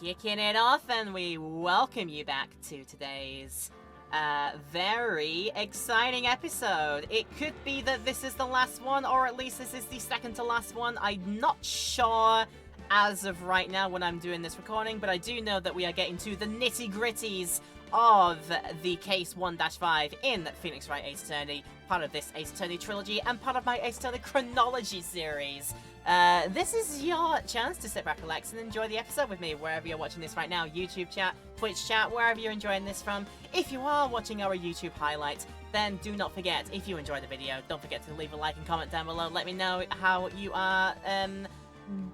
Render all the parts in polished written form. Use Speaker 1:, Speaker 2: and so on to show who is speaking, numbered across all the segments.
Speaker 1: kicking it off, and we welcome you back to today's very exciting episode. It could be that this is the last one, or at least this is the second to last one. I'm not sure as of right now when I'm doing this recording, but I do know that we are getting to the nitty-gritties of the Case 1-5 in Phoenix Wright Ace Attorney, part of this Ace Attorney trilogy, and part of my Ace Attorney chronology series. This is your chance to sit back, relax, and enjoy the episode with me, wherever you're watching this right now. YouTube chat, Twitch chat, wherever you're enjoying this from. If you are watching our YouTube highlights, then do not forget, if you enjoyed the video, don't forget to leave a like and comment down below. Let me know how you are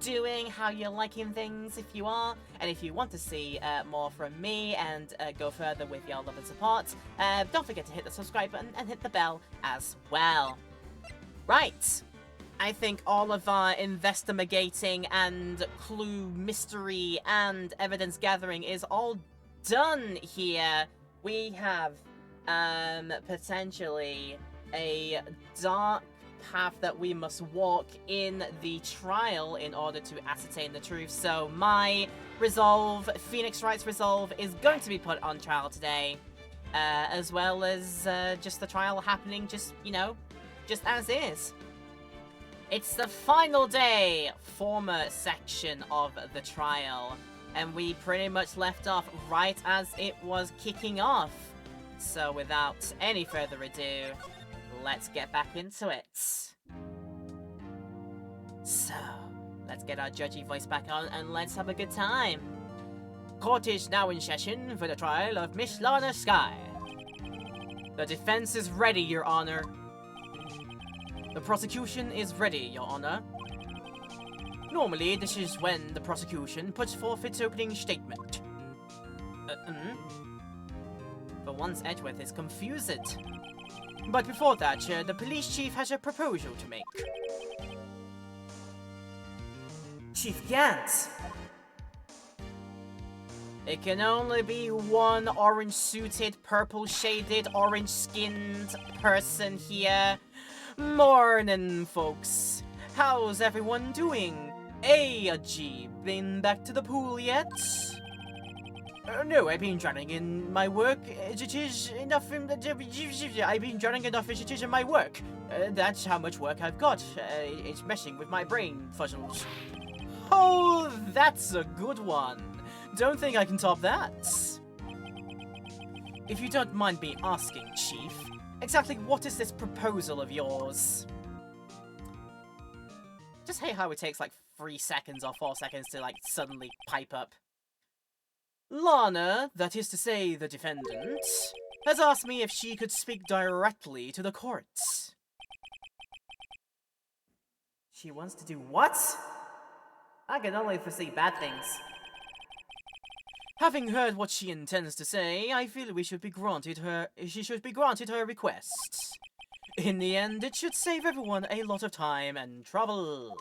Speaker 1: doing, how you're liking things, if you are, and if you want to see more from me and go further with your love and support, don't forget to hit the subscribe button and hit the bell as well. Right, I think all of our investigating and clue mystery and evidence gathering is all done here. We have potentially a dark path that we must walk in the trial in order to ascertain the truth. So my resolve, Phoenix Wright's resolve, is going to be put on trial today, as well as just the trial happening, just as is. It's the final day, former section of the trial, and we pretty much left off right as it was kicking off. So without any further ado, let's get back into it. So, let's get our judgy voice back on and let's have a good time. Court is now in session for the trial of Miss Lana Skye. The defense is ready, Your Honor. The prosecution is ready, Your Honor. Normally, this is when the prosecution puts forth its opening statement. For once, Edgeworth is confused. But before that, the police chief has a proposal to make. Chief Gant! It can only be one orange-suited, purple-shaded, orange-skinned person here. Morning, folks. How's everyone doing? Hey, Ajib, been back to the pool yet? No, I've been drowning in my work. It is enough. I've been drowning enough as it is in my work. That's how much work I've got. It's messing with my brain fuzzles. Oh, that's a good one. Don't think I can top that. If you don't mind me asking, Chief, exactly what is this proposal of yours? Just hate how it takes like 3 seconds or 4 seconds to like suddenly pipe up. Lana, that is to say the defendant, has asked me if she could speak directly to the court. She wants to do what? I can only foresee bad things. Having heard what she intends to say, I feel she should be granted her request. In the end, it should save everyone a lot of time and trouble.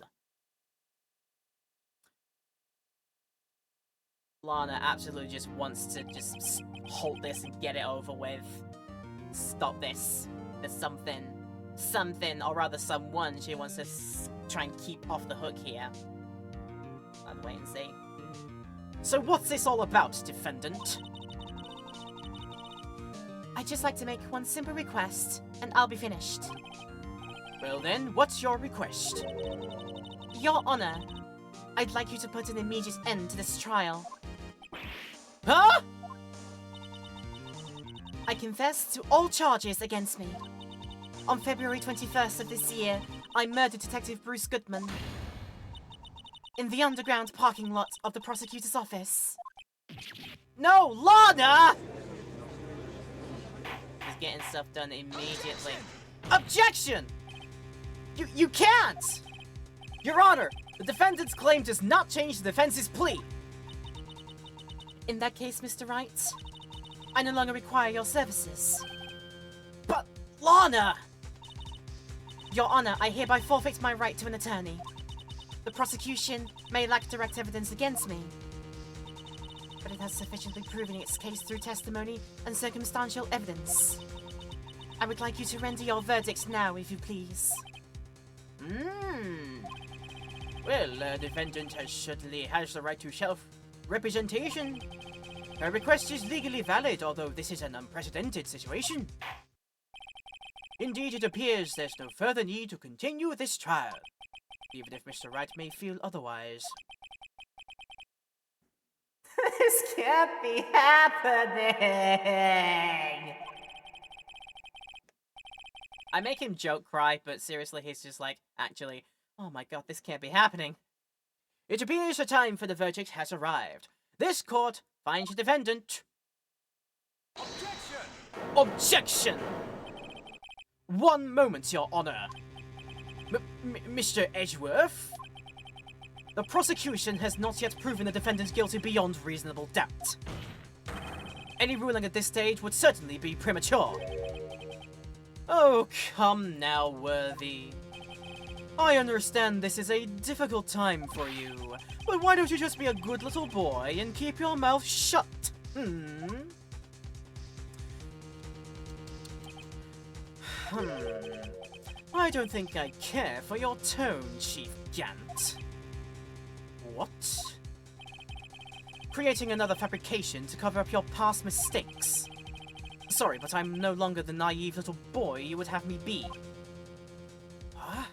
Speaker 1: Lana absolutely just wants to just hold this and get it over with. Stop this. There's something, or rather someone she wants to try and keep off the hook here. I'll wait and see. So what's this all about, defendant? I'd just like to make one simple request, and I'll be finished. Well then, what's your request? Your Honor, I'd like you to put an immediate end to this trial. Huh? I confess to all charges against me. On February 21st of this year, I murdered Detective Bruce Goodman in the underground parking lot of the prosecutor's office. No, Lana! He's getting stuff done immediately. Objection! You can't! Your Honor, the defendant's claim does not change the defense's plea. In that case, Mr. Wright, I no longer require your services. But, Lana! Your Honor, I hereby forfeit my right to an attorney. The prosecution may lack direct evidence against me, but it has sufficiently proven its case through testimony and circumstantial evidence. I would like you to render your verdict now, if you please. Well, defendant certainly has the right to representation. Her request is legally valid, although this is an unprecedented situation. Indeed, it appears there's no further need to continue this trial, even if Mr. Wright may feel otherwise. This can't be happening! I make him joke cry, but seriously, he's just like, actually, oh my god, this can't be happening. It appears the time for the verdict has arrived. This court finds the defendant... Objection! Objection! One moment, Your Honor. Mr. Edgeworth? The prosecution has not yet proven the defendant guilty beyond reasonable doubt. Any ruling at this stage would certainly be premature. Oh, come now, Worthy. I understand this is a difficult time for you, but why don't you just be a good little boy and keep your mouth shut, I don't think I care for your tone, Chief Gant. What? Creating another fabrication to cover up your past mistakes. Sorry, but I'm no longer the naive little boy you would have me be. Huh?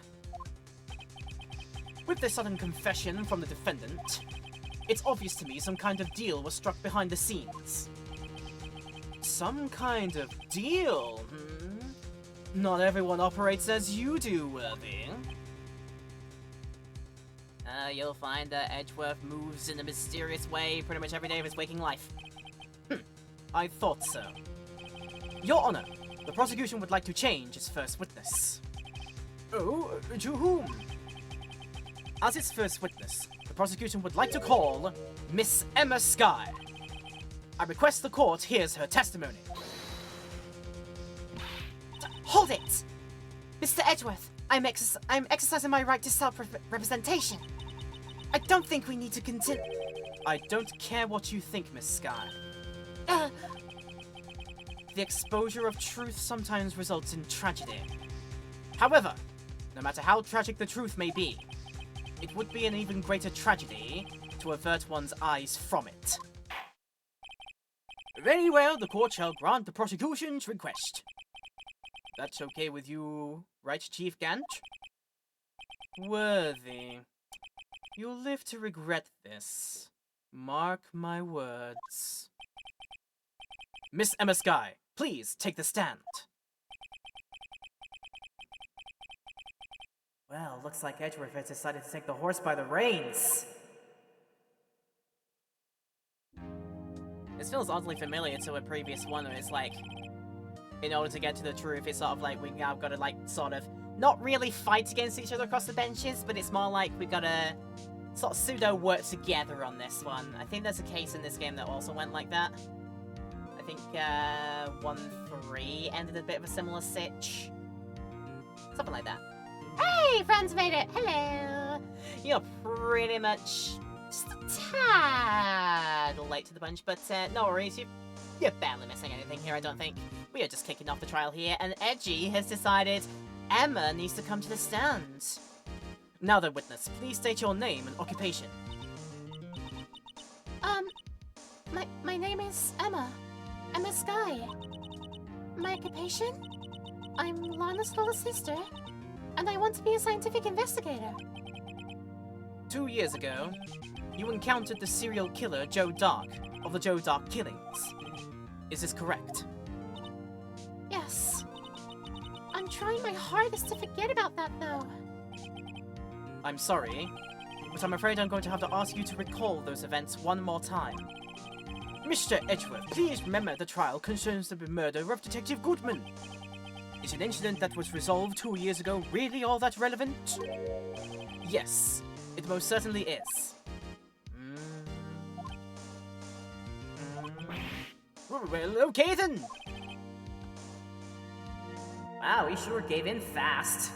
Speaker 1: With this sudden confession from the defendant, it's obvious to me some kind of deal was struck behind the scenes. Some kind of deal, Not everyone operates as you do, Worthy. You'll find that Edgeworth moves in a mysterious way pretty much every day of his waking life. I thought so. Your Honor, the prosecution would like to change its first witness. Oh, to whom? As its first witness, the prosecution would like to call Miss Emma Skye. I request the court hears her testimony.
Speaker 2: Hold it! Mr. Edgeworth, I'm exercising my right to self-representation. I don't think we need to continue.
Speaker 1: I don't care what you think, Miss Skye. The exposure of truth sometimes results in tragedy. However, no matter how tragic the truth may be, it would be an even greater tragedy to avert one's eyes from it. Very well, the court shall grant the prosecution's request. That's okay with you, right, Chief Gant? Worthy. You'll live to regret this. Mark my words. Miss Emma Skye, please take the stand. Well, looks like Edgeworth has decided to take the horse by the reins. This feels oddly familiar to a previous one where it's like, in order to get to the truth, it's sort of like we now gotta like sort of not really fight against each other across the benches, but it's more like we gotta sort of pseudo work together on this one. I think there's a case in this game that also went like that. I think 1-3 ended a bit of a similar sitch. Something like that.
Speaker 2: Hey, friends made it! Hello!
Speaker 1: You're pretty much just a tad late to the bunch, but no worries, you're barely missing anything here, I don't think. We are just kicking off the trial here, and Edgy has decided Emma needs to come to the stand. Now then, witness, please state your name and occupation.
Speaker 2: My name is Emma. Emma Skye. My occupation? I'm Lana's little sister, and I want to be a scientific investigator.
Speaker 1: 2 years ago, you encountered the serial killer Joe Dark of the Joe Dark killings. Is this correct?
Speaker 2: Yes. I'm trying my hardest to forget about that, though.
Speaker 1: I'm sorry, but I'm afraid I'm going to have to ask you to recall those events one more time. Mr. Edgeworth, please remember the trial concerns the murder of Detective Goodman. Is an incident that was resolved 2 years ago really all that relevant? Yes, it most certainly is. Well, okay then. Wow, he sure gave in fast.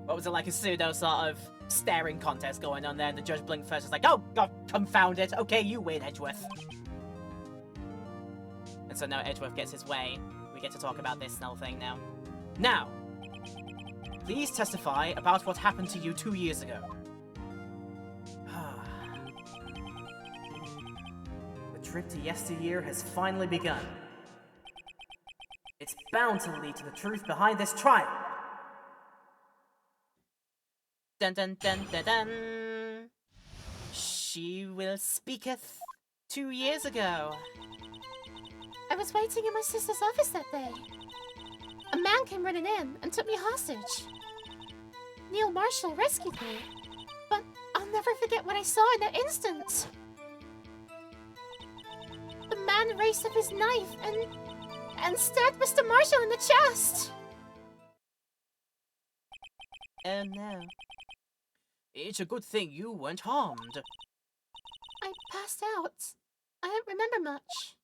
Speaker 1: What was it, like a pseudo sort of staring contest going on there? And the judge blinked first, was like, oh, God, confound it. Okay, you win, Edgeworth. And so now Edgeworth gets his way. We get to talk about this whole thing now. Now, please testify about what happened to you 2 years ago. trip to yesteryear has finally begun. It's bound to lead to the truth behind this trial. Dun dun dun dun dun. She will speaketh 2 years ago.
Speaker 2: I was waiting in my sister's office that day. A man came running in and took me hostage. Neil Marshall rescued me, but I'll never forget what I saw in that instant. The man raised up his knife and stabbed Mr. Marshall in the chest.
Speaker 1: Oh no. It's a good thing you weren't harmed.
Speaker 2: I passed out. I don't remember much.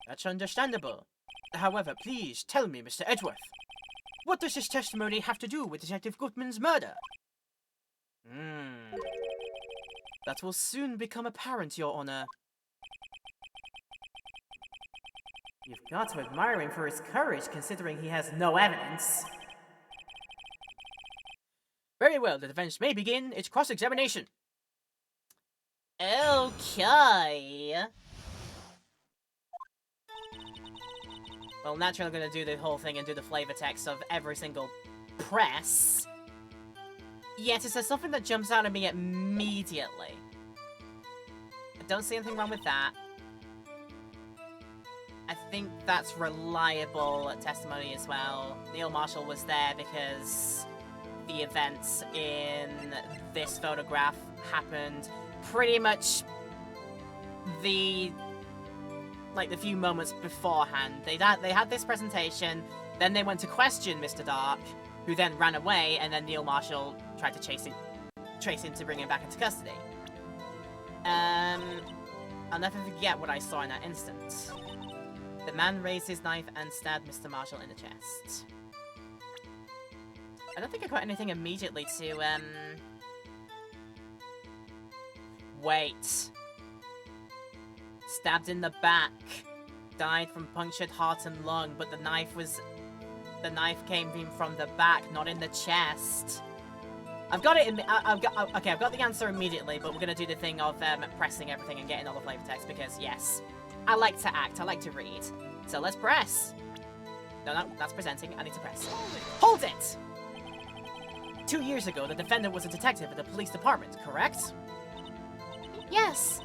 Speaker 1: That's understandable. However, please tell me, Mr. Edgeworth. What does this testimony have to do with Detective Gutman's murder? That will soon become apparent, Your Honor. You've got to admire him for his courage, considering he has no evidence. Very well, the defense may begin its cross-examination. Okay. Well, naturally I'm going to do the whole thing and do the flavor text of every single press. Yet it's something that jumps out at me immediately. I don't see anything wrong with that. I think that's reliable testimony as well. Neil Marshall was there because the events in this photograph happened pretty much the few moments beforehand. They had this presentation, then they went to question Mr. Dark, who then ran away, and then Neil Marshall tried to trace him to bring him back into custody. I'll never forget what I saw in that instant. The man raised his knife and stabbed Mr. Marshall in the chest. I don't think I got anything immediately to, Wait. Stabbed in the back. Died from punctured heart and lung, but the knife came from the back, not in the chest. I've got it in, I've got the answer immediately, but we're gonna do the thing of, pressing everything and getting all the flavor text, because, yes, I like to act, I like to read. So let's press. No, that's presenting, I need to press. Hold it! 2 years ago, the defendant was a detective at the police department, correct?
Speaker 2: Yes.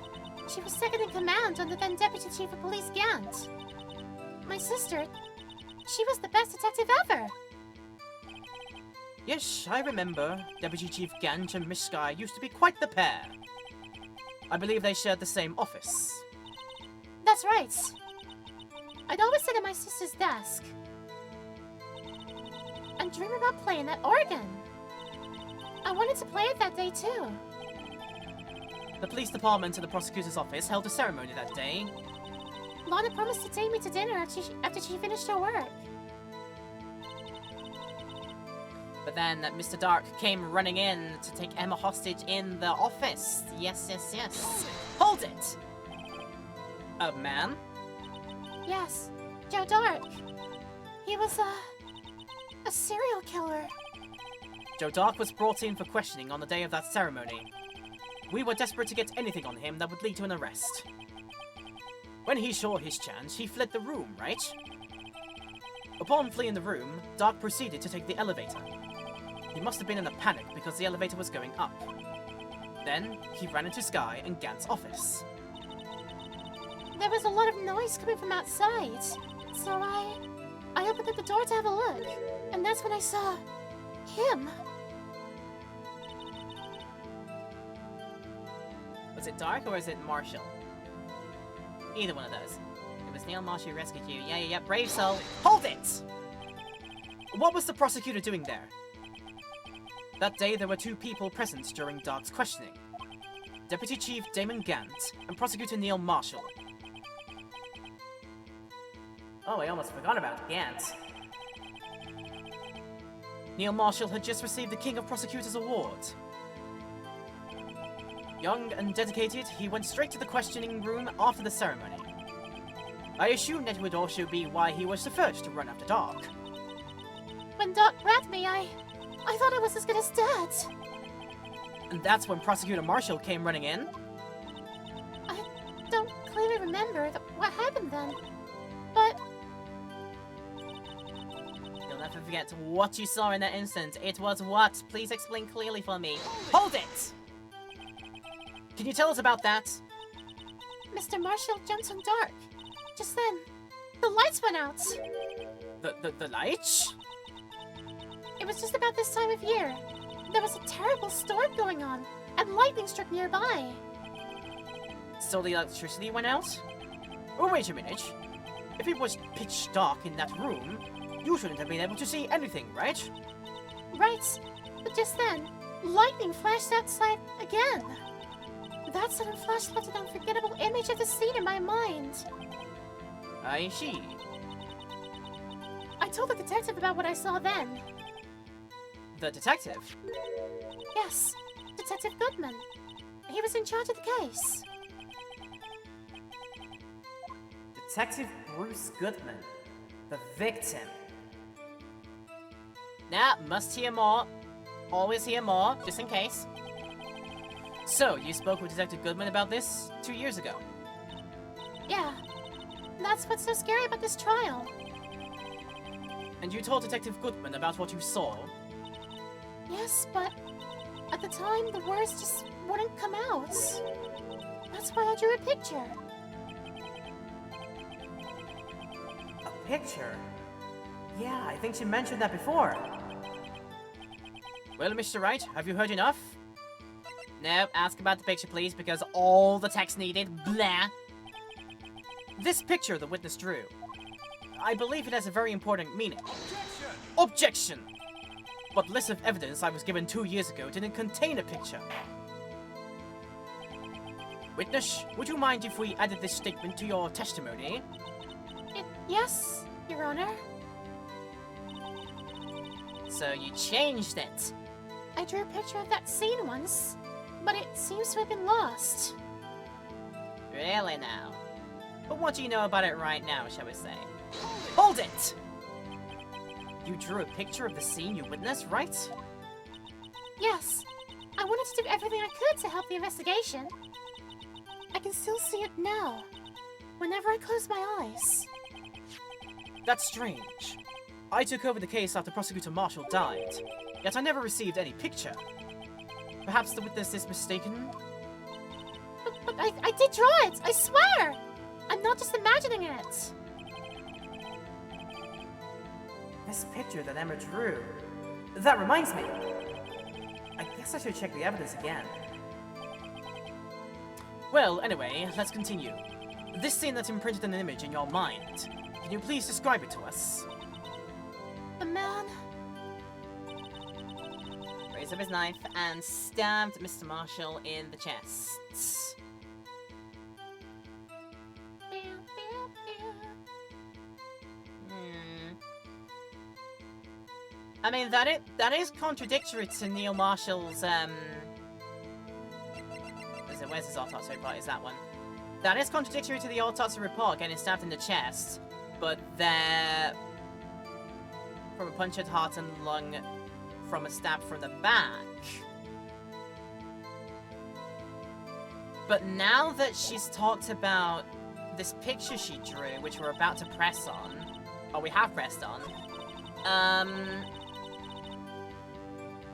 Speaker 2: She was second in command under then Deputy Chief of Police Gant. My sister, she was the best detective ever.
Speaker 1: Yes, I remember. Deputy Chief Gant and Miss Skye used to be quite the pair. I believe they shared the same office.
Speaker 2: That's right. I'd always sit at my sister's desk and dream about playing that organ. I wanted to play it that day too.
Speaker 1: The police department and the prosecutor's office held a ceremony that day.
Speaker 2: Lana promised to take me to dinner after she finished her work.
Speaker 1: But then Mr. Dark came running in to take Emma hostage in the office. Yes. Hold it! A man?
Speaker 2: Yes, Joe Dark. He was a serial killer.
Speaker 1: Joe Dark was brought in for questioning on the day of that ceremony. We were desperate to get anything on him that would lead to an arrest. When he saw his chance, he fled the room, right? Upon fleeing the room, Dark proceeded to take the elevator. He must have been in a panic because the elevator was going up. Then, he ran into Skye and Gant's office.
Speaker 2: There was a lot of noise coming from outside, so I opened up the door to have a look, and that's when I saw him.
Speaker 1: Was it Dark or is it Marshall? Either one of those. It was Neil Marshall who rescued you. Yeah, brave soul. Hold it! What was the prosecutor doing there? That day there were 2 people present during Dark's questioning. Deputy Chief Damon Gant and Prosecutor Neil Marshall. Oh, I almost forgot about Gant. Neil Marshall had just received the King of Prosecutors Award. Young and dedicated, he went straight to the questioning room after the ceremony. I assume that would also be why he was the first to run after Dark.
Speaker 2: When Dark grabbed me, I thought I was as good as dead.
Speaker 1: And that's when Prosecutor Marshall came running in?
Speaker 2: I remember what happened then. But
Speaker 1: You'll never forget what you saw in that instant. It was what? Please explain clearly for me. Hold it! Can you tell us about that?
Speaker 2: Mr. Marshall jumped on dark. Just then, the lights went out.
Speaker 1: The lights?
Speaker 2: It was just about this time of year. There was a terrible storm going on, and lightning struck nearby.
Speaker 1: So the electricity went out? Oh, wait a minute. If it was pitch dark in that room, you shouldn't have been able to see anything, right?
Speaker 2: Right, but just then, lightning flashed outside again. That sudden flash left an unforgettable image of the scene in my mind.
Speaker 1: I see.
Speaker 2: I told the detective about what I saw then.
Speaker 1: The detective?
Speaker 2: Yes, Detective Goodman. He was in charge of the case.
Speaker 1: Detective Bruce Goodman. The victim. Nah, must hear more. Always hear more, just in case. So, you spoke with Detective Goodman about this 2 years ago?
Speaker 2: Yeah, that's what's so scary about this trial.
Speaker 1: And you told Detective Goodman about what you saw?
Speaker 2: Yes, but at the time, the words just wouldn't come out. That's why I drew a picture.
Speaker 1: A picture? Yeah, I think she mentioned that before. Well, Mr. Wright, have you heard enough? No, ask about the picture, please, because all the text needed, blah. This picture the witness drew. I believe it has a very important meaning. Objection! Objection! What list of evidence I was given 2 years ago didn't contain a picture. Witness, would you mind if we added this statement to your testimony?
Speaker 2: Yes, Your Honor.
Speaker 1: So you changed it?
Speaker 2: I drew a picture of that scene once, but it seems to have been lost.
Speaker 1: Really now? But what do you know about it right now, shall we say? Hold it! You drew a picture of the scene you witnessed, right?
Speaker 2: Yes, I wanted to do everything I could to help the investigation. I can still see it now, whenever I close my eyes.
Speaker 1: That's strange. I took over the case after Prosecutor Marshall died, yet I never received any picture. Perhaps the witness is mistaken?
Speaker 2: But I did draw it, I swear! I'm not just imagining it.
Speaker 1: This picture that Emma drew. That reminds me. I guess I should check the evidence again. Well, anyway, let's continue. This scene that imprinted an image in your mind. Can you please describe it to us?
Speaker 2: The man...
Speaker 1: Raised up his knife and stabbed Mr. Marshall in the chest. I mean, that is contradictory to Neil Marshall's, where's his autopsy report? Is that one? That is contradictory to the autopsy report, getting stabbed in the chest, but they're from a punctured heart and lung from a stab from the back. But now that she's talked about this picture she drew, which we're about to press on, or we have pressed on,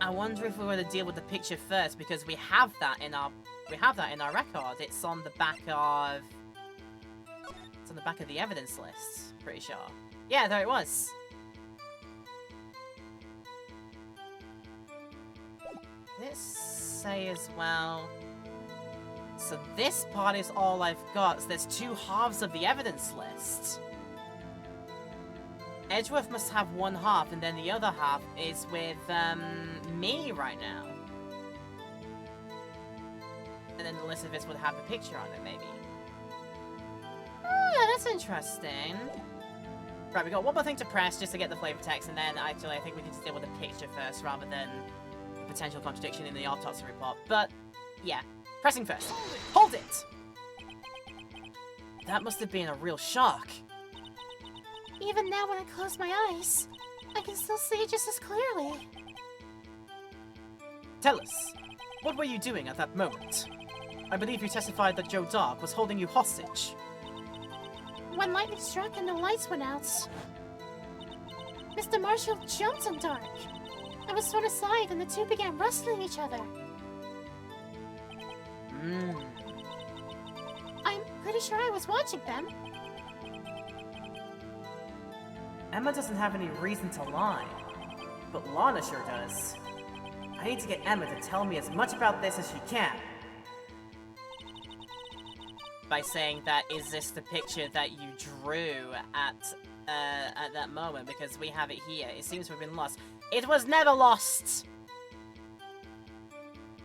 Speaker 1: I wonder if we were to deal with the picture first, because we have that in our record. It's on the back of the evidence list, pretty sure. Yeah, there it was. Let's say as well. So this part is all I've got. So there's 2 halves of the evidence list. Edgeworth must have 1 half, and then the other half is with, me right now. And then the list of this would have a picture on it, maybe. Oh, that's interesting. Right, we got one more thing to press just to get the flavor text, and then actually I think we need to deal with the picture first rather than the potential contradiction in the autopsy report. But, yeah. Pressing first. Hold it! That must have been a real shock.
Speaker 2: Even now when I close my eyes, I can still see it just as clearly.
Speaker 1: Tell us, what were you doing at that moment? I believe you testified that Joe Dark was holding you hostage.
Speaker 2: when lightning struck and the lights went out. Mr. Marshall jumped in dark. I was thrown aside and the two began wrestling each other. I'm pretty sure I was watching them.
Speaker 1: Emma doesn't have any reason to lie, but Lana sure does. I need to get Emma to tell me as much about this as she can. By saying that, is this the picture that you drew at that moment? Because we have it here. It seems to have been lost. It was never lost!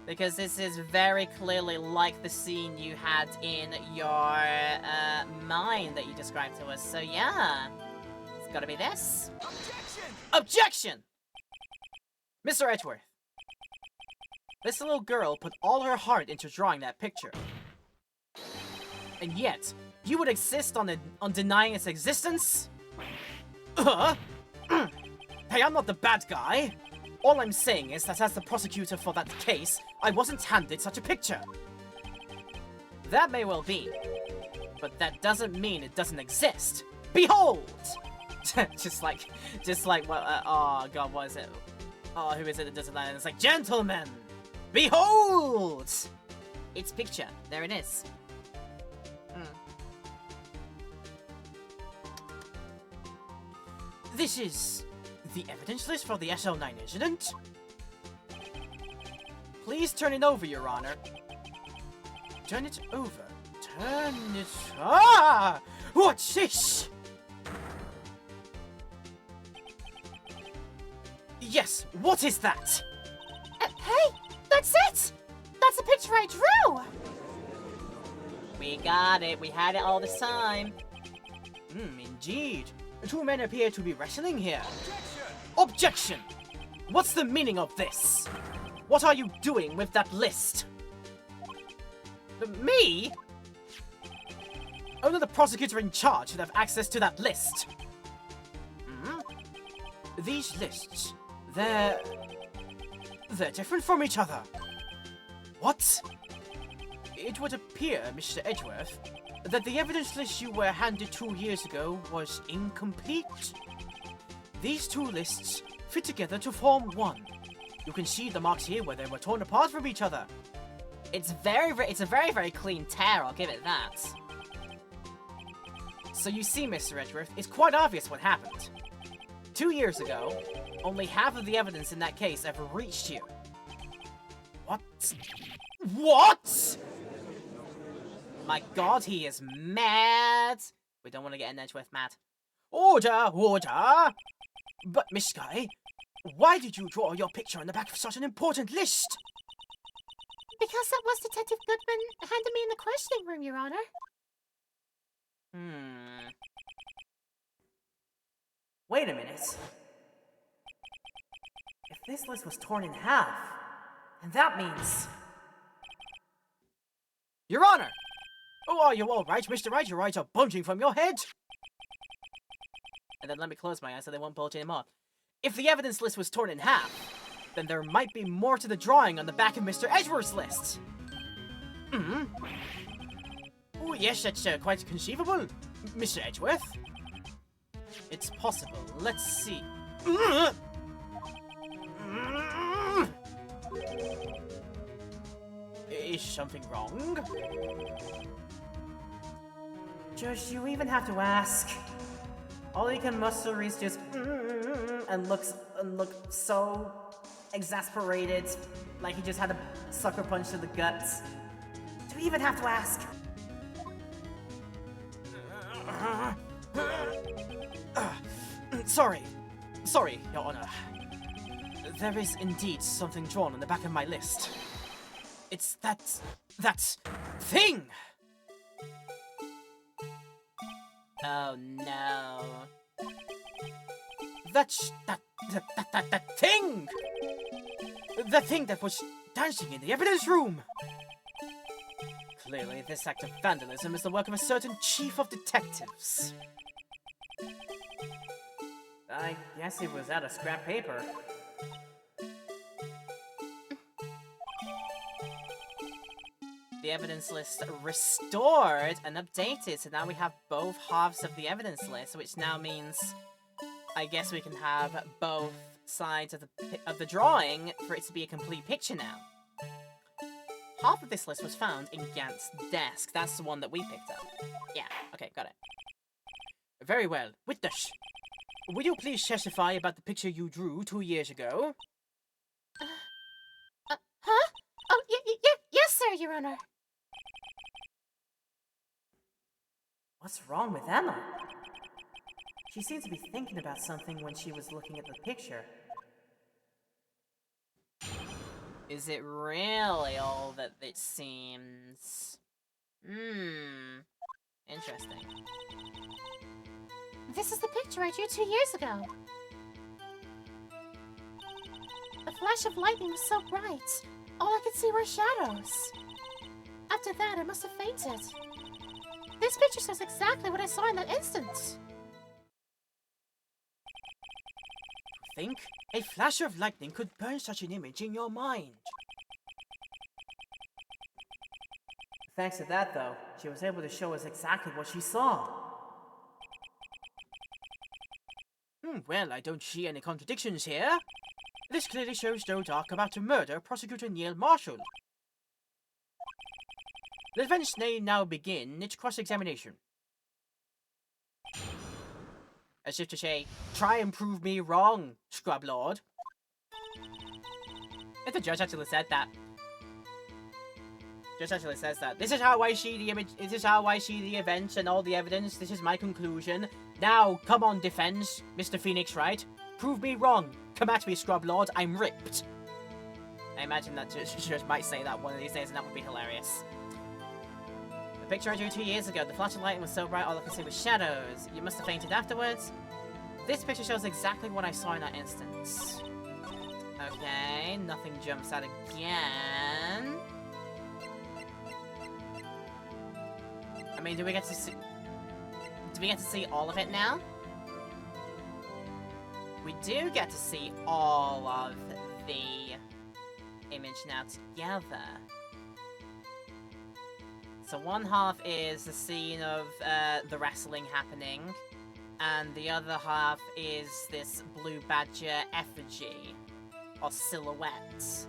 Speaker 1: Because this is very clearly like the scene you had in your mind that you described to us. So yeah, it's gotta be this. Objection! Objection! Mr. Edgeworth, this little girl put all her heart into drawing that picture. And yet, you would insist on denying its existence? Hey, I'm not the bad guy. All I'm saying is that as the prosecutor for that case, I wasn't handed such a picture. That may well be, but that doesn't mean it doesn't exist. Behold! just like what? Oh god, what is it? Oh, who is it that does it? It's like, gentlemen, behold! Its picture. There it is. This is the evidence list for the SL9 incident. Please turn it over, Your Honor. Turn it over. Turn it... Ah! What's this? Yes, what is that?
Speaker 2: Hey, that's it! That's the picture I drew!
Speaker 1: We got it. We had it all this time. Indeed. The two men appear to be wrestling here. Objection! Objection! What's the meaning of this? What are you doing with that list? Me? Only the prosecutor in charge should have access to that list. These lists, they're different from each other. What? It would appear, Mr. Edgeworth, that the evidence list you were handed 2 years ago was incomplete. These two lists fit together to form one. You can see the marks here where they were torn apart from each other. It's a very, very clean tear, I'll give it that. So you see, Mr. Edgeworth, it's quite obvious what happened. 2 years ago, only half of the evidence in that case ever reached you. What? What? My god, he is mad! We don't want to get an Edgeworth mad. Order! Order! But, Miss Sky, why did you draw your picture on the back of such an important list?
Speaker 2: Because that was Detective Goodman handed me in the questioning room, Your Honor.
Speaker 1: Wait a minute. If this list was torn in half, then that means... Your Honor! Oh, are you all right, Mr. Wright? Your eyes are bulging from your head! And then let me close my eyes so they won't bulge anymore. If the evidence list was torn in half, then there might be more to the drawing on the back of Mr. Edgeworth's list. Oh, yes, that's quite conceivable, Mr. Edgeworth. It's possible. Let's see. Is something wrong? Josh, you even have to ask. All he can muster is just and look so exasperated, like he just had a sucker punch to the guts. Do we even have to ask? Sorry, Your Honor. There is indeed something drawn on the back of my list. It's that thing! Oh no. That thing! The thing that was dancing in the evidence room! Clearly, this act of vandalism is the work of a certain chief of detectives. I guess it was out of scrap paper. the evidence list restored and updated. So now we have both halves of the evidence list, which now means I guess we can have both sides of the drawing for it to be a complete picture now. Half of this list was found in Gant's desk. That's the one that we picked up. Yeah, okay, got it. Very well. Witness, will you please testify about the picture you drew 2 years ago?
Speaker 2: Huh? Oh, yes, sir, Your Honor.
Speaker 1: What's wrong with Emma? She seemed to be thinking about something when she was looking at the picture. Is it really all that it seems? Interesting.
Speaker 2: This is the picture I drew 2 years ago. The flash of lightning was so bright, all I could see were shadows. After that, I must have fainted. This picture shows exactly what I saw in that instant.
Speaker 1: Think? A flash of lightning could burn such an image in your mind. Thanks to that, though, she was able to show us exactly what she saw. Well, I don't see any contradictions here. This clearly shows no talk about to murder Prosecutor Neil Marshall. The defense may now begin its cross-examination. As if to say, try and prove me wrong, Scrub Lord. If the judge actually said that. Judge actually says that. This is how I see the image, this is how I see the events and all the evidence, this is my conclusion. Now, come on, defense, Mr. Phoenix Wright. Prove me wrong. Come at me, Scrub Lord, I'm ripped. I imagine that judge might say that one of these days and that would be hilarious. The picture I drew 2 years ago, the flash of lightning was so bright all I could see was shadows. You must have fainted afterwards. This picture shows exactly what I saw in that instance. Okay, nothing jumps out again. I mean, do we get to see all of it now? We do get to see all of the image now together. So one half is the scene of the wrestling happening, and the other half is this blue badger effigy, or silhouette.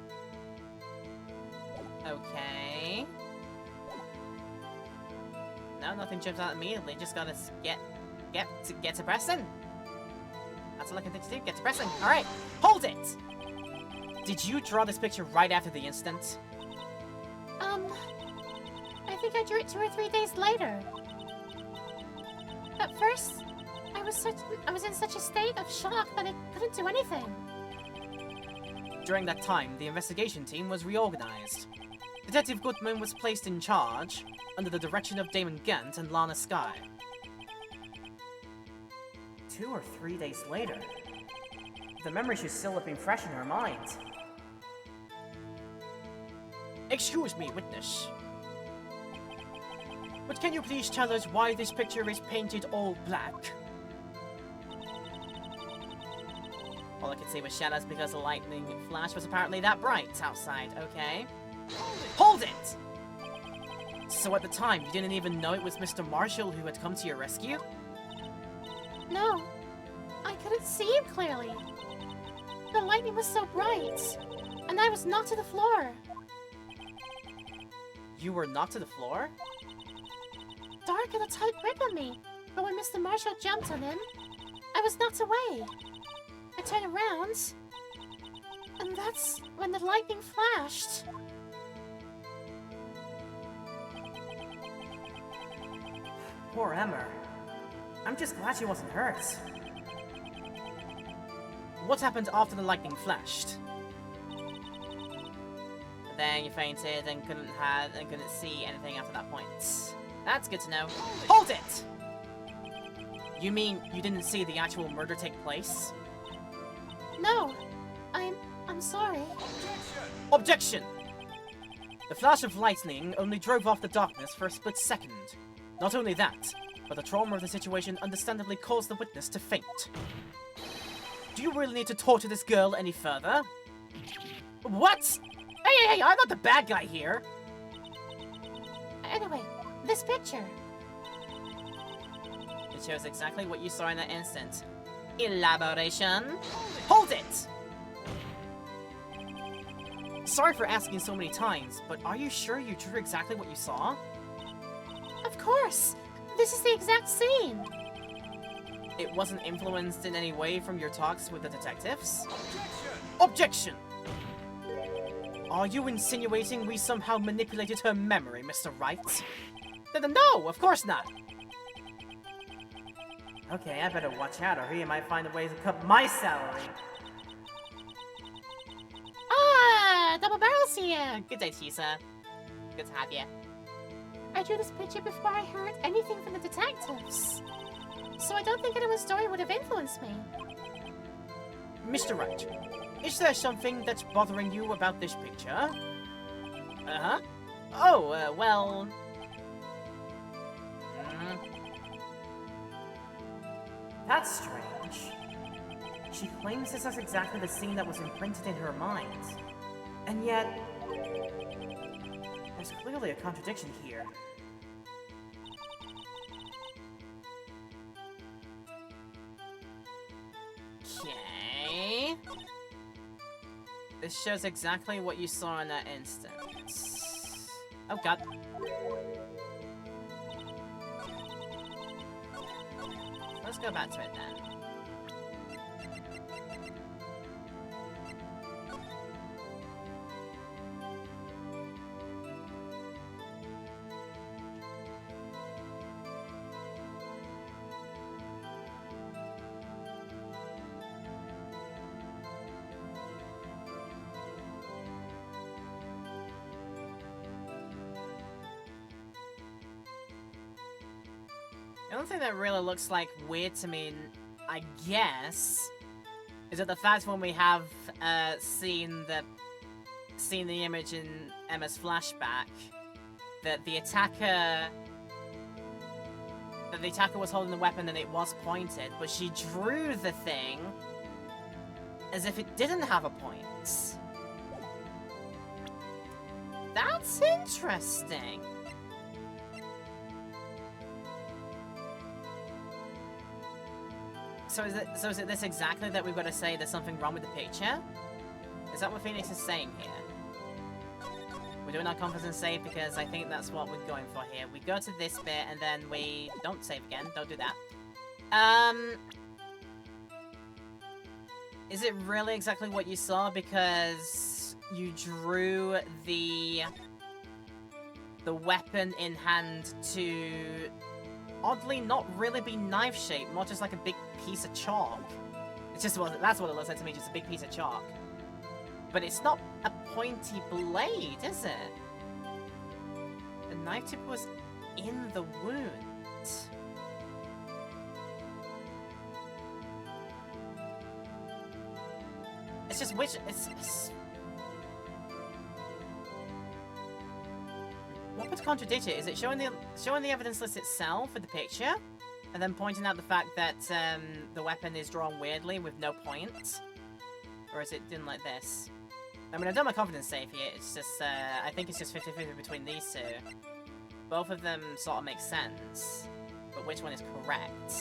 Speaker 1: Okay. No, nothing jumps out immediately, just gotta get to pressing. That's all I can think to do, get to pressing. Alright, hold it! Did you draw this picture right after the incident?
Speaker 2: I think I drew it 2 or 3 days later. At first, I was in such a state of shock that I couldn't do anything.
Speaker 1: During that time, the investigation team was reorganized. Detective Goodman was placed in charge, under the direction of Damon Gant and Lana Skye. 2 or 3 days later? The memory should still have been fresh in her mind. Excuse me, witness. But can you please tell us why this picture is painted all black? All I could see was shadows because the lightning flash was apparently that bright outside. Okay. Hold it! So at the time, you didn't even know it was Mr. Marshall who had come to your rescue?
Speaker 2: No, I couldn't see him clearly. The lightning was so bright, and I was knocked to the floor.
Speaker 1: You were knocked to the floor?
Speaker 2: Dark and a tight grip on me, but when Mr. Marshall jumped on him, I was knocked away. I turned around, and that's when the lightning flashed.
Speaker 1: Poor Emma. I'm just glad she wasn't hurt. What happened after the lightning flashed? Then you fainted and couldn't see anything after that point. That's good to know. Hold it! You mean you didn't see the actual murder take place?
Speaker 2: No, I'm sorry.
Speaker 1: Objection! The flash of lightning only drove off the darkness for a split second. Not only that, but the trauma of the situation understandably caused the witness to faint. Do you really need to torture this girl any further? What? Hey, I'm not the bad guy here!
Speaker 2: this picture.
Speaker 1: It shows exactly what you saw in that instant. Elaboration. Hold it! Sorry for asking so many times, but are you sure you drew exactly what you saw?
Speaker 2: Of course! This is the exact scene!
Speaker 1: It wasn't influenced in any way from your talks with the detectives? Objection! Are you insinuating we somehow manipulated her memory, Mr. Wright? No, of course not! Okay, I better watch out or he might find a way to cut my salary.
Speaker 2: Ah! Double barrels here!
Speaker 1: Good day, Tisa. Good to have you.
Speaker 2: I drew this picture before I heard anything from the detectives. So I don't think anyone's story would have influenced me.
Speaker 1: Mr. Wright, is there something that's bothering you about this picture? Uh-huh. Oh, well... That's strange. She claims this is exactly the scene that was imprinted in her mind. And yet... there's clearly a contradiction here. Okay... This shows exactly what you saw in that instance. Oh god. Let's go back to it then. The only thing that really looks like weird to me, I guess, is that the fact when we have seen the image in Emma's flashback, that the attacker was holding the weapon and it was pointed, but she drew the thing as if it didn't have a point. That's interesting. So is it this exactly that we've got to say there's something wrong with the picture? Is that what Phoenix is saying here? We're doing our confidence save because I think that's what we're going for here. We go to this bit and then we don't save again. Don't do that. Is it really exactly what you saw because you drew the weapon in hand to oddly not really be knife-shaped, more just like a big piece of chalk? It's just that's what it looks like to me, just a big piece of chalk. But it's not a pointy blade, is it? The knife tip was in the wound. It's just it's what would contradict it? Is it showing the evidence list itself for the picture, and then pointing out the fact that the weapon is drawn weirdly with no point, or is it doing like this? I mean, I've done my confidence save here. It's just I think it's just 50-50 between these two. Both of them sort of make sense, but which one is correct?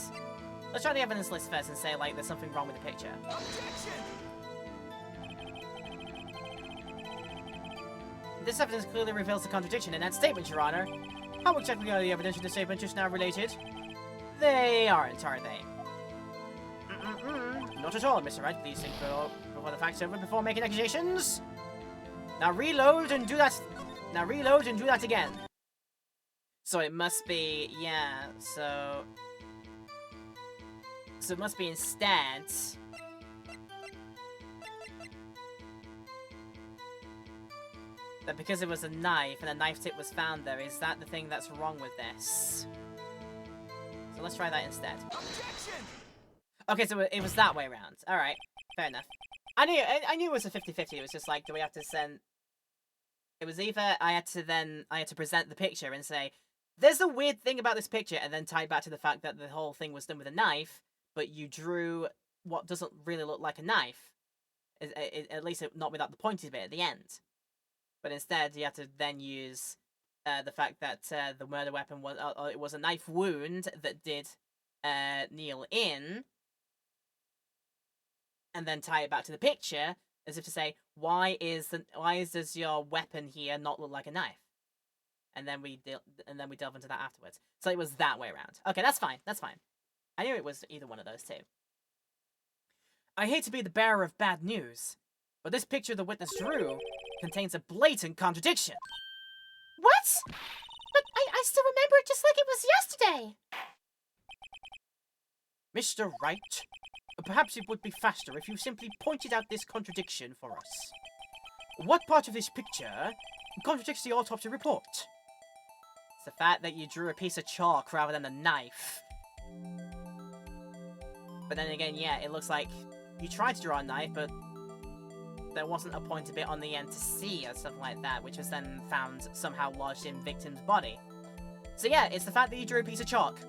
Speaker 1: Let's try the evidence list first and say like there's something wrong with the picture. Objection! This evidence clearly reveals the contradiction in that statement, Your Honor. How exactly are the evidence in the statement just now related? They aren't, are they? Not at all, Mr. Wright. Please think before the facts over before making accusations. Now reload and do that. Now reload and do that again. So it must be, yeah, so it must be instead... that because it was a knife and a knife tip was found there, is that the thing that's wrong with this? So let's try that instead. Objection! Okay, so it was that way around. Alright, fair enough. I knew it was a 50-50, it was just like, do we have to send... It was either I had to present the picture and say, there's a weird thing about this picture, and then tie it back to the fact that the whole thing was done with a knife, but you drew what doesn't really look like a knife. At least not without the pointy bit at the end. But instead, you have to then use the fact that the murder weapon was it was a knife wound that did Neil in, and then tie it back to the picture as if to say, does your weapon here not look like a knife? And then we delve into that afterwards. So it was that way around. Okay, that's fine. That's fine. I knew it was either one of those two. I hate to be the bearer of bad news, but this picture the witness drew contains a blatant contradiction.
Speaker 2: What? But I still remember it just like it was yesterday.
Speaker 1: Mr. Wright, perhaps it would be faster if you simply pointed out this contradiction for us. What part of this picture contradicts the autopsy report? It's the fact that you drew a piece of chalk rather than a knife. But then again, yeah, it looks like you tried to draw a knife, but there wasn't a pointed bit on the end to see or something like that, which was then found somehow lodged in victim's body. So yeah, it's the fact that you drew a piece of chalk.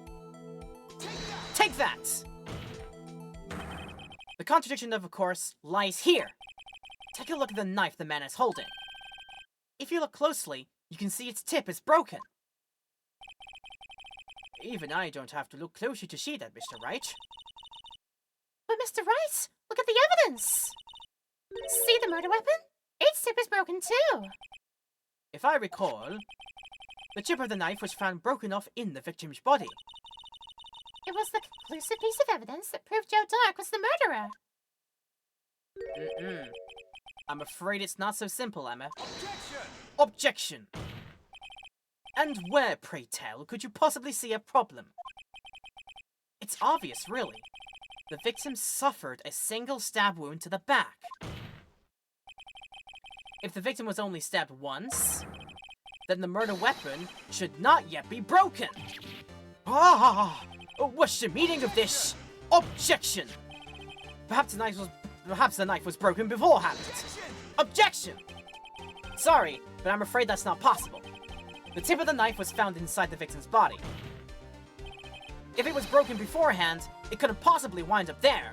Speaker 1: Take that! The contradiction, of course, lies here. Take a look at the knife the man is holding. If you look closely, you can see its tip is broken. Even I don't have to look closely to see that, Mr. Wright.
Speaker 2: But Mr. Wright, look at the evidence! See the murder weapon? Its tip is broken too!
Speaker 1: If I recall, the tip of the knife was found broken off in the victim's body.
Speaker 2: It was the conclusive piece of evidence that proved Joe Dark was the murderer.
Speaker 1: I'm afraid it's not so simple, Emma.
Speaker 3: Objection!
Speaker 1: Objection! And where, pray tell, could you possibly see a problem? It's obvious, really. The victim suffered a single stab wound to the back. If the victim was only stabbed once, then the murder weapon should not yet be broken. What's the meaning of this? Objection! Perhaps the knife was broken beforehand. Objection! Sorry, but I'm afraid that's not possible. The tip of the knife was found inside the victim's body. If it was broken beforehand, it couldn't possibly wind up there.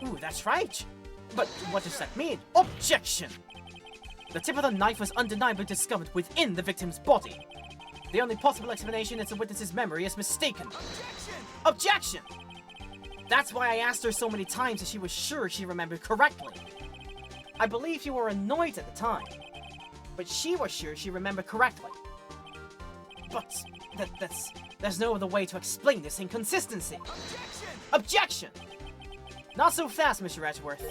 Speaker 1: Ooh, that's right. But what does that mean? Objection! The tip of the knife was undeniably discovered within the victim's body. The only possible explanation is the witness's memory is mistaken. Objection! That's why I asked her so many times if she was sure she remembered correctly. I believe you were annoyed at the time, but she was sure she remembered correctly. But there's no other way to explain this inconsistency. Objection! Not so fast, Mr. Edgeworth.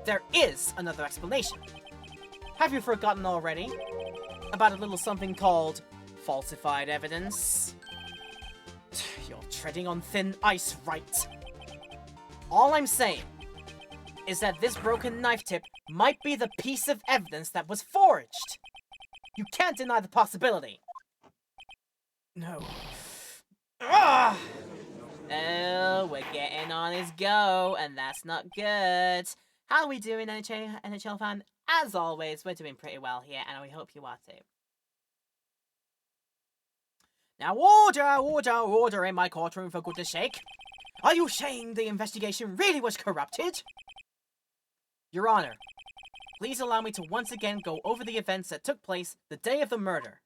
Speaker 1: There is another explanation. Have you forgotten already about a little something called falsified evidence? You're treading on thin ice, Wright. All I'm saying is that this broken knife tip might be the piece of evidence that was forged. You can't deny the possibility. No. Ah! Oh, we're getting on his go, and that's not good. How are we doing, NHL fan? As always, we're doing pretty well here, and we hope you are too. Now, order in my courtroom, for goodness sake. Are you saying the investigation really was corrupted? Your Honor, please allow me to once again go over the events that took place the day of the murder.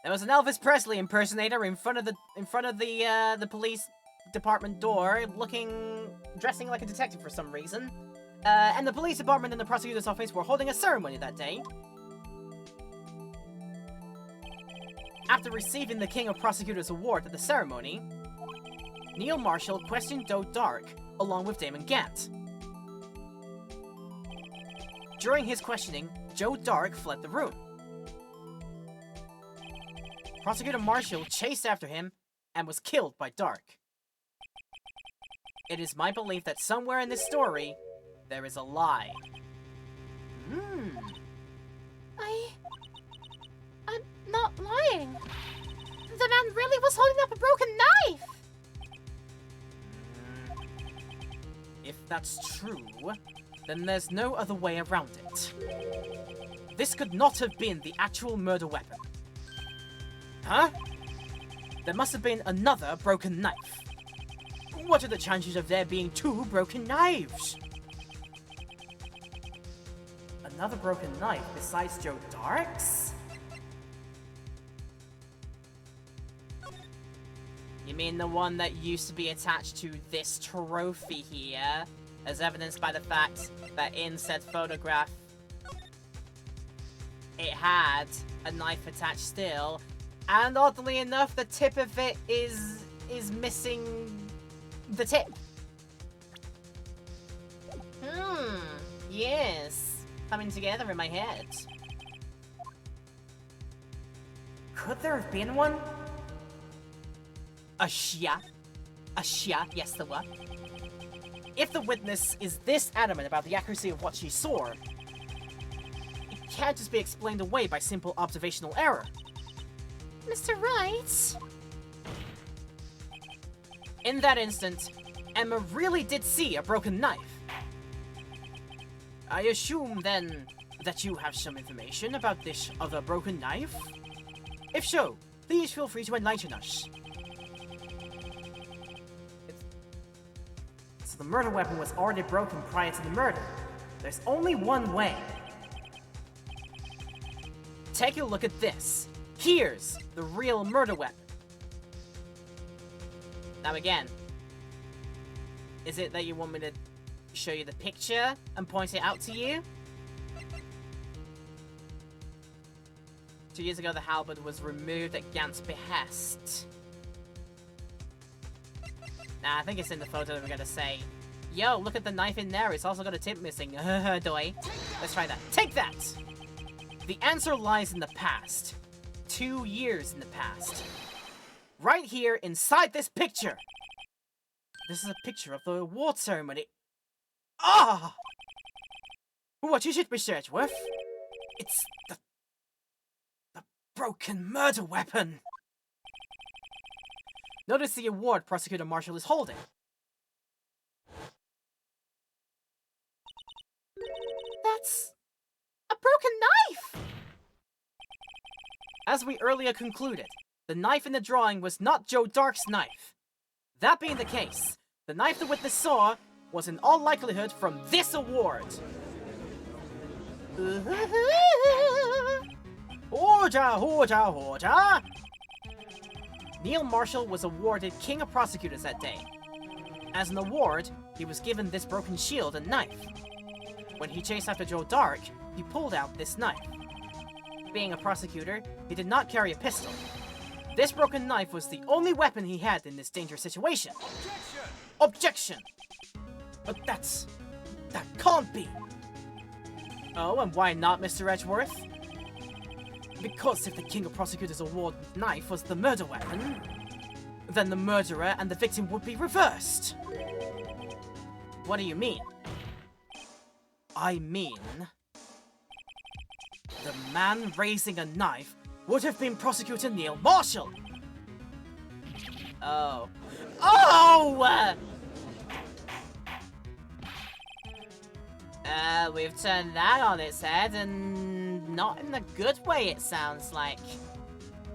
Speaker 1: There was an Elvis Presley impersonator in front of the police department door, dressing like a detective for some reason. And the police department and the prosecutor's office were holding a ceremony that day. After receiving the King of Prosecutors Award at the ceremony, Neil Marshall questioned Joe Dark along with Damon Gant. During his questioning, Joe Dark fled the room. Prosecutor Marshall chased after him and was killed by Dark. It is my belief that somewhere in this story, there is a lie.
Speaker 2: I'm not lying. The man really was holding up a broken knife!
Speaker 1: If that's true, then there's no other way around it. This could not have been the actual murder weapon. Huh? There must have been another broken knife. What are the chances of there being two broken knives? another broken knife besides Joe Dark's? You mean the one that used to be attached to this trophy here, as evidenced by the fact that in said photograph, it had a knife attached still, and oddly enough, the tip of it is missing the tip. Yes, coming together in my head. Could there have been one? A shia, yes there were. If the witness is this adamant about the accuracy of what she saw, it can't just be explained away by simple observational error.
Speaker 2: Mr. Wright?
Speaker 1: In that instant, Emma really did see a broken knife. I assume, then, that you have some information about this other broken knife? If so, please feel free to enlighten us. So the murder weapon was already broken prior to the murder. There's only one way. Take a look at this. Here's the real murder weapon. Now again, is it that you want me to show you the picture and point it out to you? 2 years ago, the halberd was removed at Gant's behest. Now, I think it's in the photo that we're gonna say, yo, look at the knife in there, it's also got a tip missing. Doy. Let's try that. Take that! The answer lies in the past. 2 years in the past. Right here, inside this picture! This is a picture of the award ceremony. Ah! What is it, Mr. Edgeworth? It's the broken murder weapon! Notice the award Prosecutor Marshall is holding.
Speaker 2: That's a broken knife!
Speaker 1: As we earlier concluded, the knife in the drawing was not Joe Dark's knife. That being the case, the knife the witness saw was in all likelihood from this award. Order! Neil Marshall was awarded King of Prosecutors that day. As an award, he was given this broken shield and knife. When he chased after Joe Dark, he pulled out this knife. Being a prosecutor, he did not carry a pistol. This broken knife was the only weapon he had in this dangerous situation. Objection! But that can't be. Oh, and why not, Mr. Edgeworth? Because if the King of Prosecutors award knife was the murder weapon, then the murderer and the victim would be reversed. What do you mean? I mean, the man raising a knife would have been Prosecutor Neil Marshall. Oh. We've turned that on its head, and not in the good way, it sounds like.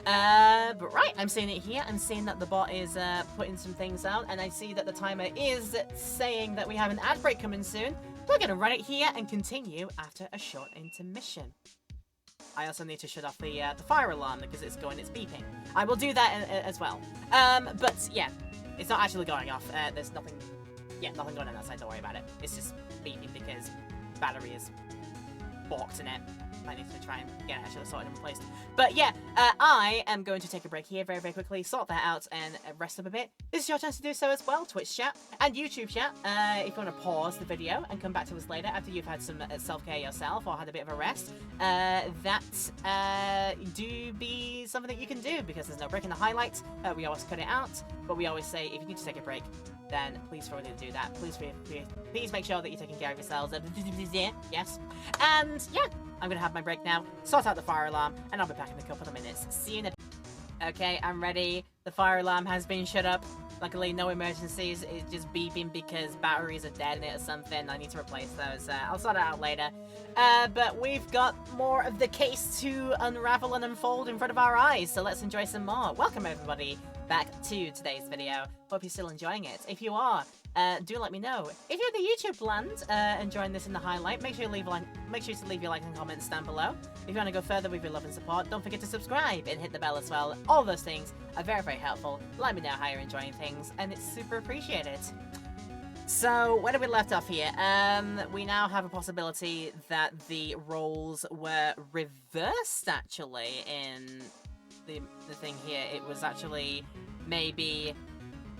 Speaker 1: But right, I'm seeing it here. I'm seeing that the bot is putting some things out, and I see that the timer is saying that we have an ad break coming soon. We're gonna run it here and continue after a short intermission. I also need to shut off the fire alarm because it's beeping. I will do that as well. But yeah, it's not actually going off. There's nothing going on outside, don't worry about it. It's just beeping because battery is balked in it. I need to try and get it actually sorted and replaced. But yeah, I am going to take a break here very, very quickly, sort that out, and rest up a bit. This is your chance to do so as well, Twitch chat and YouTube chat. If you want to pause the video and come back to us later after you've had some self-care yourself or had a bit of a rest, that do be something that you can do because there's no break in the highlights. We always cut it out, but we always say if you need to take a break, then please feel free to do that. Please make sure that you're taking care of yourselves. Yes. And yeah, I'm gonna have my break now, sort out the fire alarm, and I'll be back in a couple of minutes. See you in a... Okay, I'm ready. The fire alarm has been shut up. Luckily, no emergencies. It's just beeping because batteries are dead in it or something. I need to replace those. I'll sort it out later. But we've got more of the case to unravel and unfold in front of our eyes, so let's enjoy some more. Welcome, everybody, back to today's video. Hope you're still enjoying it. If you are, do let me know. If you're in the YouTube land enjoying this in the highlight, make sure to leave your like and comments down below. If you want to go further with your love and support, don't forget to subscribe and hit the bell as well. All those things are very, very helpful. Let me know how you're enjoying things, and it's super appreciated. So, where did we left off here? We now have a possibility that the roles were reversed, actually, in the thing here. It was actually maybe...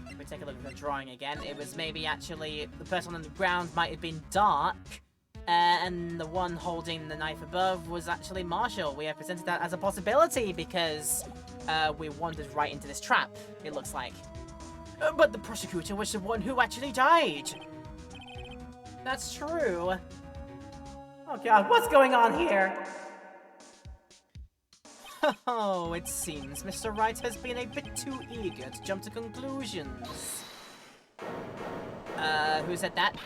Speaker 1: If we take a look at the drawing again, it was maybe actually the person on the ground might have been Dark, and the one holding the knife above was actually Marshall. We have presented that as a possibility because we wandered right into this trap, it looks like. But the prosecutor was the one who actually died. That's true. Oh god, what's going on here? Oh, it seems Mr. Wright has been a bit too eager to jump to conclusions. Who said that?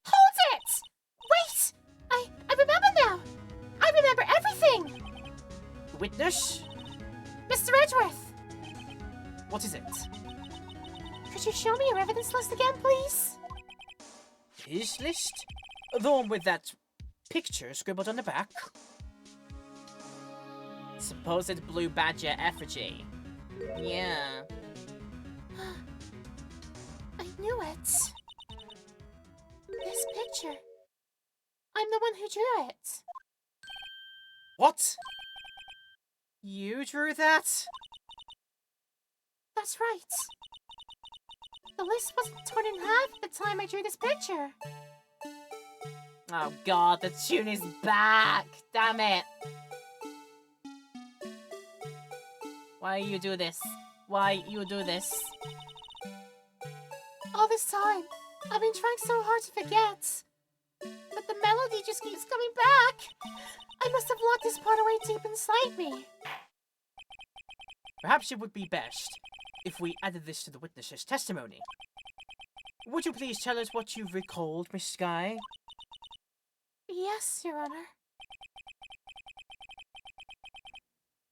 Speaker 2: Hold it! Wait! I remember now! I remember everything!
Speaker 1: Witness?
Speaker 2: Mr. Edgeworth!
Speaker 1: What is it?
Speaker 2: Could you show me your evidence list again, please?
Speaker 1: His list? The one with that picture scribbled on the back? Supposed blue badger effigy. Yeah.
Speaker 2: I knew it. This picture. I'm the one who drew it.
Speaker 1: What? You drew that?
Speaker 2: That's right. The list wasn't torn in half at the time I drew this picture.
Speaker 1: Oh god, the tune is back! Damn it! Why you do this? Why you do this?
Speaker 2: All this time, I've been trying so hard to forget. But the melody just keeps coming back. I must have locked this part away deep inside me.
Speaker 1: Perhaps it would be best if we added this to the witness's testimony. Would you please tell us what you've recalled, Miss Skye?
Speaker 2: Yes, Your Honor.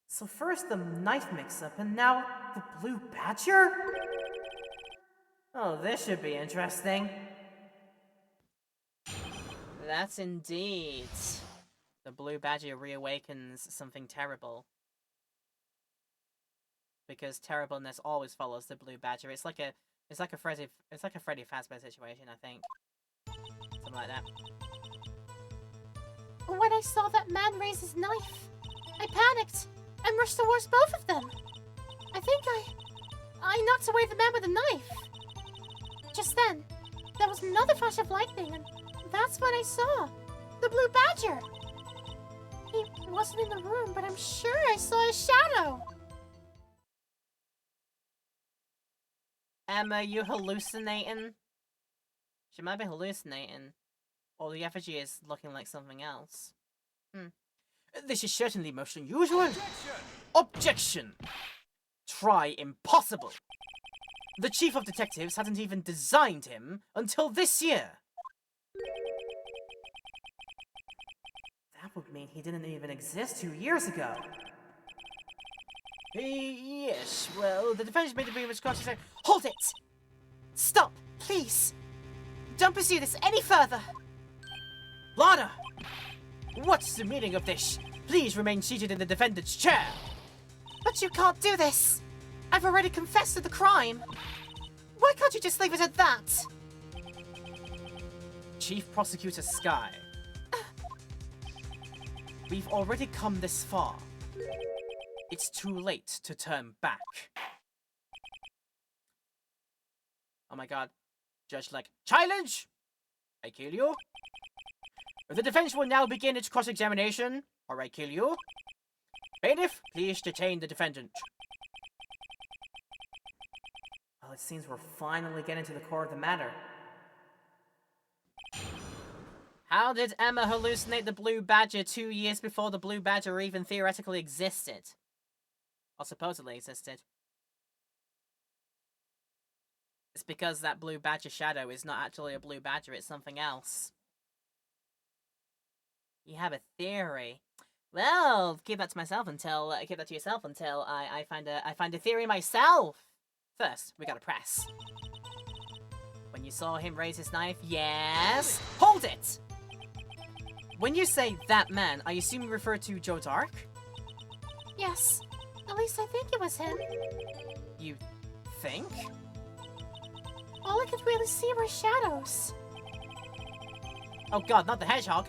Speaker 1: So first the knife mix-up, and now the blue badger? Oh, this should be interesting. That's indeed. The blue badger reawakens something terrible. Because terribleness always follows the blue badger. It's like a Freddy Fazbear situation, I think. Something like that.
Speaker 2: When I saw that man raise his knife, I panicked and rushed towards both of them. I think I knocked away the man with the knife. Just then, there was another flash of lightning, and that's when I saw the blue badger. He wasn't in the room, but I'm sure I saw his shadow.
Speaker 1: Emma, you hallucinating? She might be hallucinating. Or the effigy is looking like something else. This is certainly most unusual. Objection! Try impossible. The chief of detectives hadn't even designed him until this year. That would mean he didn't even exist 2 years ago. Yes, well, the defense made the previous cross. Hold it! Stop, please! Don't pursue this any further! Lana! What's the meaning of this? Please remain seated in the defendant's chair! But you can't do this! I've already confessed to the crime! Why can't you just leave it at that? Chief Prosecutor Skye. We've already come this far. It's too late to turn back. Oh my god. Judge like, challenge! I kill you. The defense will now begin its cross-examination, or I kill you. Bailiff, please detain the defendant. Well, it seems we're finally getting to the core of the matter. How did Emma hallucinate the blue badger 2 years before the blue badger even theoretically existed? Or supposedly existed. It's because that blue badger shadow is not actually a blue badger, it's something else. You have a theory. Well, keep that to myself until keep that to yourself until I find a theory myself. First, we gotta press. when you saw him raise his knife? Yes? Hold it! When you say that man, I assume you refer to Joe Dark?
Speaker 2: Yes. At least I think it was him.
Speaker 1: You think?
Speaker 2: All I could really see were shadows.
Speaker 1: Oh god, not the hedgehog!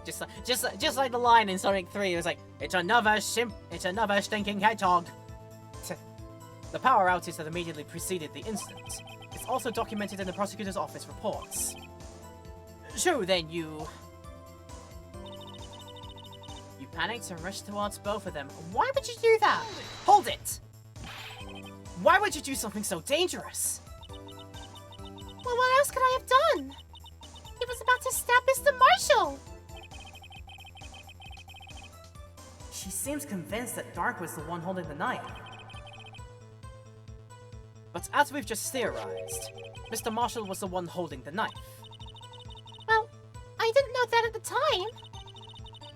Speaker 1: Just like the line in Sonic 3, it was like, it's another stinking hedgehog! The power outage that immediately preceded the incident is also documented in the prosecutor's office reports. So then you panicked and rushed towards both of them. Why would you do that? Hold it! Why would you do something so dangerous?
Speaker 2: Well, what else could I have done? He was about to stab Mr. Marshall!
Speaker 1: She seems convinced that Dark was the one holding the knife. But as we've just theorized, Mr. Marshall was the one holding the knife.
Speaker 2: Well, I didn't know that at the time.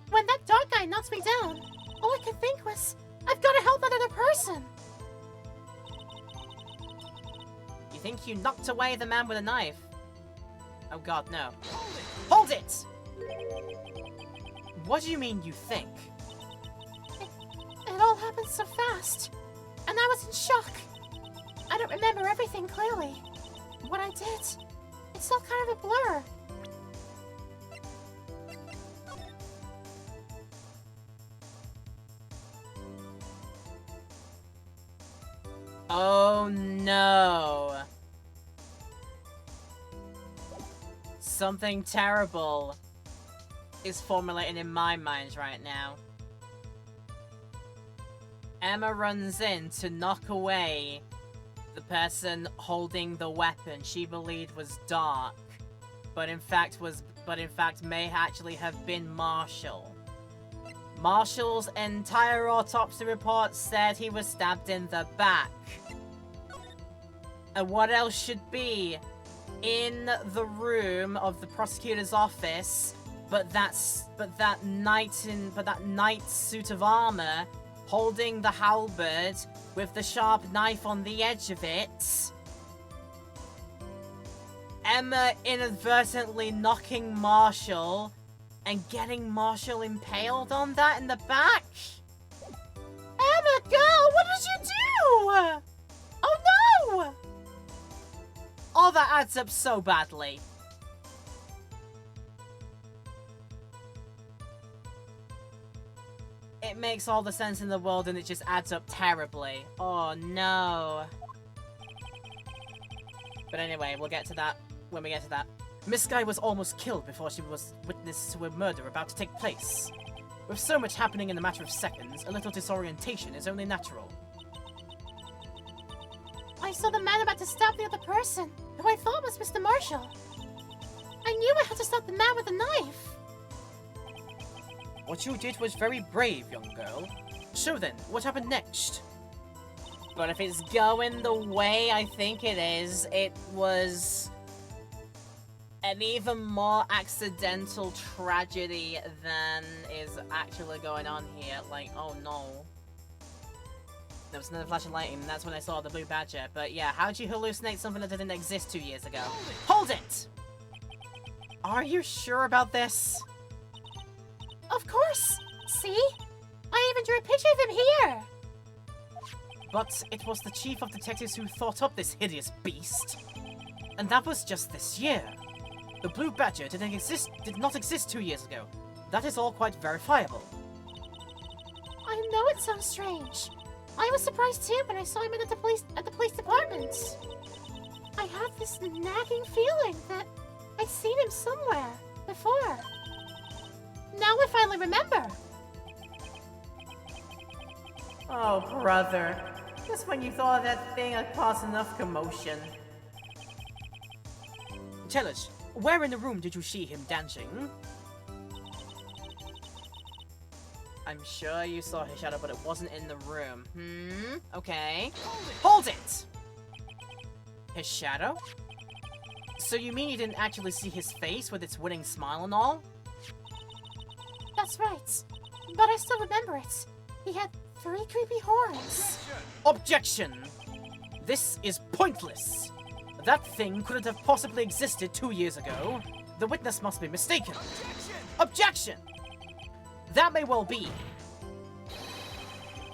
Speaker 2: When that dark guy knocked me down, all I could think was, I've got to help that other person.
Speaker 1: You think you knocked away the man with a knife? Oh god, no. Hold it! What do you mean, you think?
Speaker 2: It all happened so fast, and I was in shock. I don't remember everything clearly. What I did, it's all kind of a blur.
Speaker 1: Oh no. Something terrible is formulating in my mind right now. Emma runs in to knock away the person holding the weapon she believed was Dark, but in fact may actually have been Marshall. Marshall's entire autopsy report said he was stabbed in the back. And what else should be in the room of the prosecutor's office but that knight suit of armor holding the halberd with the sharp knife on the edge of it. Emma inadvertently knocking Marshall and getting Marshall impaled on that in the back.
Speaker 2: Emma, girl, what did you do? Oh no!
Speaker 1: All that adds up so badly. It makes all the sense in the world and it just adds up terribly. Oh no. But anyway, we'll get to that when we get to that. Miss Guy was almost killed before she was witness to a murder about to take place. With so much happening in a matter of seconds, a little disorientation is only natural.
Speaker 2: I saw the man about to stab the other person, who I thought was Mr. Marshall. I knew I had to stop the man with the knife.
Speaker 1: What you did was very brave, young girl. So then, what happened next? But if it's going the way I think it is, it was an even more accidental tragedy than is actually going on here. Like, oh no. There was another flash of lightning, and that's when I saw the blue badger. But yeah, how'd you hallucinate something that didn't exist 2 years ago? Hold it! Are you sure about this?
Speaker 2: Of course! See? I even drew a picture of him here!
Speaker 1: But it was the chief of detectives who thought up this hideous beast. And that was just this year. The blue badger did not exist 2 years ago. That is all quite verifiable.
Speaker 2: I know it sounds strange. I was surprised too when I saw him at the police department. I had this nagging feeling that I'd seen him somewhere before. Now I finally remember.
Speaker 1: Oh, brother. Just when you thought that thing had caused enough commotion. Tell us, where in the room did you see him dancing? I'm sure you saw his shadow, but it wasn't in the room. Okay. Hold it! His shadow? So you mean you didn't actually see his face with its winning smile and all?
Speaker 2: That's right. But I still remember it. He had 3 creepy horns.
Speaker 1: Objection! This is pointless. That thing couldn't have possibly existed 2 years ago. The witness must be mistaken. Objection! That may well be.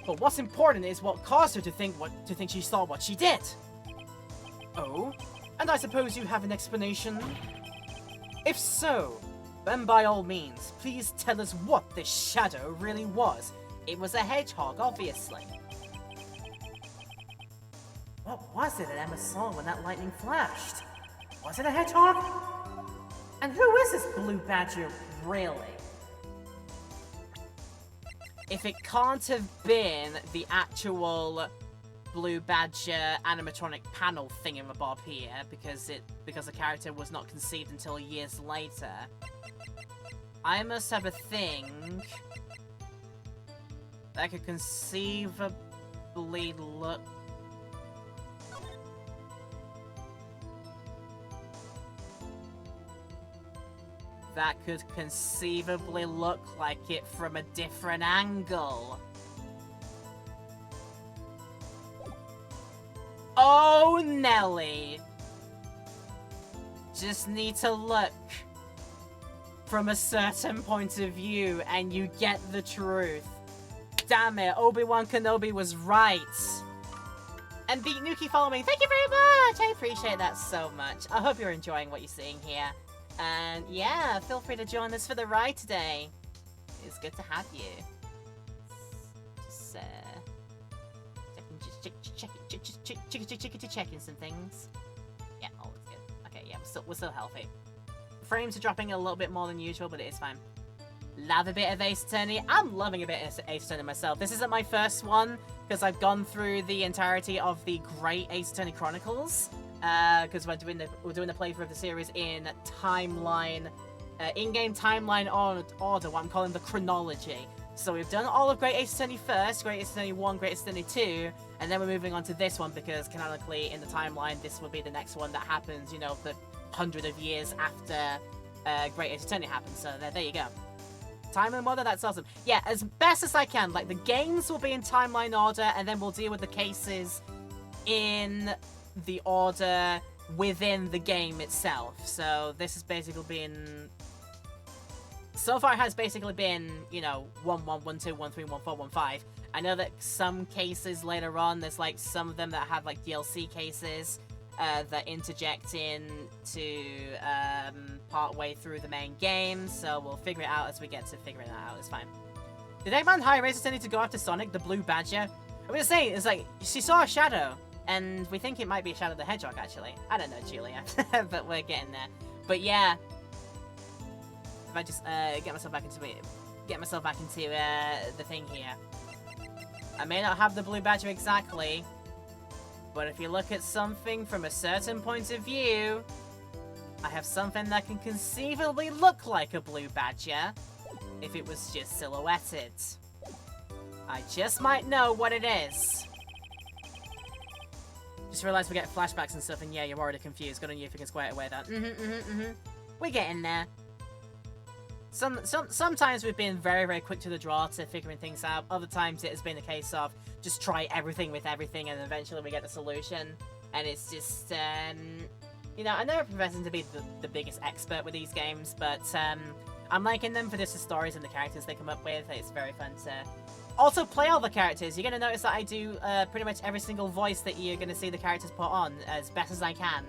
Speaker 1: But what's important is what caused her to think she saw what she did. Oh? And I suppose you have an explanation? If so, then by all means, please tell us what this shadow really was. It was a hedgehog, obviously. What was it that Emma saw when that lightning flashed? Was it a hedgehog? And who is this blue badger, really? If it can't have been the actual blue badger animatronic panel thingamabob here, because the character was not conceived until years later, I must have a thing that could conceivably look. That could conceivably look like it from a different angle. Oh, Nelly! Just need to look from a certain point of view and you get the truth. Damn it, Obi-Wan Kenobi was right. And Beat Nuki following, thank you very much! I appreciate that so much. I hope you're enjoying what you're seeing here. And yeah, feel free to join us for the ride today. It's good to have you. Just checking some things. Yeah, all is good. Okay, yeah, we're still healthy. Frames are dropping a little bit more than usual, but it is fine. Love a bit of Ace Attorney. I'm loving a bit of Ace Attorney myself. This isn't my first one, because I've gone through the entirety of the Great Ace Attorney Chronicles. Because we're doing the playthrough of the series in timeline, in-game timeline order, what I'm calling the chronology. So we've done all of Great Ace Attorney first, Great Ace Attorney 1, Great Ace Attorney 2, and then we're moving on to this one because canonically in the timeline this will be the next one that happens, you know, the 100 of years after Great Ace Attorney happened. So there you go. Timeline order, that's awesome. Yeah, as best as I can. Like, the games will be in timeline order, and then we'll deal with the cases in the order within the game itself. So this has basically been... So far it has basically been, you know, 1-1, 1-2, 1-3, 1-4, 1-5. I know that some cases later on, there's like some of them that have like DLC cases that interject in to part way through the main game. So we'll figure it out as we get to figuring that out. It's fine. Did Eggman hire Razor Tenny to go after Sonic, the blue badger? I'm just saying, it's like, she saw a shadow. And we think it might be Shadow the Hedgehog, actually. I don't know, Julia. But we're getting there. But yeah. If I just get myself back into the thing here. I may not have the blue badger exactly. But if you look at something from a certain point of view, I have something that can conceivably look like a blue badger if it was just silhouetted. I just might know what it is. Just realised we get flashbacks and stuff, and yeah, you're already confused. Good on you if you can square it away, that. We're getting there. Sometimes we've been very, very quick to the draw to figuring things out. Other times it has been a case of just try everything with everything, and eventually we get the solution. And it's just, you know, I never professing to be the biggest expert with these games, but I'm liking them for just the stories and the characters they come up with. It's very fun to... Also, play all the characters. You're going to notice that I do pretty much every single voice that you're going to see the characters put on as best as I can.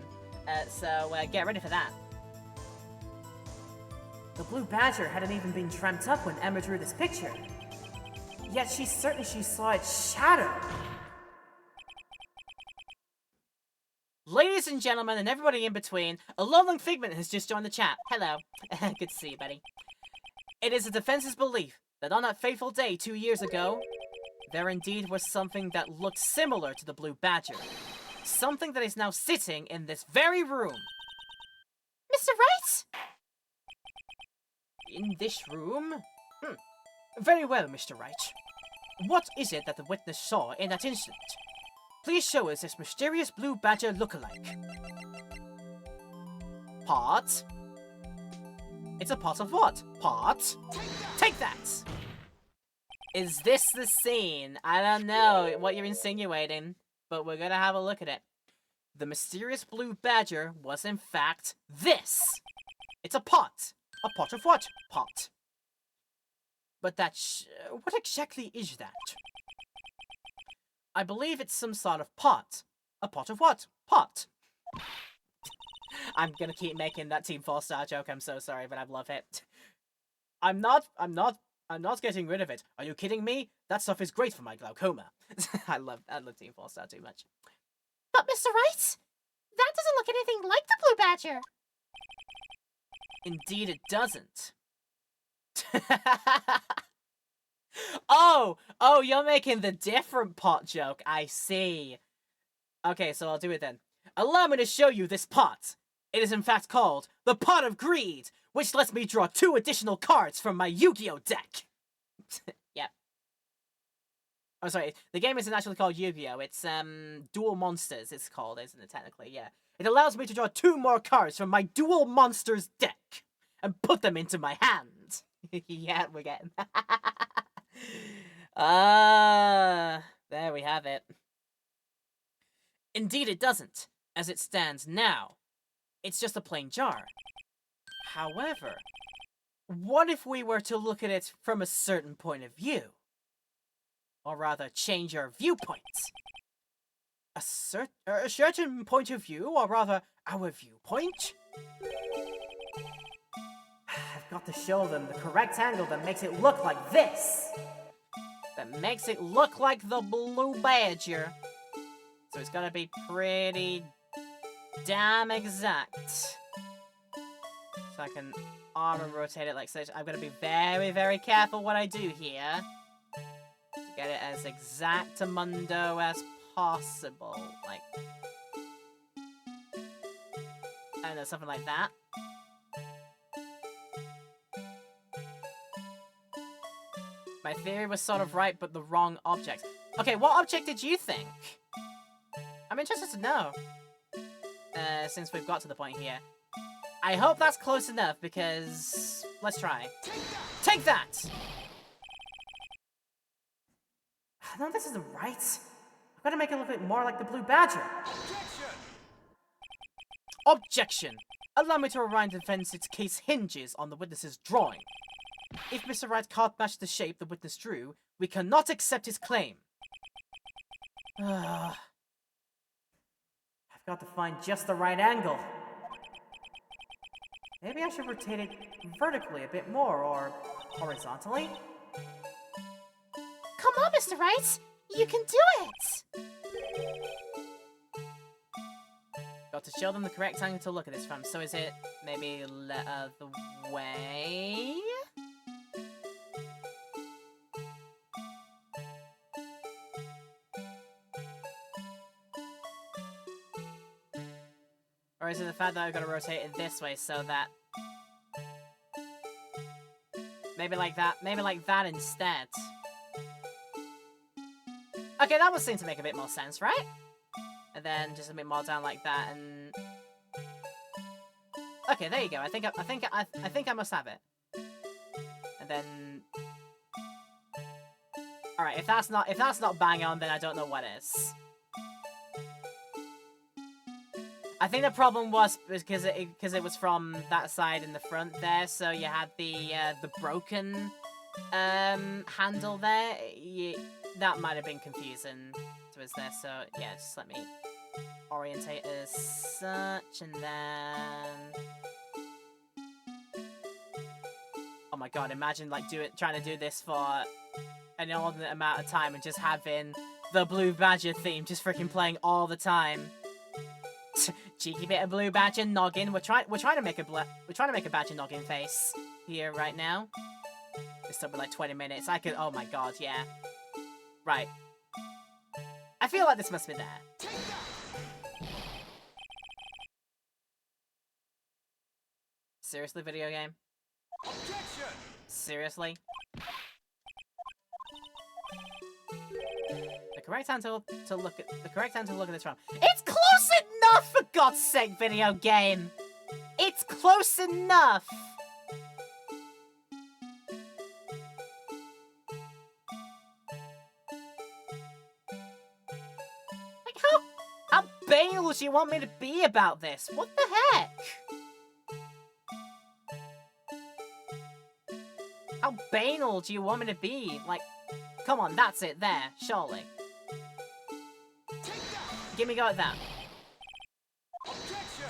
Speaker 1: So get ready for that. The blue badger hadn't even been dreamt up when Emma drew this picture. Yet she's certain she saw its shadow. Ladies and gentlemen, and everybody in between, a Lowland Figment has just joined the chat. Hello. Good to see you, buddy. It is the defense's belief that on that fateful day 2 years ago, there indeed was something that looked similar to the blue badger. Something that is now sitting in this very room.
Speaker 2: Mr. Wright?
Speaker 1: In this room? Very well, Mr. Wright. What is it that the witness saw in that instant? Please show us this mysterious blue badger lookalike. Pot? It's a pot of what? Pot? Take that! Is this the scene? I don't know what you're insinuating. but we're gonna have a look at it. The mysterious blue badger was in fact this. It's a pot. A pot of what? Pot. But what exactly is that? I believe it's some sort of pot. A pot of what? Pot. I'm gonna keep making that Team 4-star joke, I'm so sorry, but I love it. I'm not getting rid of it. Are you kidding me? That stuff is great for my glaucoma. I love Team 4-star too much.
Speaker 2: But Mr. Wright, that doesn't look anything like the blue badger.
Speaker 1: Indeed it doesn't. Oh, you're making the different pot joke. I see. Okay, so I'll do it then. Allow me to show you this pot. It is in fact called the Pot of Greed, which lets me draw 2 additional cards from my Yu-Gi-Oh deck. Yep. Oh, sorry. The game isn't actually called Yu-Gi-Oh. It's, Dual Monsters, it's called, isn't it, technically? Yeah. It allows me to draw 2 more cards from my Dual Monsters deck and put them into my hand. Yeah, we're getting... there we have it. Indeed it doesn't, as it stands now. It's just a plain jar. However, what if we were to look at it from a certain point of view? Or rather, change our viewpoints. A certain point of view, or rather, our viewpoint? I've got to show them the correct angle that makes it look like this. That makes it look like the blue badger. So it's gotta be pretty damn exact. So I can arm and rotate it like such. I'm gonna be very, very careful what I do here. To get it as exactamundo as possible. Like, I don't know, something like that. My theory was sort of right, but the wrong object. Okay, what object did you think? I'm interested to know. Since we've got to the point here. I hope that's close enough, because... Let's try. Take that! No, this isn't right. I've got to make it look a bit more like the blue badger. Objection! Allow me to rewind and defense its case hinges on the witness's drawing. If Mr. Wright can't match the shape the witness drew, we cannot accept his claim. I've got to find just the right angle. Maybe I should rotate it vertically a bit more, or horizontally?
Speaker 2: Come on, Mr. Wright! You can do it!
Speaker 1: Got to show them the correct angle to look at this from, so is it maybe the way? Or is it the fact that I've got to rotate it this way so that... Maybe like that instead. Okay, that would seem to make a bit more sense, right? And then just a bit more down like that, and... Okay, there you go. I think I must have it. And then... Alright, if that's not bang on, then I don't know what is. I think the problem was because it was from that side in the front there, so you had the broken handle there. That might have been confusing to us there. So yeah, just let me orientate as such, and then oh my god, imagine like trying to do this for an inordinate amount of time and just having the blue badger theme just freaking playing all the time. Cheeky bit of blue badger noggin. We're trying to make a badger noggin face here right now. This will be like 20 minutes. I could. Oh my god, yeah. Right. I feel like this must be there. Seriously, video game? Objection! Seriously? The correct angle to look at this from. It's close enough, for God's sake, video game! It's close enough!
Speaker 2: Like,
Speaker 1: How banal do you want me to be about this? What the heck? How banal do you want me to be? Like, come on, that's it there, surely. Give me a go at that.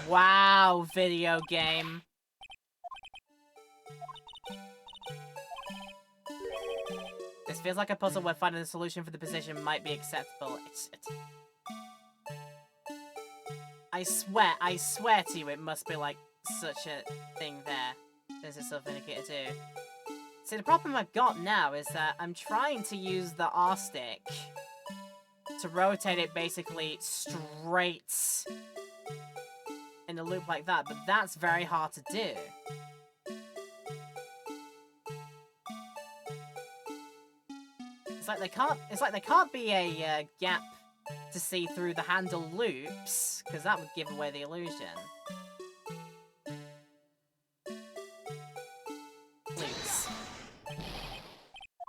Speaker 1: Wow, video game. This feels like a puzzle where finding a solution for the position might be acceptable. I swear to you, it must be like such a thing there. Since it's so finicky to do. See, the problem I've got now is that I'm trying to use the R stick to rotate it basically straight in a loop like that, but that's very hard to do. It's like there can't be a gap to see through the handle loops, because that would give away the illusion. Please.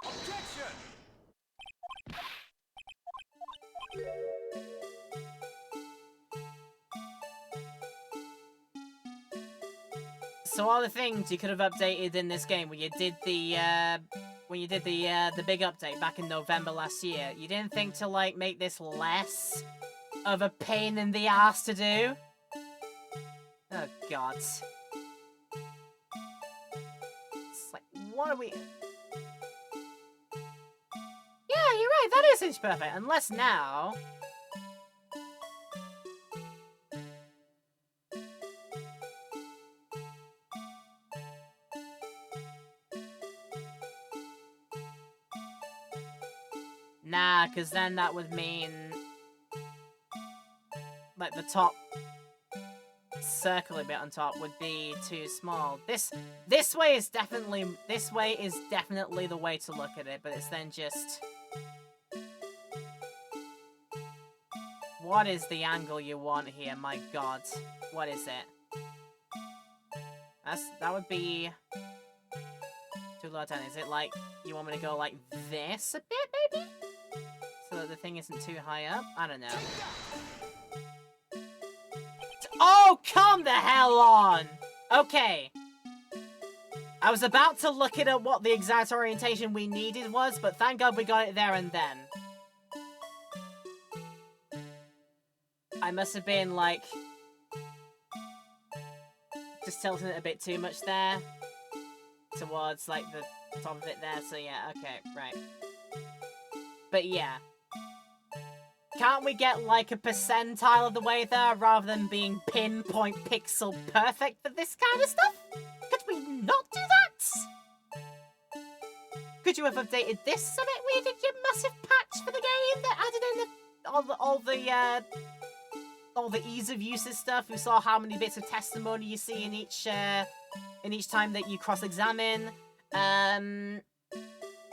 Speaker 3: Objection!
Speaker 1: So all the things you could have updated in this game when you did the big update back in November last year, you didn't think to like make this less of a pain in the ass to do? Oh god. It's like, what are we... Yeah, you're right, that is inch perfect, unless now... Nah, because then that would mean... like, the top circle bit on top would be too small. This way is definitely the way to look at it, but it's then just... What is the angle you want here? My god. What is it? That would be... too low down. Is it like, you want me to go like this a bit, maybe? So that the thing isn't too high up? I don't know. Oh, come the hell on! Okay. I was about to look at what the exact orientation we needed was, but thank god we got it there and then. I must have been, like... just tilting it a bit too much there. Towards, like, the top of it there, so yeah, okay, right. But yeah. Can't we get, like, a percentile of the way there, rather than being pinpoint pixel perfect for this kind of stuff? Could we not do that? Could you have updated this so that we did your massive patch for the game that added in all the ease of uses stuff? We saw how many bits of testimony you see in each time that you cross-examine.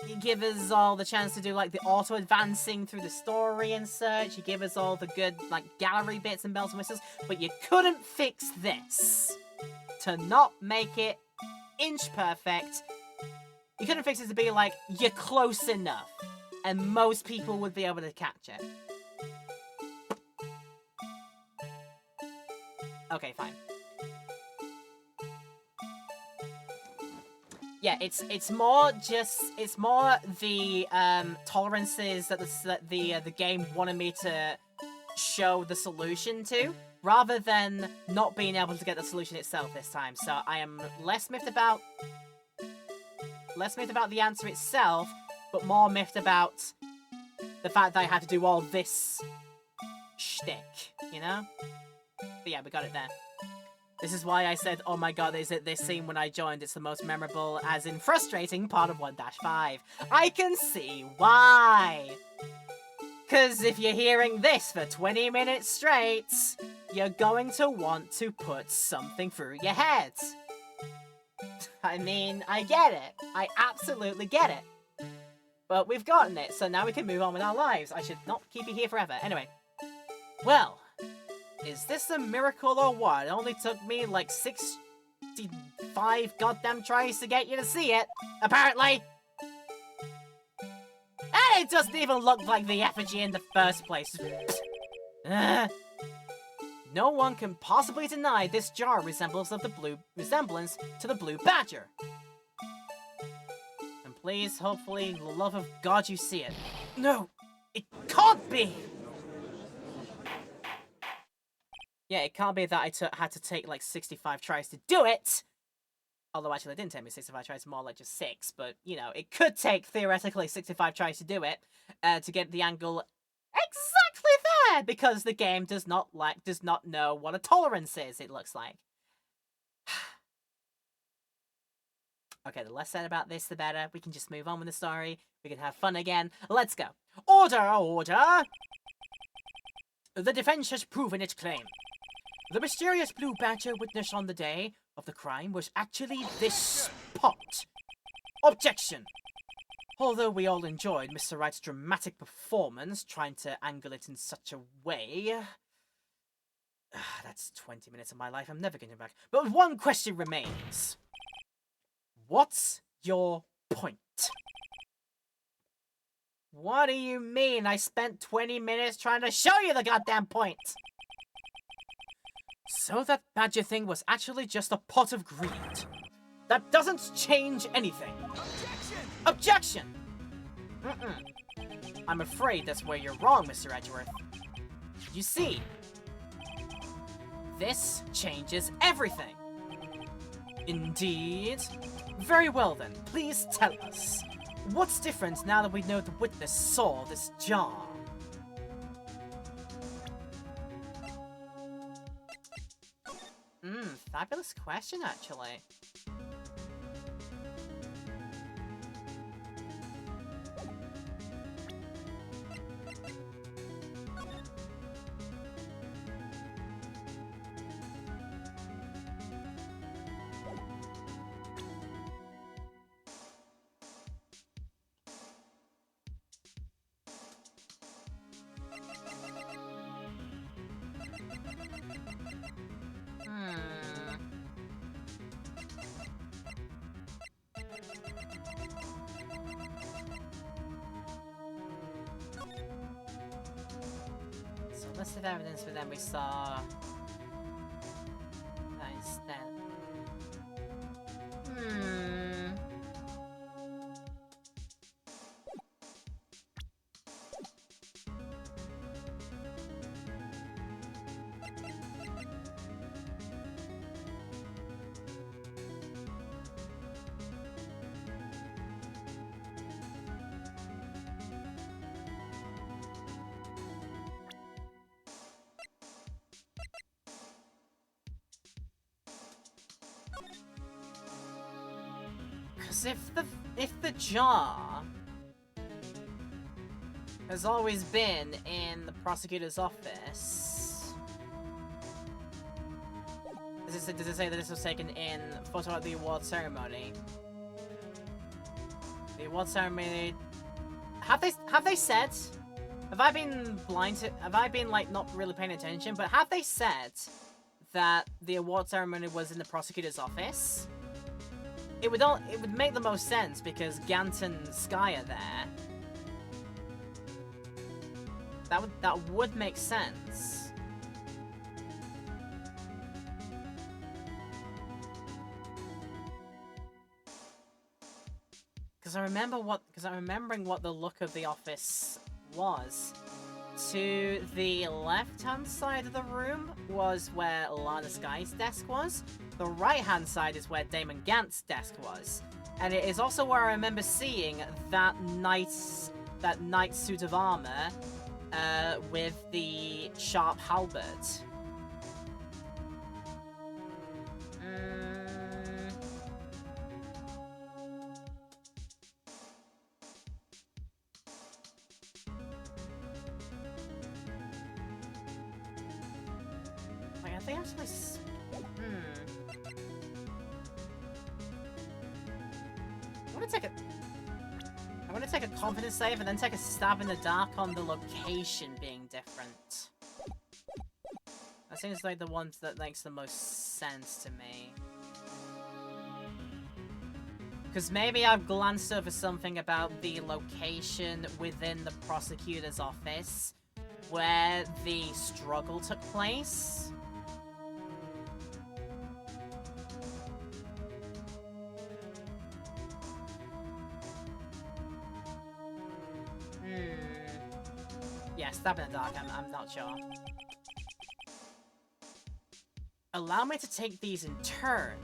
Speaker 1: You give us all the chance to do, like, the auto-advancing through the story and such. You give us all the good, like, gallery bits and bells and whistles. But you couldn't fix this. To not make it inch perfect. You couldn't fix it to be, like, you're close enough. And most people would be able to catch it. Okay, fine. Yeah, it's more the tolerances that the game wanted me to show the solution to, rather than not being able to get the solution itself this time. So I am less miffed about the answer itself, but more miffed about the fact that I had to do all this shtick, you know? But yeah, we got it there. This is why I said, oh my god, is it this scene when I joined? It's the most memorable, as in frustrating, part of 1-5. I can see why! Because if you're hearing this for 20 minutes straight, you're going to want to put something through your head. I mean, I get it. I absolutely get it. But we've gotten it, so now we can move on with our lives. I should not keep you here forever. Anyway. Well... is this a miracle or what? It only took me like 65 goddamn tries to get you to see it, apparently! And it doesn't even look like the effigy in the first place. Ugh. No one can possibly deny this jar resemblance to the blue badger. And please, hopefully, for the love of God, you see it. No, it can't be! Yeah, it can't be that I had to take like 65 tries to do it! Although actually it didn't take me 65 tries, more like just 6, but, you know, it could take, theoretically, 65 tries to do it, to get the angle exactly there, because the game does not know what a tolerance is, it looks like. Okay, the less said about this, the better. We can just move on with the story. We can have fun again. Let's go. Order, order! The defense has proven its claim. The mysterious blue badger witnessed on the day of the crime was actually this spot. Objection! Although we all enjoyed Mr. Wright's dramatic performance, trying to angle it in such a way... that's 20 minutes of my life I'm never getting back. But one question remains. What's your point? What do you mean I spent 20 minutes trying to show you the goddamn point? So that badger thing was actually just a pot of greed. That doesn't change anything. Objection! I'm afraid that's where you're wrong, Mr. Edgeworth. You see, this changes everything. Indeed. Very well then, please tell us. What's different now that we know the witness saw this jar? Fabulous question, actually. List of evidence, but then we saw that instead. Because if the jar has always been in the prosecutor's office, does it say that this was taken in photo at the award ceremony? The award ceremony. Have they said? Have I been blind to? Have I been like not really paying attention? But have they said that the award ceremony was in the prosecutor's office? It would make the most sense because Gant and Sky are there. That would make sense. Because I'm remembering what the look of the office was. To the left-hand side of the room was where Lana Sky's desk was. The right-hand side is where Damon Gant's desk was. And it is also where I remember seeing that knight suit of armor with the sharp halberd. Like, I think actually... I'm gonna take a confidence save and then take a stab in the dark on the location being different. That seems like the one that makes the most sense to me. Because maybe I've glanced over something about the location within the prosecutor's office where the struggle took place. Yeah, stab in the dark, I'm not sure. Allow me to take these in turn.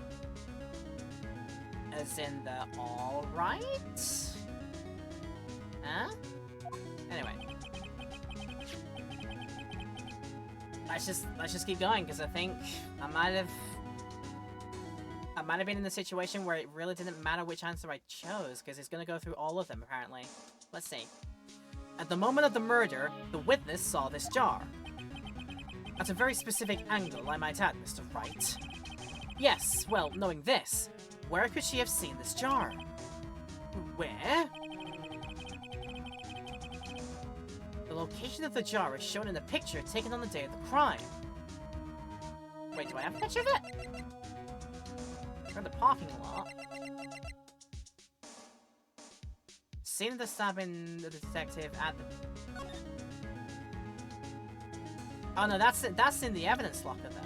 Speaker 1: As in the alright? Huh? Anyway. Let's just keep going, because I think I might have been in the situation where it really didn't matter which answer I chose, because it's going to go through all of them, apparently. Let's see. At the moment of the murder, the witness saw this jar. At a very specific angle, I might add, Mr. Wright. Yes, well, knowing this, where could she have seen this jar? Where? The location of the jar is shown in a picture taken on the day of the crime. Wait, do I have a picture of it? We're in the parking lot. Seen the stabbing the detective at the... Oh no, that's in the evidence locker though.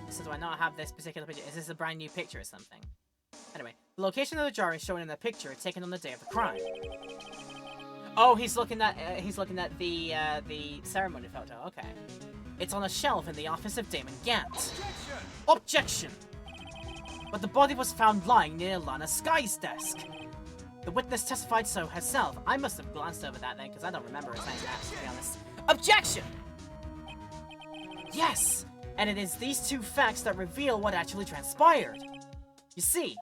Speaker 1: So do I not have this particular picture? Is this a brand new picture or something? Anyway, the location of the jar is shown in the picture taken on the day of the crime. Oh, he's looking at the ceremony photo. Okay. It's on a shelf in the office of Damon Gant. Objection! But the body was found lying near Lana Sky's desk. The witness testified so herself. I must have glanced over that then, because I don't remember her saying that, to be honest. Objection! Yes! And it is these two facts that reveal what actually transpired. You see,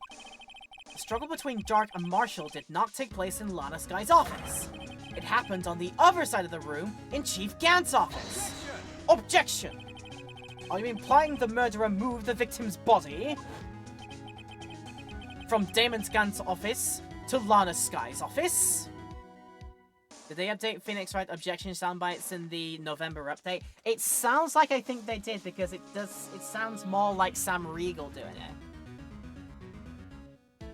Speaker 1: the struggle between Dark and Marshall did not take place in Lana Sky's office. It happened on the other side of the room, in Chief Gant's office. Objection! Are you implying the murderer moved the victim's body from Damon Gant's office to Lana Sky's office? Did they update Phoenix Wright objection soundbites in the November update? It sounds like I think they did, because it sounds more like Sam Riegel doing it.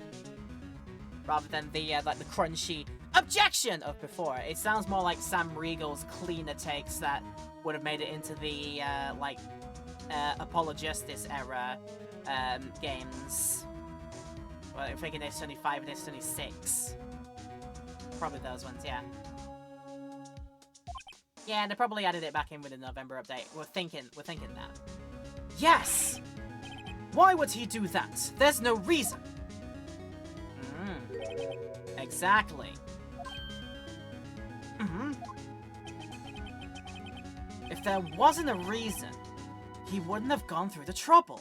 Speaker 1: Rather than the, like, the crunchy objection of before. It sounds more like Sam Riegel's cleaner takes that would have made it into the, like, Apollo Justice era, games. Well, I'm thinking it's 25 and it's 26. Probably those ones, yeah. Yeah, they probably added it back in with the November update. We're thinking that. Yes! Why would he do that? There's no reason. Exactly. If there wasn't a reason, he wouldn't have gone through the trouble.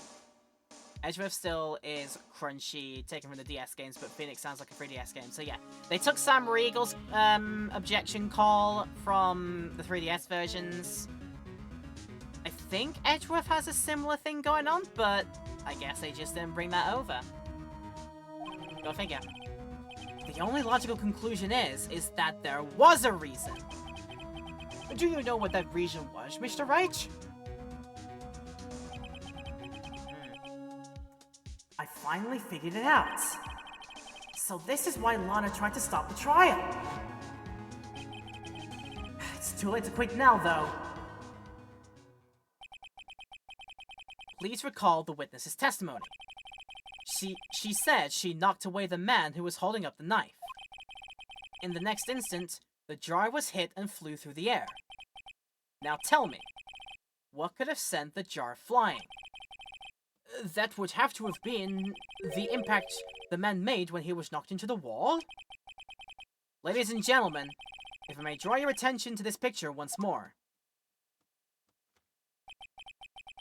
Speaker 1: Edgeworth still is crunchy, taken from the DS games, but Phoenix sounds like a 3DS game. So yeah, they took Sam Riegel's objection call from the 3DS versions. I think Edgeworth has a similar thing going on, but I guess they just didn't bring that over. Go figure. The only logical conclusion is that there was a reason. Do you know what that reason was, Mr. Wright? I finally figured it out. So this is why Lana tried to stop the trial. It's too late to quit now, though. Please recall the witness's testimony. She said she knocked away the man who was holding up the knife. In the next instant, the jar was hit and flew through the air. Now tell me, what could have sent the jar flying? That would have to have been the impact the man made when he was knocked into the wall? Ladies and gentlemen, if I may draw your attention to this picture once more.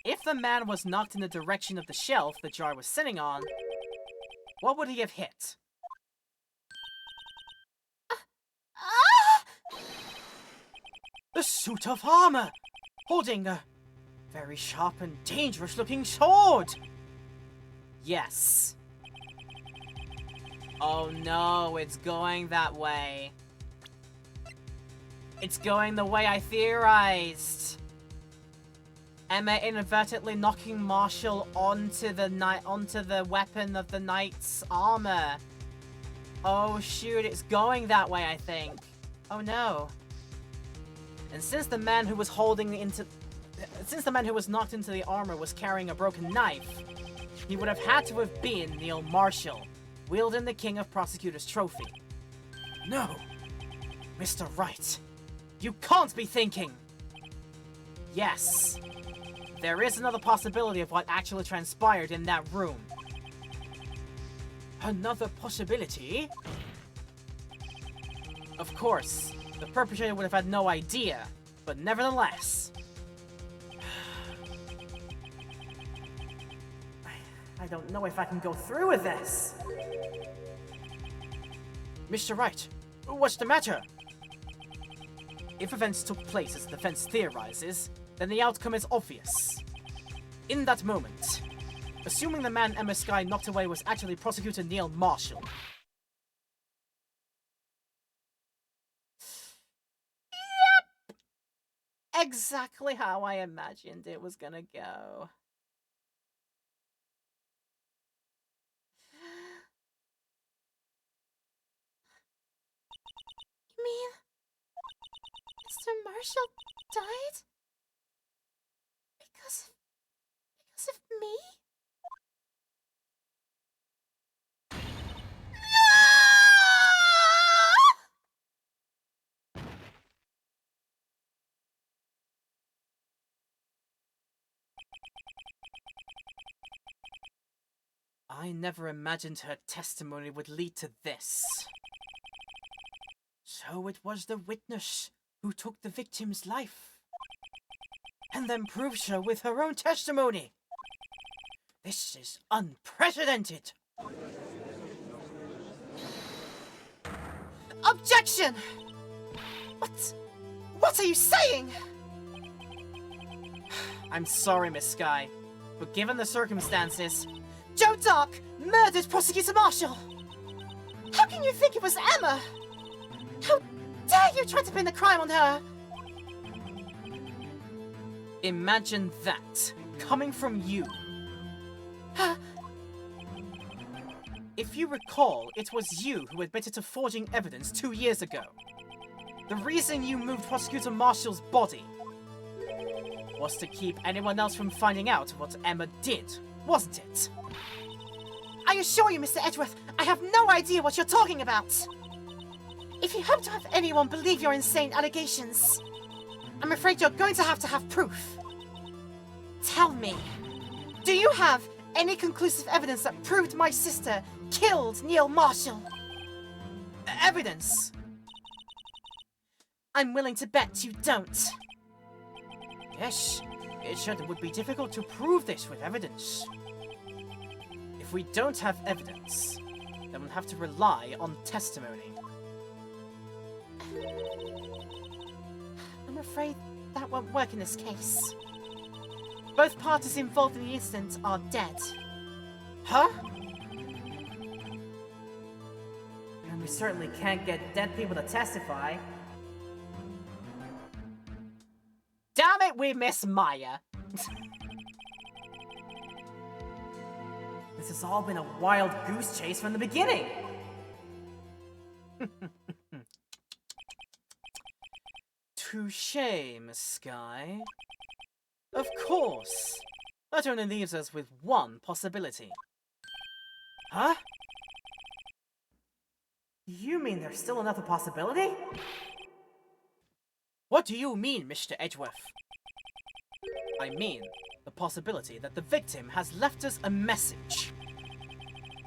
Speaker 1: If the man was knocked in the direction of the shelf the jar was sitting on, what would he have hit? The suit of armor, holding a very sharp and dangerous-looking sword! Yes. Oh no, it's going that way. It's going the way I theorized. Emma inadvertently knocking Marshall onto the weapon of the knight's armor. Oh shoot, it's going that way, I think. Oh no. And since the man who was knocked into the armor was carrying a broken knife, he would have had to have been Neil Marshall, wielding the King of Prosecutors trophy. No, Mr. Wright, you can't be thinking. Yes, there is another possibility of what actually transpired in that room. Another possibility? Of course, the perpetrator would have had no idea, but nevertheless. I don't know if I can go through with this. Mr. Wright, what's the matter? If events took place as the defense theorizes, then the outcome is obvious. In that moment, assuming the man Emma Skye knocked away was actually Prosecutor Neil Marshall. Yep! Exactly how I imagined it was gonna go.
Speaker 2: You mean Mr. Marshall died? Because of me?
Speaker 1: I never imagined her testimony would lead to this. So it was the witness who took the victim's life, and then proved so with her own testimony. This is unprecedented. Objection! What are you saying? I'm sorry, Miss Skye, but given the circumstances, Joe Dark murdered Prosecutor Marshall! How can you think it was Emma? How dare you try to pin the crime on her? Imagine that, coming from you. If you recall, it was you who admitted to forging evidence 2 years ago. The reason you moved Prosecutor Marshall's body was to keep anyone else from finding out what Emma did, wasn't it? I assure you, Mr. Edgeworth, I have no idea what you're talking about. If you hope to have anyone believe your insane allegations, I'm afraid you're going to have proof. Tell me, do you have any conclusive evidence that proved my sister killed Neil Marshall? Evidence? I'm willing to bet you don't. Yes, it certainly would be difficult to prove this with evidence. If we don't have evidence, then we'll have to rely on testimony. I'm afraid that won't work in this case. Both parties involved in the incident are dead. Huh? And we certainly can't get dead people to testify. Damn it, we miss Maya. This has all been a wild goose chase from the beginning. Touché, Miss Skye. Of course. That only leaves us with one possibility. Huh? You mean there's still another possibility? What do you mean, Mr. Edgeworth? I mean the possibility that the victim has left us a message.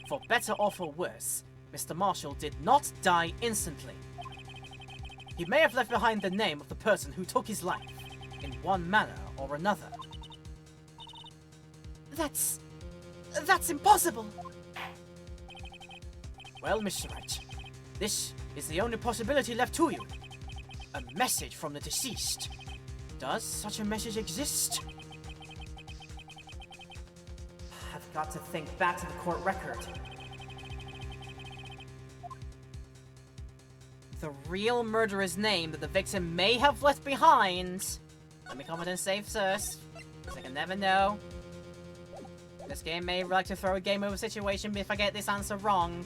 Speaker 1: For better or for worse, Mr. Marshall did not die instantly. He may have left behind the name of the person who took his life, in one manner or another. That's impossible! Well, Mr. Wright, this is the only possibility left to you. A message from the deceased. Does such a message exist? I've got to think back to the court record. The real murderer's name that the victim may have left behind. Let me comment and save first. Because I can never know. This game may like to throw a game over situation if I get this answer wrong.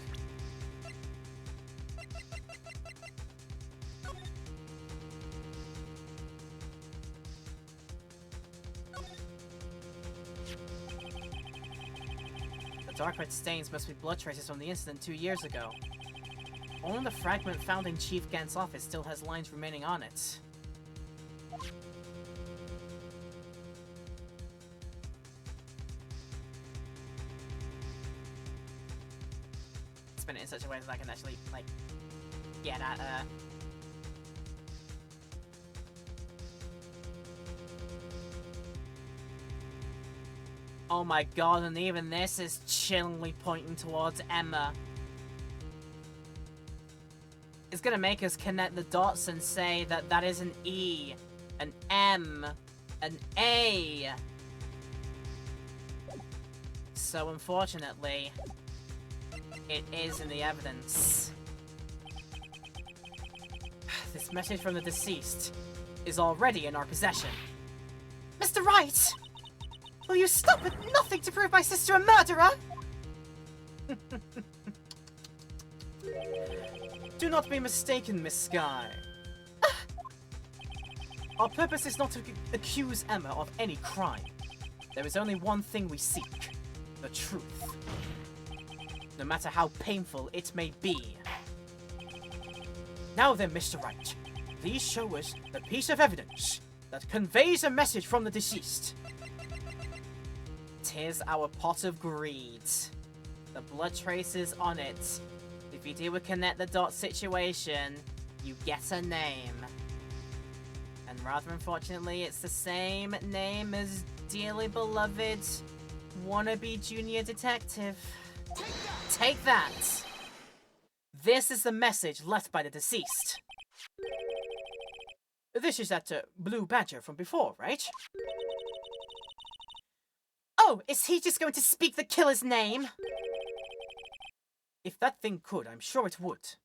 Speaker 1: The dark red stains must be blood traces from the incident 2 years ago. Only the fragment found in Chief Gant's office still has lines remaining on it. Spin it in such a way that I can actually, like, get at, Oh my god, and even this is chillingly pointing towards Emma. It's gonna make us connect the dots and say that that is an E, an M, an A. So unfortunately, it is in the evidence. This message from the deceased is already in our possession.
Speaker 2: Mr. Wright! Will you stop at nothing to prove my sister a murderer?
Speaker 1: Do not be mistaken, Miss Sky. Our purpose is not to accuse Emma of any crime. There is only one thing we seek: the truth. No matter how painful it may be. Now then, Mr. Wright, please show us the piece of evidence that conveys a message from the deceased. 'Tis our pot of greed. The blood traces on it. If you do a connect the dots situation, you get a name. And rather unfortunately, it's the same name as dearly beloved wannabe junior detective. Take that! This is the message left by the deceased. This is that Blue Badger from before, right?
Speaker 2: Oh, is he just going to speak the killer's name?
Speaker 1: If that thing could, I'm sure it would.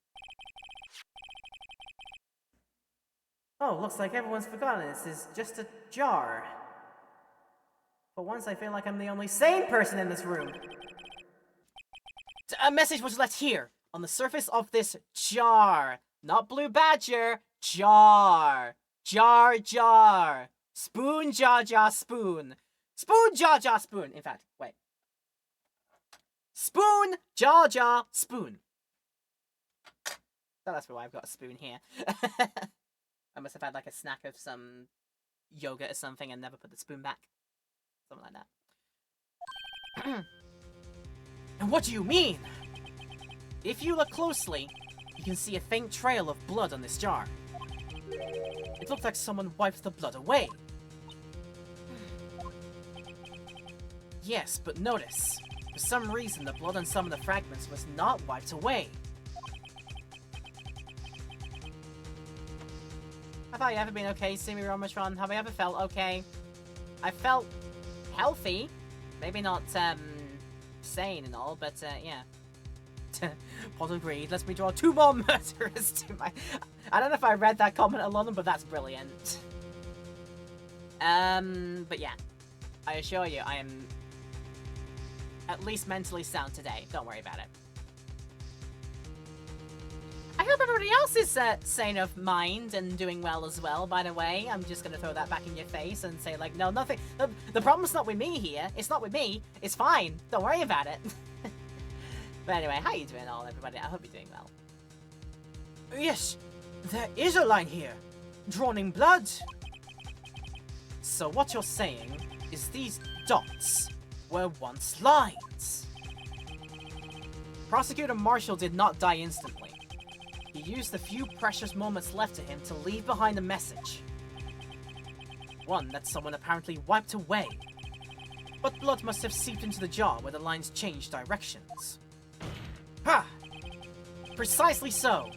Speaker 1: Oh, looks like everyone's forgotten this is just a jar. For once, I feel like I'm the only sane person in this room. A message was left here, on the surface of this jar. Not Blue Badger, jar. Jar, jar. Spoon, jar, jar, spoon. Spoon, jar, jar, spoon. In fact, wait. Spoon, jar, jar, spoon. So that's why I've got a spoon here. I must have had like a snack of some yogurt or something and never put the spoon back. Something like that. And what do you mean? If you look closely, you can see a faint trail of blood on this jar. It looks like someone wiped the blood away. Yes, but notice, for some reason the blood on some of the fragments was not wiped away. Have I ever been okay, Simi Romatron? Have I ever felt okay? I felt healthy. Maybe not, sane and all, but, yeah. Pot of greed lets me draw 2 more murderers to my... I don't know if I read that comment alone, but that's brilliant. But yeah. I assure you, I am at least mentally sound today. Don't worry about it. I hope everybody else is sane of mind and doing well as well, by the way. I'm just gonna throw that back in your face and say, like, no, nothing. The problem's not with me here. It's not with me. It's fine. Don't worry about it. But anyway, how you doing all, everybody? I hope you're doing well. Yes, there is a line here. Drawn in blood. So what you're saying is these dots were once lines. Prosecutor Marshall did not die instantly. He used the few precious moments left to him to leave behind a message. One that someone apparently wiped away. But blood must have seeped into the jar where the lines changed directions. Ha! Precisely so.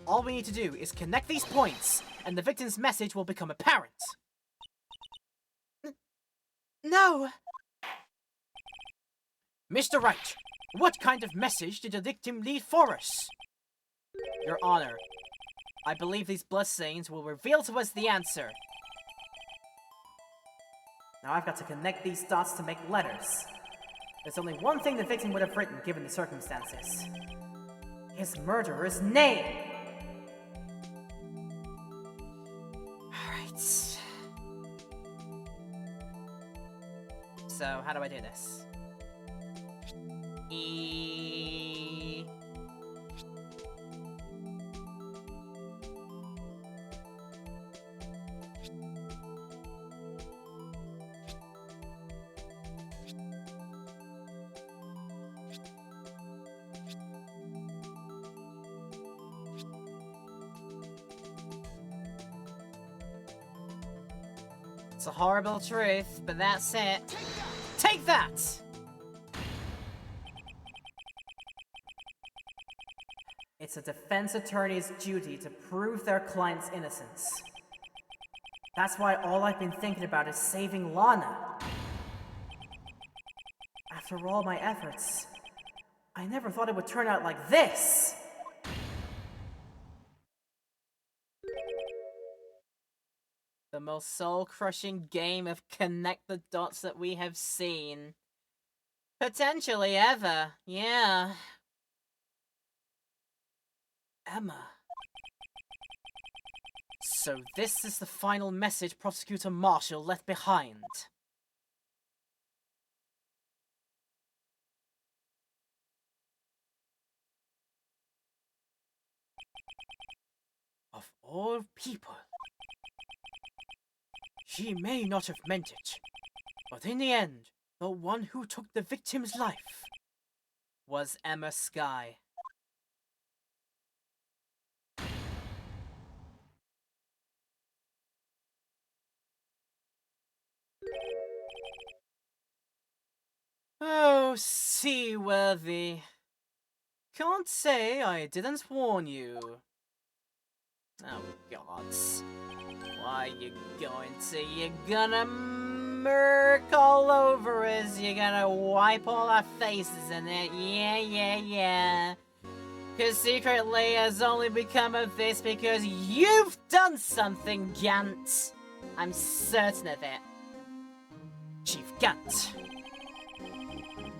Speaker 1: All we need to do is connect these points, and the victim's message will become apparent.
Speaker 2: No!
Speaker 1: Mr. Wright, what kind of message did the victim leave for us? Your Honor, I believe these bloodstains will reveal to us the answer. Now I've got to connect these dots to make letters. There's only one thing the victim would have written given the circumstances. His murderer's name! Alright. So, how do I do this? E... It's a horrible truth, but that's it. Take that! It's a defense attorney's duty to prove their client's innocence. That's why all I've been thinking about is saving Lana. After all my efforts, I never thought it would turn out like this! The most soul-crushing game of connect the dots that we have seen. Potentially ever, yeah. Emma. So this is the final message Prosecutor Marshall left behind. Of all people. She may not have meant it, but in the end, the one who took the victim's life was Emma Skye. Oh, Seaworthy. Can't say I didn't warn you. Oh, gods. Why you going to? You're gonna murk all over us. You're gonna wipe all our faces in it. Yeah. Cause Secret Leia's only become of this because you've done something, Gant. I'm certain of it. Chief Gant.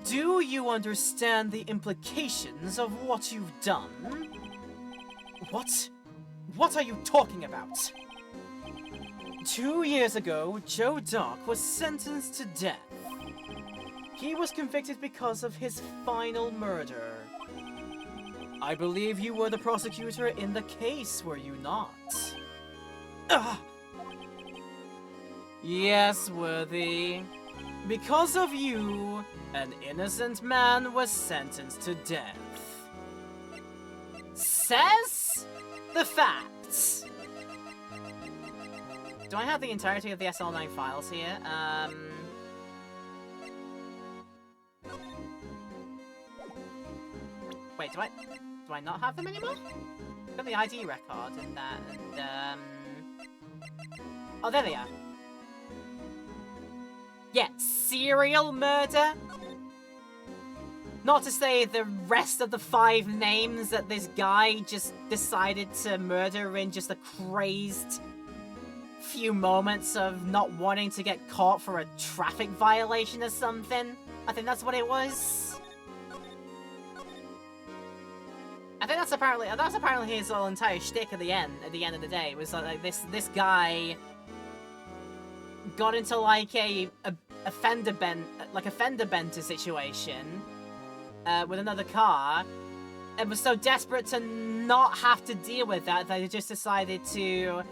Speaker 1: Do you understand the implications of what you've done? What? What are you talking about? 2 years ago, Joe Dark was sentenced to death. He was convicted because of his final murder. I believe you were the prosecutor in the case, were you not? Yes, Worthy. Because of you, an innocent man was sentenced to death. Says the facts. Do I have the entirety of the SL9 files here? Wait, do I not have them anymore? I've got the ID record and that, and, oh, there they are. Yeah, serial murder? Not to say the rest of the 5 names that this guy just decided to murder in just a crazed few moments of not wanting to get caught for a traffic violation or something. I think that's what it was. I think that's apparently his whole entire shtick at the end of the day. It was like this guy got into like a fender bender situation with another car, and was so desperate to not have to deal with that he just decided to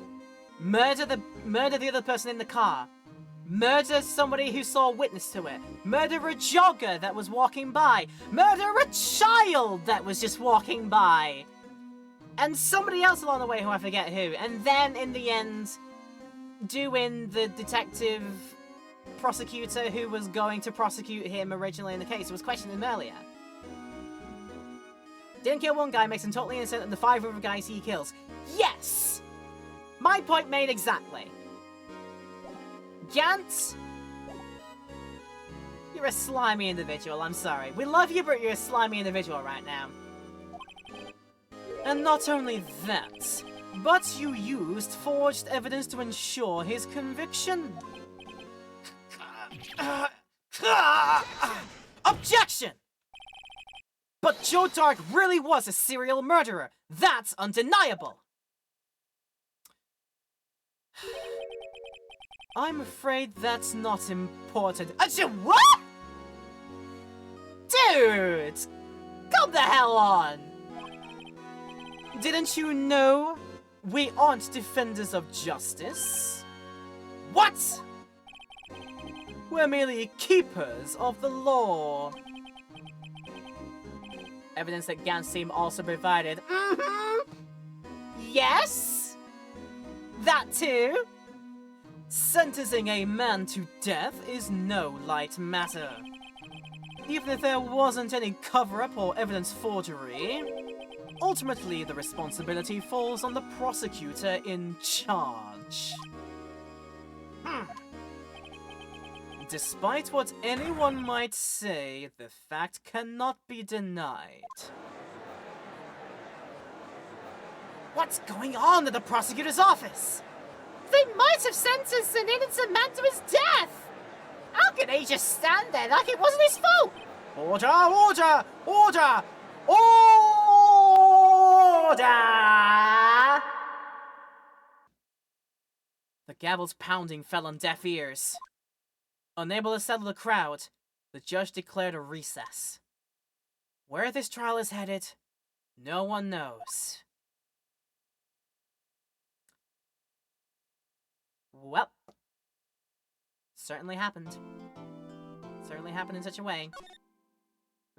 Speaker 1: murder the other person in the car, murder somebody who saw a witness to it, murder a jogger that was walking by, murder a child that was just walking by, and somebody else along the way who I forget who, and then in the end doing the detective prosecutor who was going to prosecute him originally in the case, who was questioning him earlier. Didn't kill one guy, makes him totally innocent, and the 5 other guys he kills. Yes! My point made exactly. Gant, you're a slimy individual, I'm sorry. We love you, but you're a slimy individual right now. And not only that, but you used forged evidence to ensure his conviction. Objection! But Joe Dark really was a serial murderer. That's undeniable. I'm afraid that's not important. What? Dude! Come the hell on! Didn't you know we aren't defenders of justice? What? We're merely keepers of the law. Evidence that Gans team also provided. Yes? That too? Sentencing a man to death is no light matter. Even if there wasn't any cover-up or evidence forgery, ultimately the responsibility falls on the prosecutor in charge. Despite what anyone might say, the fact cannot be denied. What's going on at the prosecutor's office?
Speaker 2: They might have sentenced an innocent man to his death! How could he just stand there like it wasn't his fault?
Speaker 1: Order! Order! Order! Order! The gavel's pounding fell on deaf ears. Unable to settle the crowd, the judge declared a recess. Where this trial is headed, no one knows. Well, certainly happened. Certainly happened in such a way.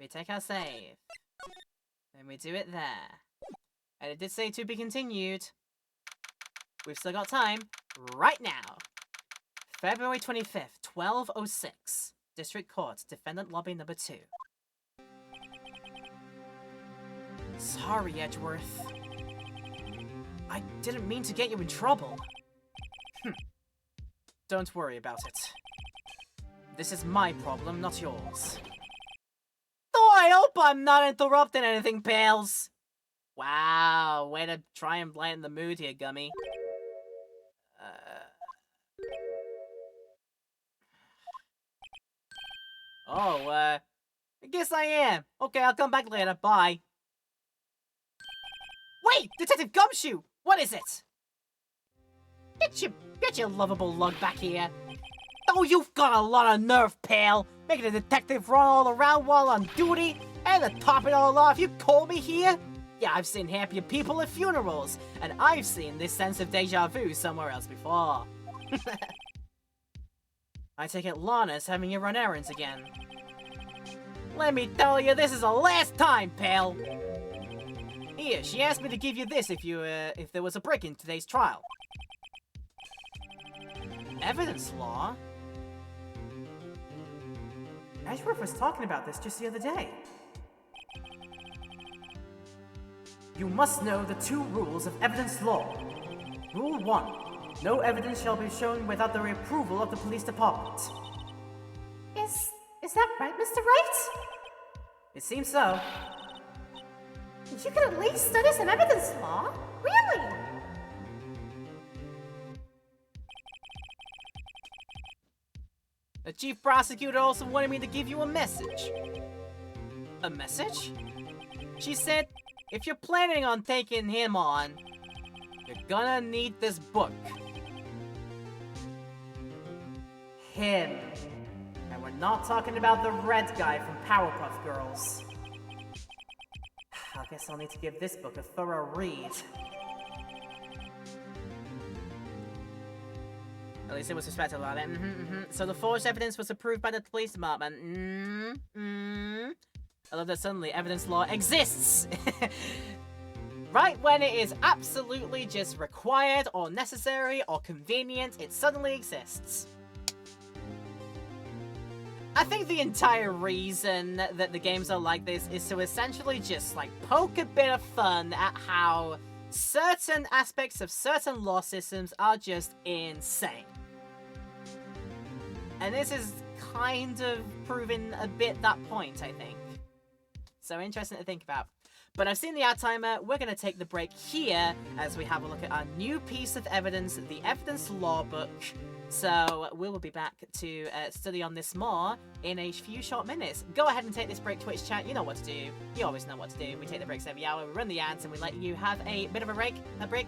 Speaker 1: We take our save, and we do it there. And it did say to be continued. We've still got time, right now. February 25th, 12:06. District Court, Defendant Lobby number 2. Sorry, Edgeworth. I didn't mean to get you in trouble. Don't worry about it. This is my problem, not yours. Oh, I hope I'm not interrupting anything, pals. Wow, way to try and lighten the mood here, Gummy. I guess I am. Okay, I'll come back later. Bye. Wait! Detective Gumshoe! What is it? Get your lovable lug back here. Oh, you've got a lot of nerve, pal. Making a detective run all around while on duty. And to top it all off, you call me here? Yeah, I've seen happier people at funerals. And I've seen this sense of deja vu somewhere else before. I take it Lana's having you run errands again. Let me tell you, this is the last time, pal. Here, she asked me to give you this if there was a break in today's trial. Evidence law? Edgeworth was talking about this just the other day. You must know the 2 rules of evidence law. Rule 1. No evidence shall be shown without the approval of the police department.
Speaker 2: Is that right, Mr. Wright?
Speaker 1: It seems so.
Speaker 2: You could at least study some evidence law? Really?
Speaker 1: The chief prosecutor also wanted me to give you a message. A message? She said, if you're planning on taking him on, you're gonna need this book. Him. And we're not talking about the red guy from Powerpuff Girls. I guess I'll need to give this book a thorough read. At least it was suspected about it. So the forged evidence was approved by the police department. I love that suddenly evidence law exists! Right when it is absolutely just required or necessary or convenient, it suddenly exists. I think the entire reason that the games are like this is to essentially just, like, poke a bit of fun at how certain aspects of certain law systems are just insane. And this is kind of proving a bit that point, I think. So interesting to think about. But I've seen the ad timer, we're going to take the break here as we have a look at our new piece of evidence, the evidence law book. So we will be back to study on this more in a few short minutes. Go ahead and take this break, Twitch chat. You know what to do. You always know what to do. We take the breaks every hour. We run the ads and we let you have a bit of a break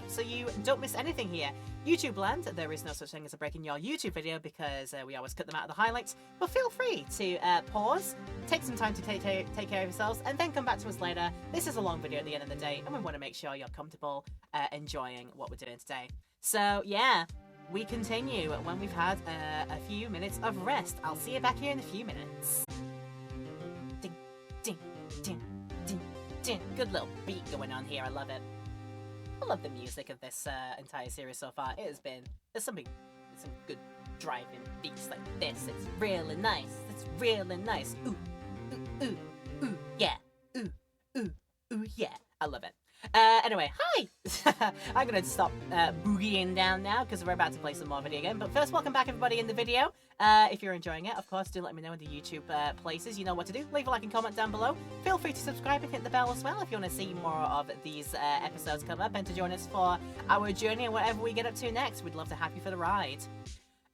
Speaker 1: so you don't miss anything here. YouTube land, there is no such thing as a break in your YouTube video because we always cut them out of the highlights. But feel free to pause, take some time to take care of yourselves, and then come back to us later. This is a long video at the end of the day, and we want to make sure you're comfortable enjoying what we're doing today. So yeah. We continue when we've had a few minutes of rest. I'll see you back here in a few minutes. Ding, ding, ding, ding, ding. Good little beat going on here. I love it. I love the music of this entire series so far. There's some good driving beats like this. It's really nice. It's really nice. Ooh, ooh, ooh, ooh, yeah. Ooh, ooh, ooh, yeah. I love it. Anyway, hi! I'm gonna stop boogieing down now because we're about to play some more video game. But first, welcome back everybody in the video. If you're enjoying it, of course, do let me know in the YouTube places. You know what to do. Leave a like and comment down below. Feel free to subscribe and hit the bell as well if you want to see more of these episodes come up and to join us for our journey and whatever we get up to next. We'd love to have you for the ride.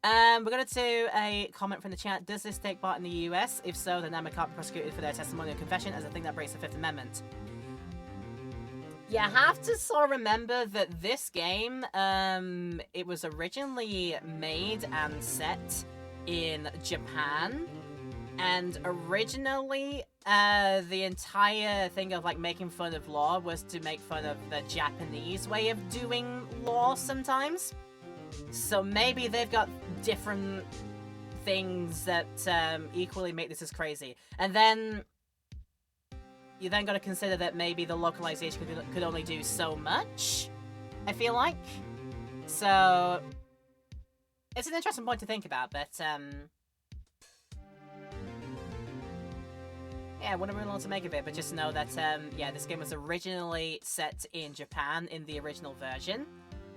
Speaker 1: We're going to do a comment from the chat. Does this take part in the US? If so, then Emma can't be prosecuted for their testimonial confession as a thing that breaks the Fifth Amendment. You have to sort of remember that this game, it was originally made and set in Japan, and originally, the entire thing of, like, making fun of law was to make fun of the Japanese way of doing law sometimes. So maybe they've got different things that, equally make this as crazy. And then you then got to consider that maybe the localization could only do so much, I feel like. So it's an interesting point to think about, but yeah, I wouldn't really know what to make of it, but just know that yeah, this game was originally set in Japan in the original version,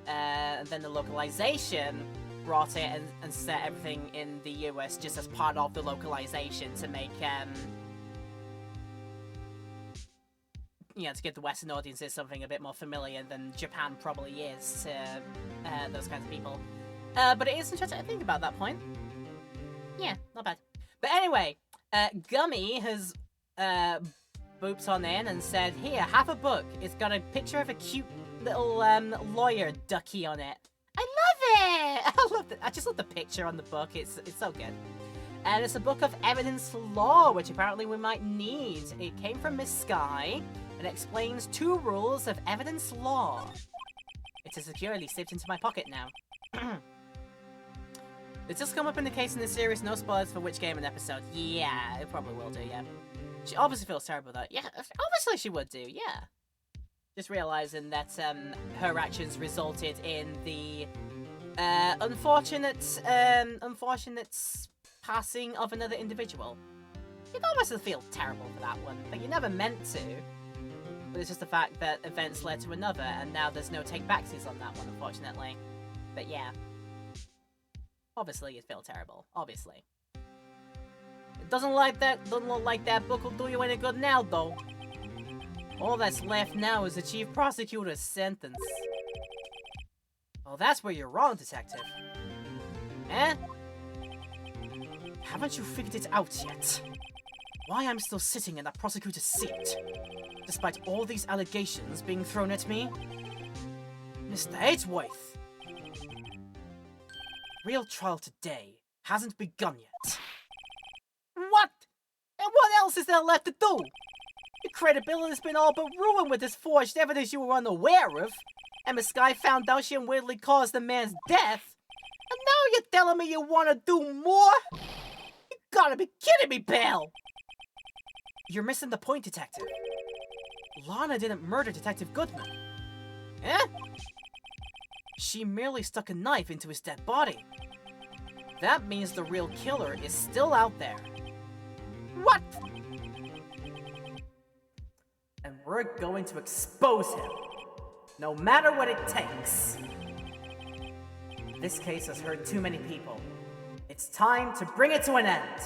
Speaker 1: and then the localization brought it and set everything in the US just as part of the localization to make you know, to give the Western audiences something a bit more familiar than Japan probably is to those kinds of people. But it is interesting to think about that point. Yeah, not bad. But anyway, Gummy has booped on in and said, "Here, have a book. It's got a picture of a cute little lawyer ducky on it." I love it! I just love the picture on the book. It's so good. And it's a book of evidence law, which apparently we might need. It came from Miss Sky, and it explains 2 rules of evidence law. It is securely slipped into my pocket now. Does this come up in the case in the series? No spoilers for which game and episode. Yeah, it probably will do, yeah. She obviously feels terrible though. Yeah, obviously she would do, yeah. Just realizing that her actions resulted in the unfortunate passing of another individual. You'd obviously feel terrible for that one, but you never meant to. But it's just the fact that events led to another, and now there's no take-backsies on that one, unfortunately. But yeah. Obviously you'd feel terrible. Obviously. It doesn't look like that book will do you any good now, though. All that's left now is the Chief Prosecutor's sentence. Oh, that's where you're wrong, Detective. Eh? Haven't you figured it out yet? Why I'm still sitting in that prosecutor's seat, despite all these allegations being thrown at me? Mr. Edgeworth! Real trial today hasn't begun yet. What? And what else is there left to do? Your credibility's been all but ruined with this forged evidence you were unaware of. Emma Sky found out she unwittingly caused the man's death. And now you're telling me you want to do more? You gotta be kidding me, pal! You're missing the point, Detective. Lana didn't murder Detective Goodman. Eh? She merely stuck a knife into his dead body. That means the real killer is still out there. What? And we're going to expose him, no matter what it takes. This case has hurt too many people. It's time to bring it to an end.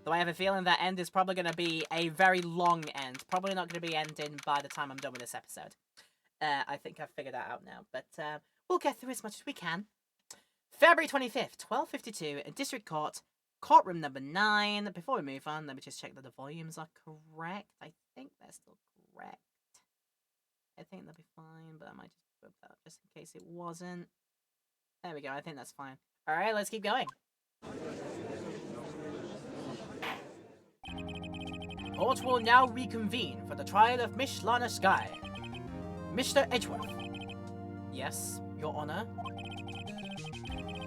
Speaker 1: Though I have a feeling that end is probably going to be a very long end. Probably not going to be ending by the time I'm done with this episode. I think I've figured that out now. But we'll get through as much as we can. February 25th, 12:52, in District Court, courtroom number 9. Before we move on, let me just check that the volumes are correct. I think they're still correct. I think they'll be fine, but I might just flip that up just in case it wasn't. There we go, I think that's fine. Alright, let's keep going. Court will now reconvene for the trial of Miss Lana Skye. Mr. Edgeworth. Yes, Your Honor.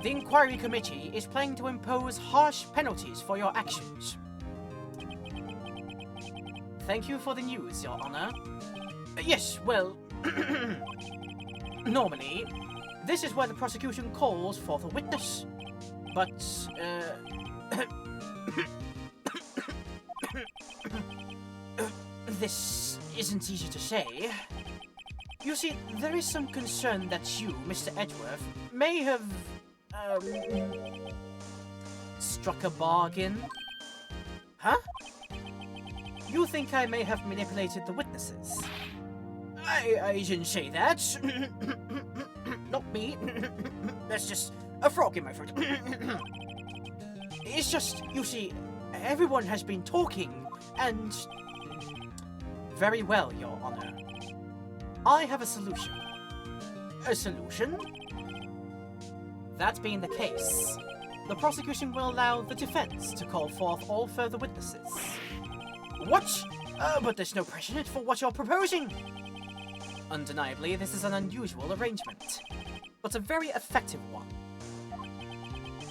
Speaker 1: The Inquiry Committee is planning to impose harsh penalties for your actions. Thank you for the news, Your Honor. Yes, well... normally, this is where the prosecution calls for the witness. But, this isn't easy to say. You see, there is some concern that you, Mr. Edgeworth, may have, struck a bargain. Huh? You think I may have manipulated the witnesses? I didn't say that. Not me. That's just a frog in my throat. It's just, you see, everyone has been talking, and... Very well, Your Honor. I have a solution. A solution? That being the case, the prosecution will allow the defense to call forth all further witnesses. What? But there's no precedent for what you're proposing. Undeniably, this is an unusual arrangement, but a very effective one.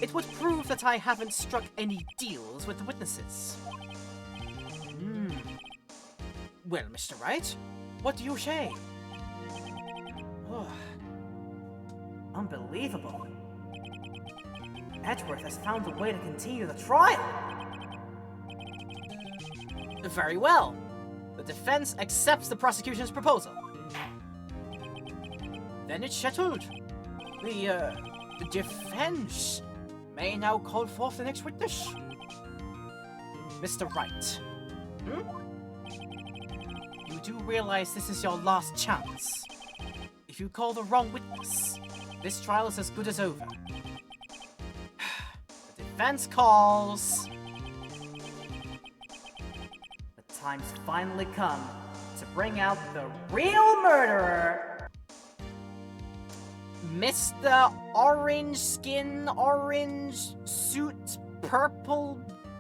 Speaker 1: It would prove that I haven't struck any deals with the witnesses. Well, Mr. Wright, what do you say? Oh, unbelievable. Edgeworth has found a way to continue the trial. Very well. The defense accepts the prosecution's proposal. Then it's settled. The defense may now call forth the next witness. Mr. Wright. You do realize this is your last chance. If you call the wrong witness, this trial is as good as over. The defense calls. The time's finally come to bring out the real murderer. Mr. Orange Skin, Orange Suit, Purple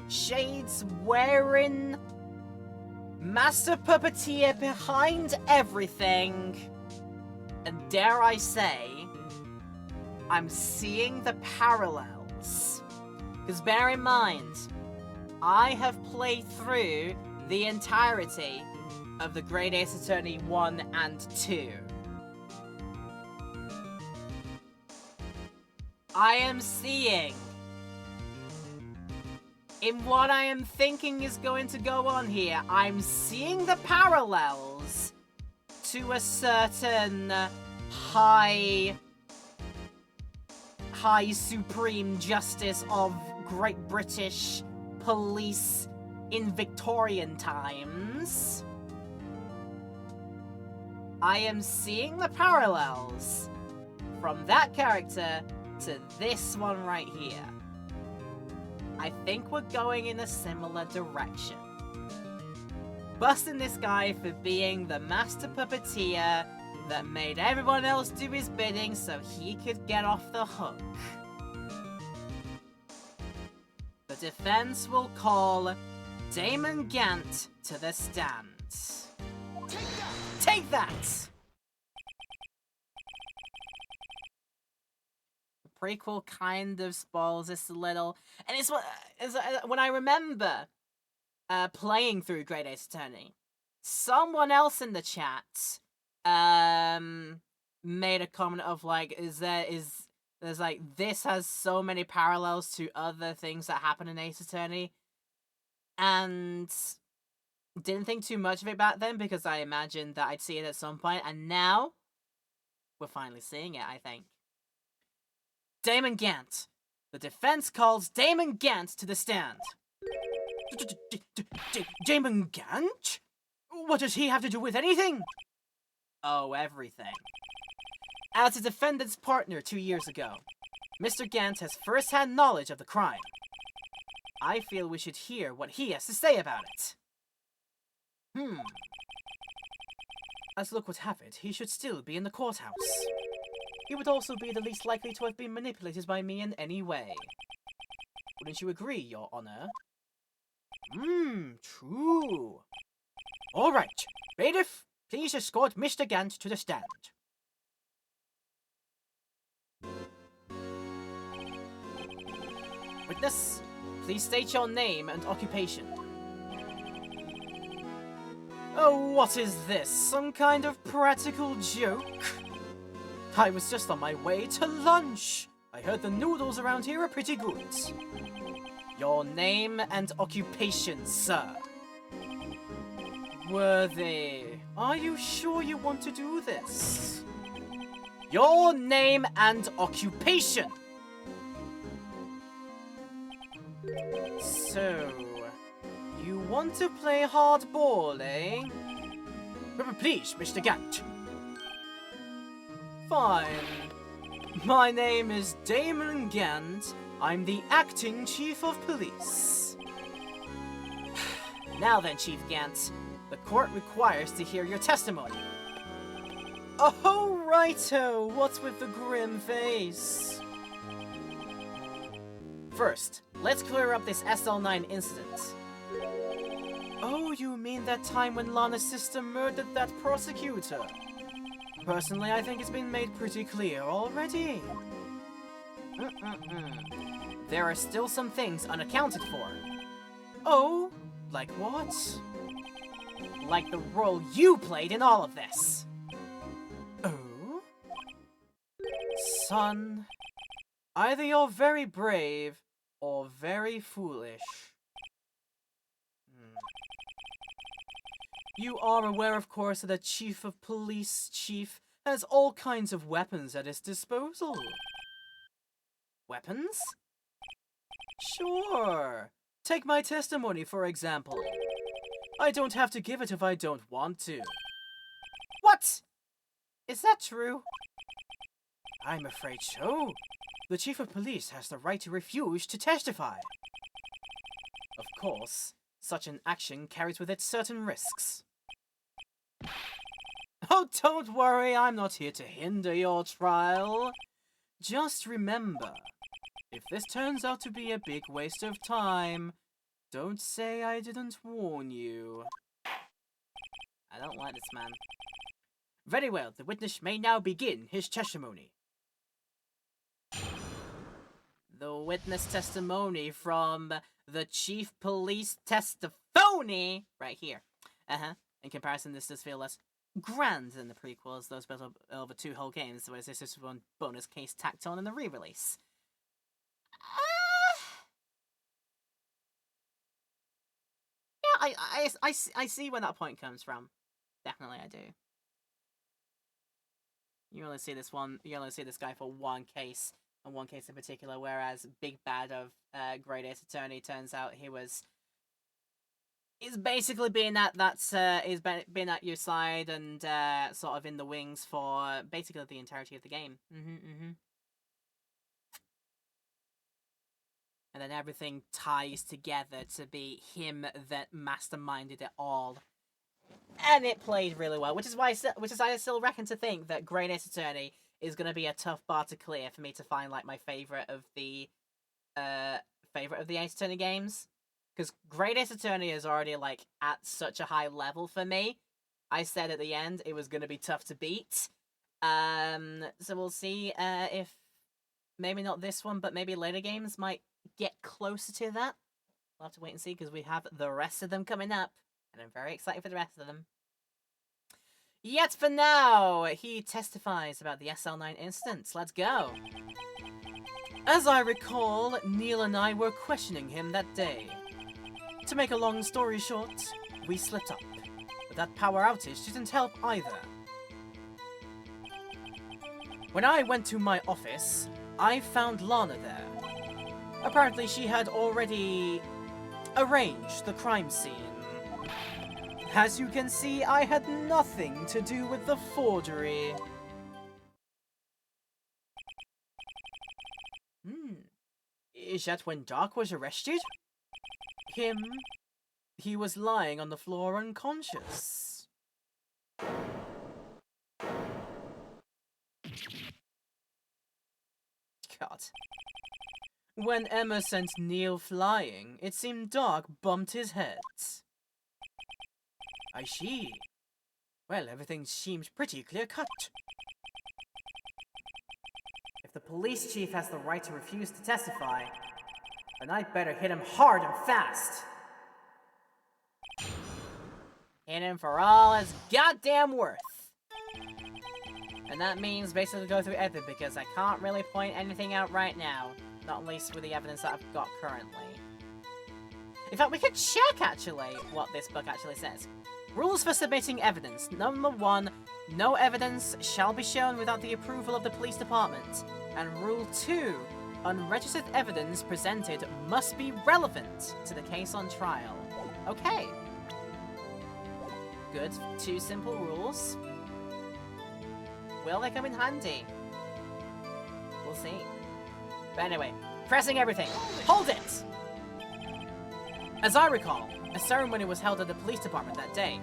Speaker 1: Shades wearing, Master Puppeteer behind everything. And dare I say, I'm seeing the parallels. Because bear in mind, I have played through the entirety of the Great Ace Attorney 1 and 2. I am seeing, in what I am thinking is going to go on here, I'm seeing the parallels to a certain high Supreme Justice of Great British Police in Victorian times. I am seeing the parallels from that character to this one right here. I think we're going in a similar direction. Busting this guy for being the master puppeteer that made everyone else do his bidding so he could get off the hook. The defense will call Damon Gant to the stand. Take that! The prequel kind of spoils this a little, and it's when I remember playing through Great Ace Attorney, someone else in the chat made a comment of like, there's like, this has so many parallels to other things that happen in Ace Attorney, and didn't think too much of it back then because I imagined that I'd see it at some point, and now we're finally seeing it, I think. Damon Gant. The defense calls Damon Gant to the stand. Damon Gant? What does he have to do with anything? Oh, everything. As a defendant's partner 2 years ago, Mr. Gant has first-hand knowledge of the crime. I feel we should hear what he has to say about it. As luck would have it, he should still be in the courthouse. He would also be the least likely to have been manipulated by me in any way. Wouldn't you agree, Your Honor? True. All right, bailiff, please escort Mr. Gant to the stand. Witness, please state your name and occupation. Oh, what is this? Some kind of practical joke? I was just on my way to lunch. I heard the noodles around here are pretty good. Your name and occupation, sir. Worthy, are you sure you want to do this? Your name and occupation! So, you want to play hardball, eh? Please, Mr. Gant. Fine. My name is Damon Gant. I'm the acting chief of police. Now then, Chief Gant, the court requires to hear your testimony. Oh, righto. What's with the grim face? First, let's clear up this SL9 incident. Oh, you mean that time when Lana's sister murdered that prosecutor? Personally, I think it's been made pretty clear already. There are still some things unaccounted for. Oh, like what? Like the role you played in all of this. Oh? Son, either you're very brave or very foolish. You are aware, of course, that a chief of police chief has all kinds of weapons at his disposal. Weapons? Sure. Take my testimony, for example. I don't have to give it if I don't want to. What? Is that true? I'm afraid so. The chief of police has the right to refuse to testify. Of course, such an action carries with it certain risks. Oh, don't worry, I'm not here to hinder your trial. Just remember, if this turns out to be a big waste of time, don't say I didn't warn you. I don't like this man. Very well, the witness may now begin his testimony. The witness testimony from the chief police testifony right here. In comparison, this does feel less grand than the prequels, those built over 2 whole games, whereas this is one bonus case tacked on in the re-release. Yeah, I see where that point comes from. Definitely, I do. You only see this guy for one case, and one case in particular, whereas Big Bad of Great Ace Attorney turns out he's basically been at been at your side and sort of in the wings for basically the entirety of the game. And then everything ties together to be him that masterminded it all. And it played really well, which is why I still reckon to think that Great Ace Attorney is going to be a tough bar to clear for me to find like my favorite of the Ace Attorney games. Because Great Ace Attorney is already, like, at such a high level for me. I said at the end it was going to be tough to beat. So we'll see if maybe not this one, but maybe later games might get closer to that. We'll have to wait and see, because we have the rest of them coming up. And I'm very excited for the rest of them. Yet for now, he testifies about the SL9 instance. Let's go. As I recall, Neil and I were questioning him that day. To make a long story short, we slipped up, but that power outage didn't help either. When I went to my office, I found Lana there. Apparently she had already arranged the crime scene. As you can see, I had nothing to do with the forgery. Is that when Doc was arrested? He was lying on the floor unconscious. God. When Emma sent Neil flying, it seemed Doc bumped his head. I see. Well, everything seems pretty clear-cut. If the police chief has the right to refuse to testify, then I'd better hit him hard and fast. Hit him for all his goddamn worth. And that means basically go through everything, because I can't really point anything out right now. Not least with the evidence that I've got currently. In fact, we could check, actually, what this book actually says. Rules for submitting evidence. Number 1, no evidence shall be shown without the approval of the police department. And Rule 2, unregistered evidence presented must be relevant to the case on trial. Okay. Good. 2 simple rules. Will they come in handy? We'll see. But anyway, pressing everything. Hold it! As I recall, a ceremony was held at the police department that day.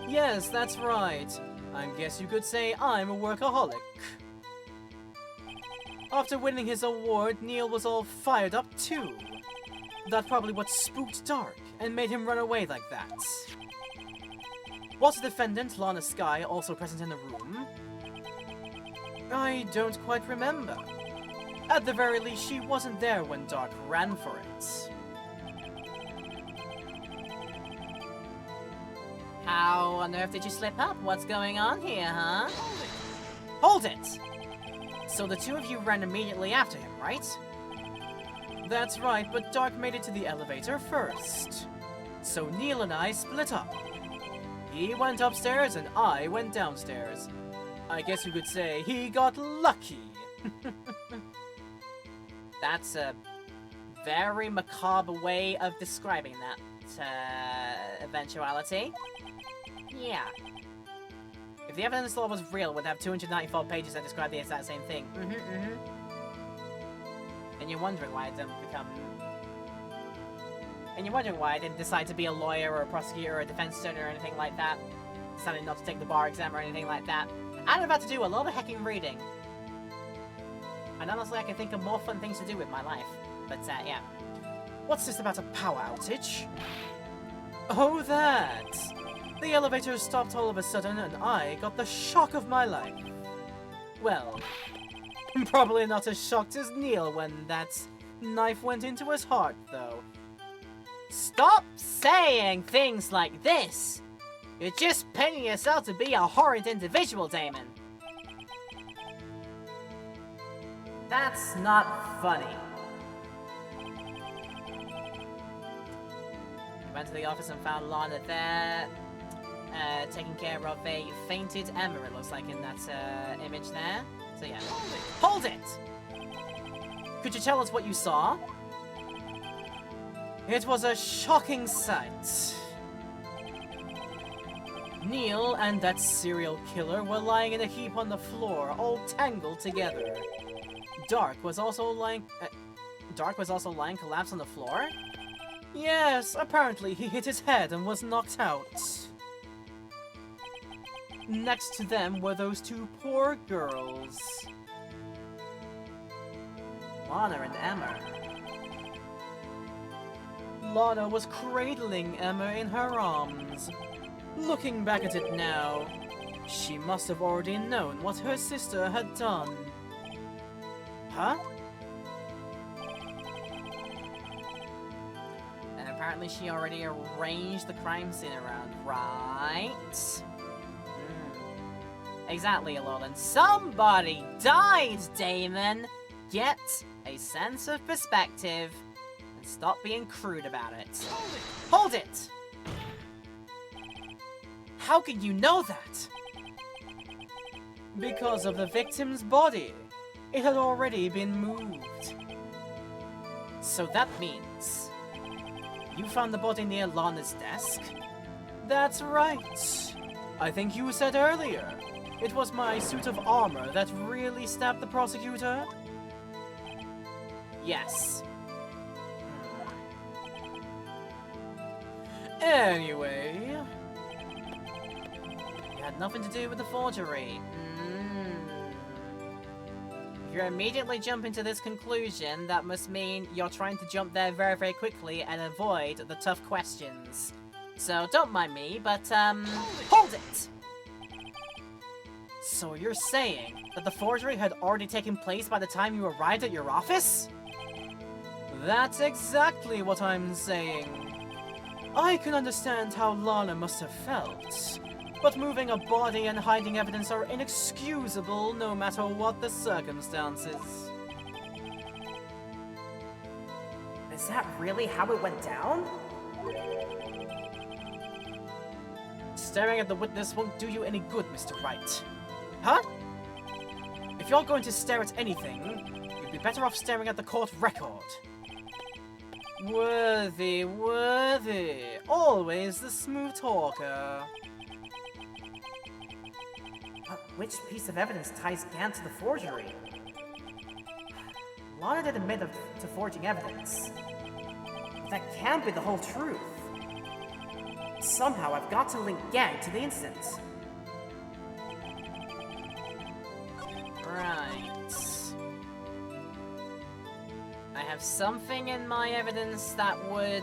Speaker 1: Yes, that's right. I guess you could say I'm a workaholic. After winning his award, Neil was all fired up too. That's probably what spooked Dark and made him run away like that. Was the defendant, Lana Skye, also present in the room? I don't quite remember. At the very least, she wasn't there when Dark ran for it. How on earth did you slip up? What's going on here, huh? Hold it! So the 2 of you ran immediately after him, right? That's right, but Dark made it to the elevator first. So Neil and I split up. He went upstairs and I went downstairs. I guess you could say he got lucky. That's a very macabre way of describing that eventuality. Yeah. If the evidence law was real, it would have 294 pages that describe the exact same thing. And you're wondering why I didn't become... And you're wondering why I didn't decide to be a lawyer or a prosecutor or a defense attorney or anything like that. Decided not to take the bar exam or anything like that. I'm about to do a lot of hecking reading. And honestly, I can think of more fun things to do with my life. But, yeah. What's this about a power outage? Oh, that! The elevator stopped all of a sudden, and I got the shock of my life. Well, probably not as shocked as Neil when that knife went into his heart, though. Stop saying things like this! You're just painting yourself to be a horrid individual, Damon. That's not funny. He went to the office and found Lana there, taking care of a fainted Emma, it looks like, in that image there. So yeah. Hold it! Could you tell us what you saw? It was a shocking sight. Neil and that serial killer were lying in a heap on the floor, all tangled together. Dark was also lying collapsed on the floor? Yes, apparently he hit his head and was knocked out. Next to them were those 2 poor girls. Lana and Emma. Lana was cradling Emma in her arms. Looking back at it now, she must have already known what her sister had done. Huh? And apparently she already arranged the crime scene around, right? Exactly, Alolan. Somebody died, Damon! Get a sense of perspective and stop being crude about it. Hold it! How can you know that? Because of the victim's body. It had already been moved. So that means... you found the body near Lana's desk? That's right. I think you said earlier. It was my suit of armor that really stabbed the prosecutor? Yes. Anyway, you had nothing to do with the forgery. If you're immediately jumping to this conclusion, that must mean you're trying to jump there very, very quickly and avoid the tough questions. So don't mind me, but hold it! So you're saying that the forgery had already taken place by the time you arrived at your office? That's exactly what I'm saying. I can understand how Lana must have felt, but moving a body and hiding evidence are inexcusable no matter what the circumstances. Is that really how it went down? Staring at the witness won't do you any good, Mr. Wright. Huh? If you're going to stare at anything, you'd be better off staring at the court record. Worthy, worthy. Always the smooth talker. But which piece of evidence ties Gant to the forgery? Lana did admit to forging evidence. That can't be the whole truth. Somehow I've got to link Gant to the incident. Right. I have something in my evidence that would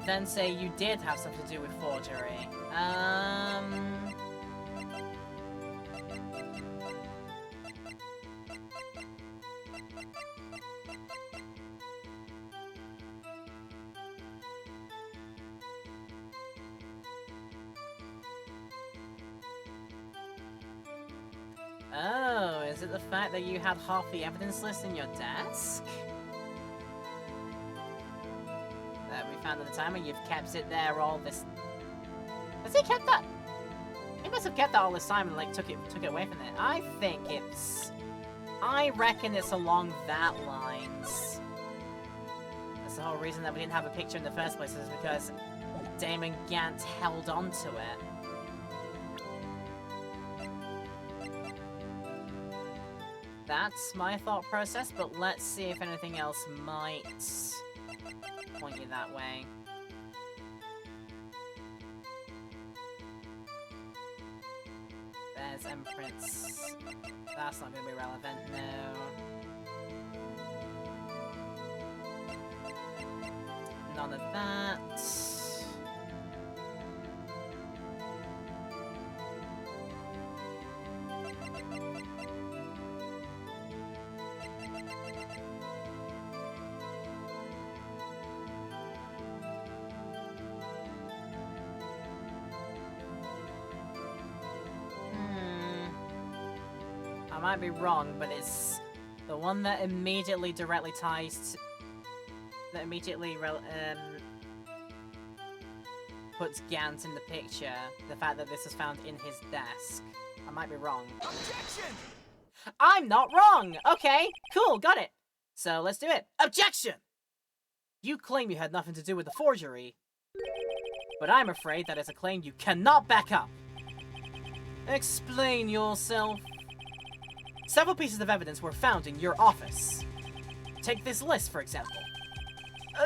Speaker 1: then say you did have something to do with forgery. Oh, is it the fact that you had half the evidence list in your desk? That we found at the time, and you've kept it there all this... Has he kept that? He must have kept that all this time and, like, took it away from it. I reckon it's along that lines. That's the whole reason that we didn't have a picture in the first place, is because Damon Gant held on to it. That's my thought process, but let's see if anything else might point you that way. There's imprints. That's not going to be relevant, no. None of that. I might be wrong, but it's the one that immediately directly ties to... that immediately puts Gant in the picture. The fact that this is found in his desk. I might be wrong.
Speaker 3: Objection!
Speaker 1: I'm not wrong! Okay, cool, got it. So let's do it. Objection! You claim you had nothing to do with the forgery, but I'm afraid that is a claim you cannot back up. Explain yourself. Several pieces of evidence were found in your office. Take this list, for example.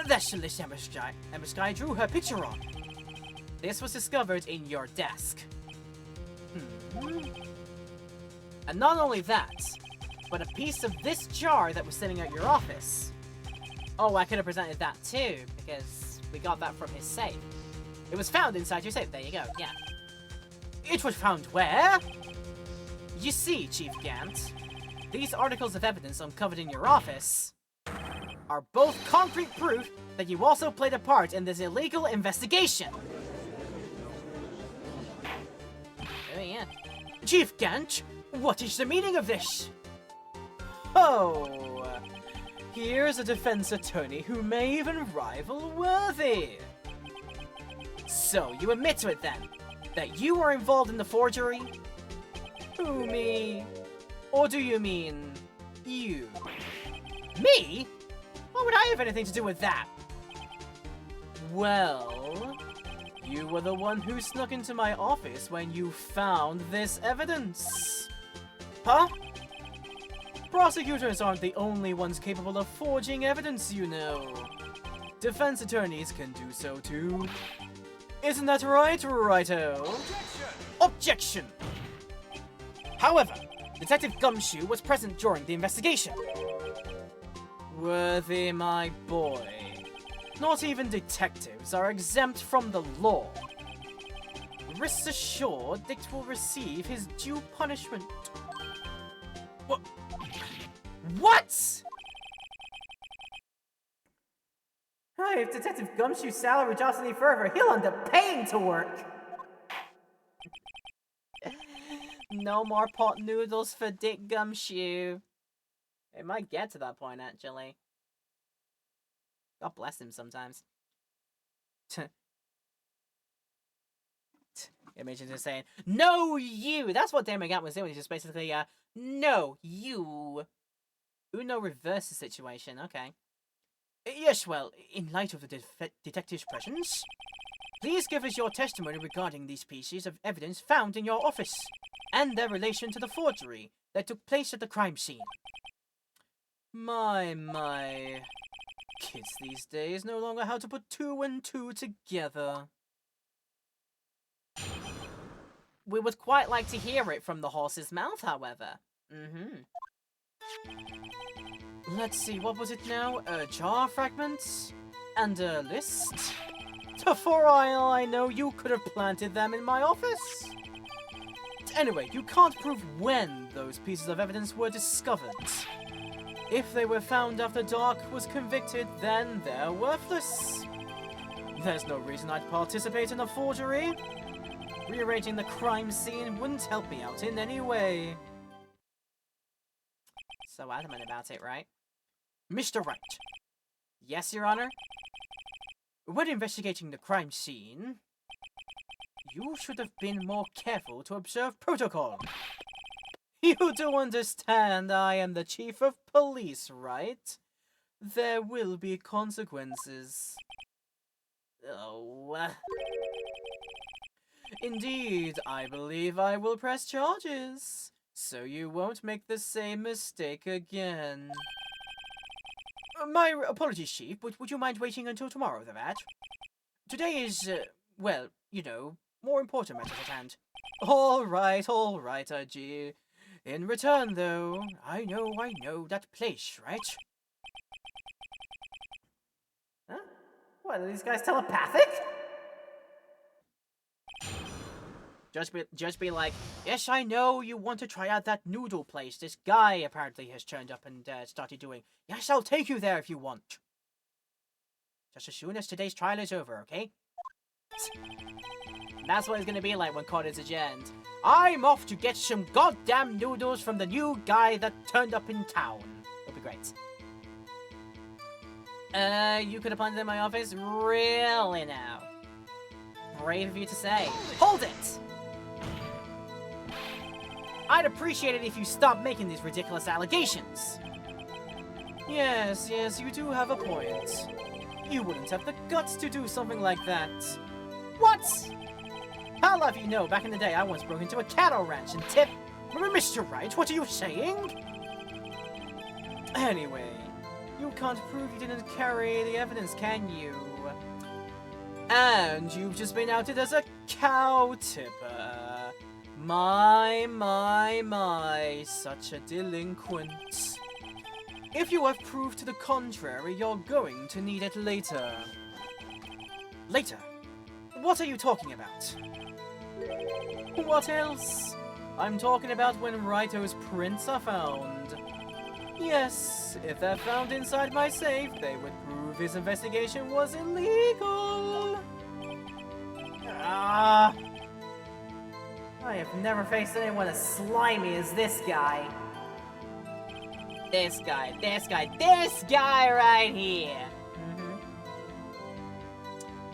Speaker 1: That's the list Emma Sky drew her picture on. This was discovered in your desk. And not only that, but a piece of this jar that was sitting at your office. Oh, I could have presented that too, because we got that from his safe. It was found inside your safe. There you go, yeah. It was found where? You see, Chief Gant, these articles of evidence uncovered in your office are both concrete proof that you also played a part in this illegal investigation. Oh yeah. Chief Gant, what is the meaning of this? Oh, here's a defense attorney who may even rival Worthy. So, you admit to it then, that you were involved in the forgery? Who, me? Or do you mean you? Me? Why would I have anything to do with that? Well, you were the one who snuck into my office when you found this evidence. Huh?
Speaker 3: Prosecutors aren't the only ones capable of forging evidence, you know. Defense attorneys can do so too. Isn't that right, Righto? Objection! However, Detective Gumshoe was present during the investigation. Worthy, my boy. Not even detectives are exempt from the law. Rest assured, Dick will receive his due punishment. What?
Speaker 1: Hey, if Detective Gumshoe's salary drops any further, he'll end up paying to work! No more pot noodles for Dick Gumshoe. It might get to that point, actually. God bless him sometimes. Imagine just saying, "No, you!" That's what Dan McGann was doing. He's just basically, "No, you." Uno reverse the situation, okay. Yes, well, in light of the detective's presence, please give us your testimony regarding these pieces of evidence found in your office, and their relation to the forgery that took place at the crime scene. My. Kids these days no longer how to put 2 and 2 together. We would quite like to hear it from the horse's mouth, however. Let's see, what was it now? Jar fragments? And a list? For all I know, you could have planted them in my office. Anyway, you can't prove when those pieces of evidence were discovered. If they were found after Dark was convicted, then they're worthless. There's no reason I'd participate in a forgery. Rearranging the crime scene wouldn't help me out in any way. So adamant about it, right? Mr. Wright. Yes, Your Honor? When investigating the crime scene, you should have been more careful to observe protocol. You do understand I am the chief of police, right? There will be consequences. Oh. Indeed, I believe I will press charges, so you won't make the same mistake again. My apologies, Chief, but would you mind waiting until tomorrow, the vat? Today is, well, you know, more important matters at hand. All right, RG. In return, though, I know that place, right? Huh? What, are these guys telepathic? Just be like, yes, I know you want to try out that noodle place this guy apparently has turned up and started doing. Yes, I'll take you there if you want. Just as soon as today's trial is over, okay? That's what it's gonna be like when caught is adjourned. I'm off to get some goddamn noodles from the new guy that turned up in town. It'll be great. You could have planted in my office? Really now? Brave of you to say. Hold it! I'd appreciate it if you stopped making these ridiculous allegations. Yes, you do have a point. You wouldn't have the guts to do something like that. What? I'll have you know, back in the day, I once broke into a cattle ranch and tipped... Mr. Wright, what are you saying? Anyway, you can't prove you didn't carry the evidence, can you? And you've just been outed as a cow tipper. My, such a delinquent. If you have proof to the contrary, you're going to need it later. Later? What are you talking about? What else? I'm talking about when Raito's prints are found. Yes, if they're found inside my safe, they would prove his investigation was illegal. I have never faced anyone as slimy as this guy. This guy right here.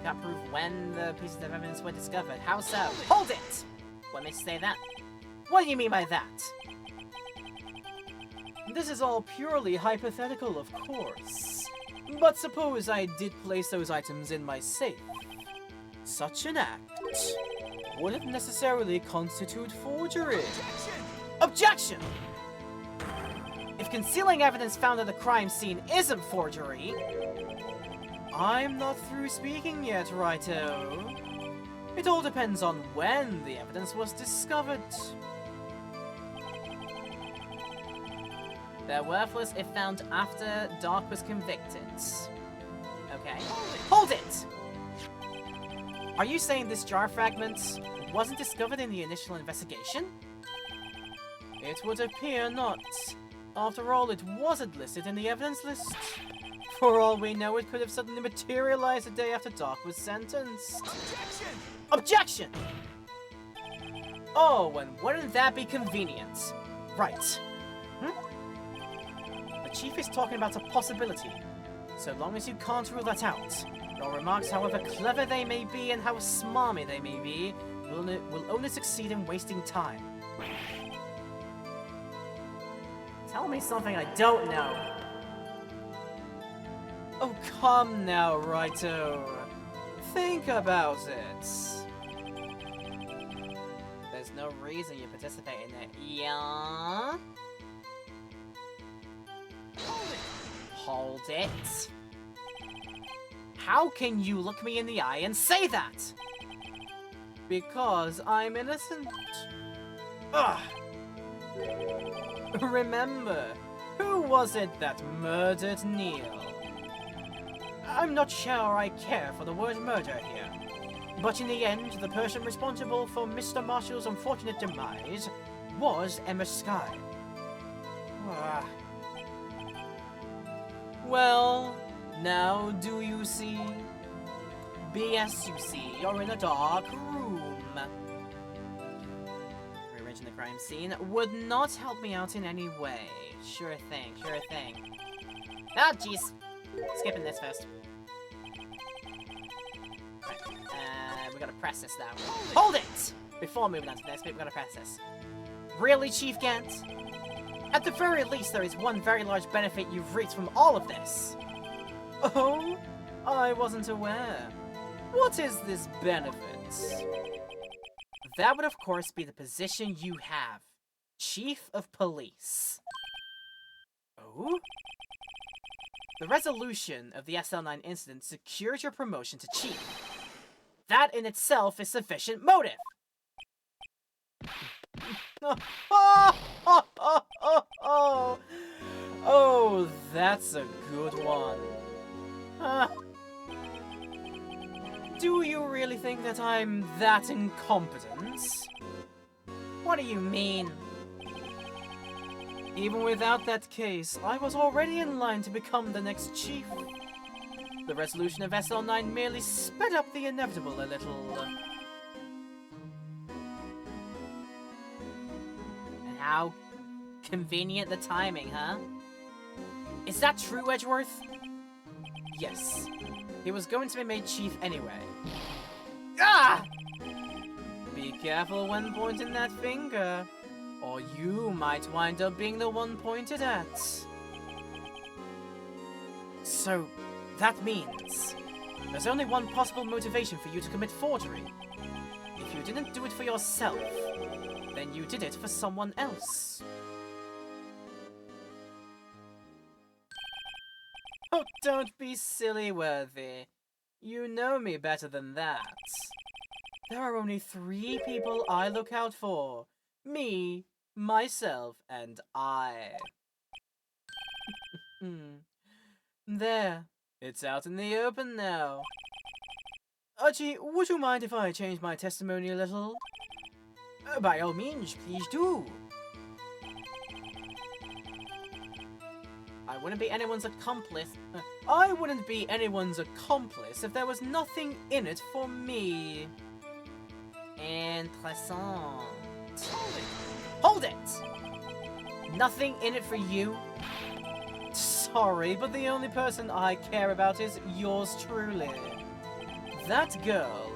Speaker 1: Can't prove when the pieces of evidence were discovered. How so? Hold it! What makes you say that? What do you mean by that? This is all purely hypothetical, of course. But suppose I did place those items in my safe. Such an act wouldn't necessarily constitute forgery. Objection! If if concealing evidence found at the crime scene isn't forgery...
Speaker 3: I'm not through speaking yet, Righto. It all depends on when the evidence was discovered.
Speaker 1: They're worthless if found after Dark was convicted. Okay. Hold it! Are you saying this jar fragment wasn't discovered in the initial investigation?
Speaker 3: It would appear not. After all, it wasn't listed in the evidence list. For all we know, it could have suddenly materialized the day after Dark was sentenced.
Speaker 1: Objection! Objection! Oh, and wouldn't that be convenient?
Speaker 3: Right. The Chief is talking about a possibility. So long as you can't rule that out, your remarks, however clever they may be and how smarmy they may be, will only succeed in wasting time.
Speaker 1: Tell me something I don't know.
Speaker 3: Oh, come now, Righto. Think about it.
Speaker 1: There's no reason you participate in it. Yeah? Hold it. How can you look me in the eye and say that?
Speaker 3: Because I'm innocent. Ugh. Remember, who was it that murdered Neil? I'm not sure I care for the word murder here. But in the end, the person responsible for Mr. Marshall's unfortunate demise was Emma Skye.
Speaker 1: Well, now do you see? BS you see, you're in a dark room. Rearranging the crime scene would not help me out in any way. Sure thing, sure thing. Ah, jeez. Skipping this first. Right, we gotta press this now. Hold it! Before moving on to this, we gotta press this. Really, Chief Gant? At the very least, there is one very large benefit you've reaped from all of this.
Speaker 3: Oh? I wasn't aware. What is this benefit?
Speaker 1: That would, of course, be the position you have. Chief of Police.
Speaker 3: Oh?
Speaker 1: The resolution of the SL9 incident secured your promotion to Chief. That in itself is sufficient motive.
Speaker 3: Oh, that's a good one. Do you really think that I'm that incompetent?
Speaker 1: What do you mean?
Speaker 3: Even without that case, I was already in line to become the next chief. The resolution of SL9 merely sped up the inevitable a little.
Speaker 1: And how convenient the timing, huh? Is that true, Edgeworth?
Speaker 3: Yes. He was going to be made chief anyway.
Speaker 1: Ah!
Speaker 3: Be careful when pointing that finger, or you might wind up being the one pointed at. So, that means there's only one possible motivation for you to commit forgery. If you didn't do it for yourself, then you did it for someone else. Oh, don't be silly, Worthy. You know me better than that. There are only 3 people I look out for. Me, myself, and I. There. It's out in the open now. Archie, would you mind if I change my testimony a little? By all means, please do.
Speaker 1: I wouldn't be anyone's accomplice.
Speaker 3: I wouldn't be anyone's accomplice if there was nothing in it for me.
Speaker 1: Interessant. Hold it! Nothing in it for you?
Speaker 3: Sorry, but the only person I care about is yours truly. That girl,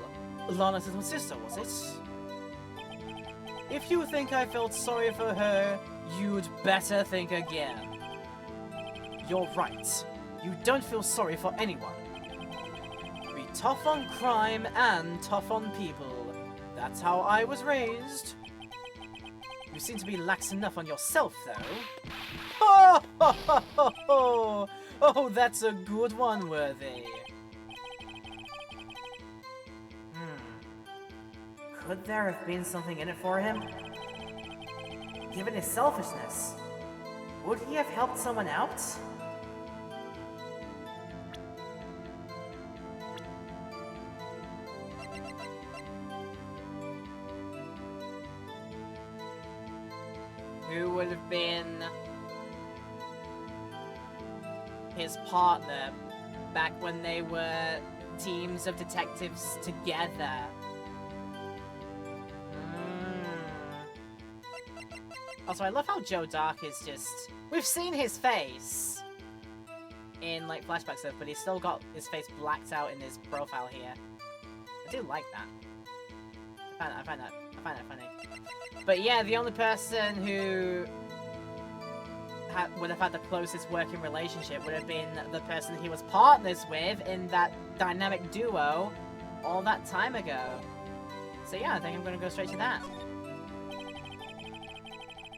Speaker 3: Lana's little sister, was it? If you think I felt sorry for her, you'd better think again. You're right. You don't feel sorry for anyone. Be tough on crime and tough on people. That's how I was raised. You seem to be lax enough on yourself, though. Oh, that's a good one, Worthy. Could there have been something in it for him? Given his selfishness, would he have helped someone out?
Speaker 1: Who would have been his partner back when they were teams of detectives together? Also, I love how Joe Dark is just... We've seen his face in, like, flashback stuff, but he's still got his face blacked out in his profile here. I do like that. I find that funny. But yeah, the only person who would have had the closest working relationship would have been the person he was partners with in that dynamic duo all that time ago. So yeah, I think I'm going to go straight to that.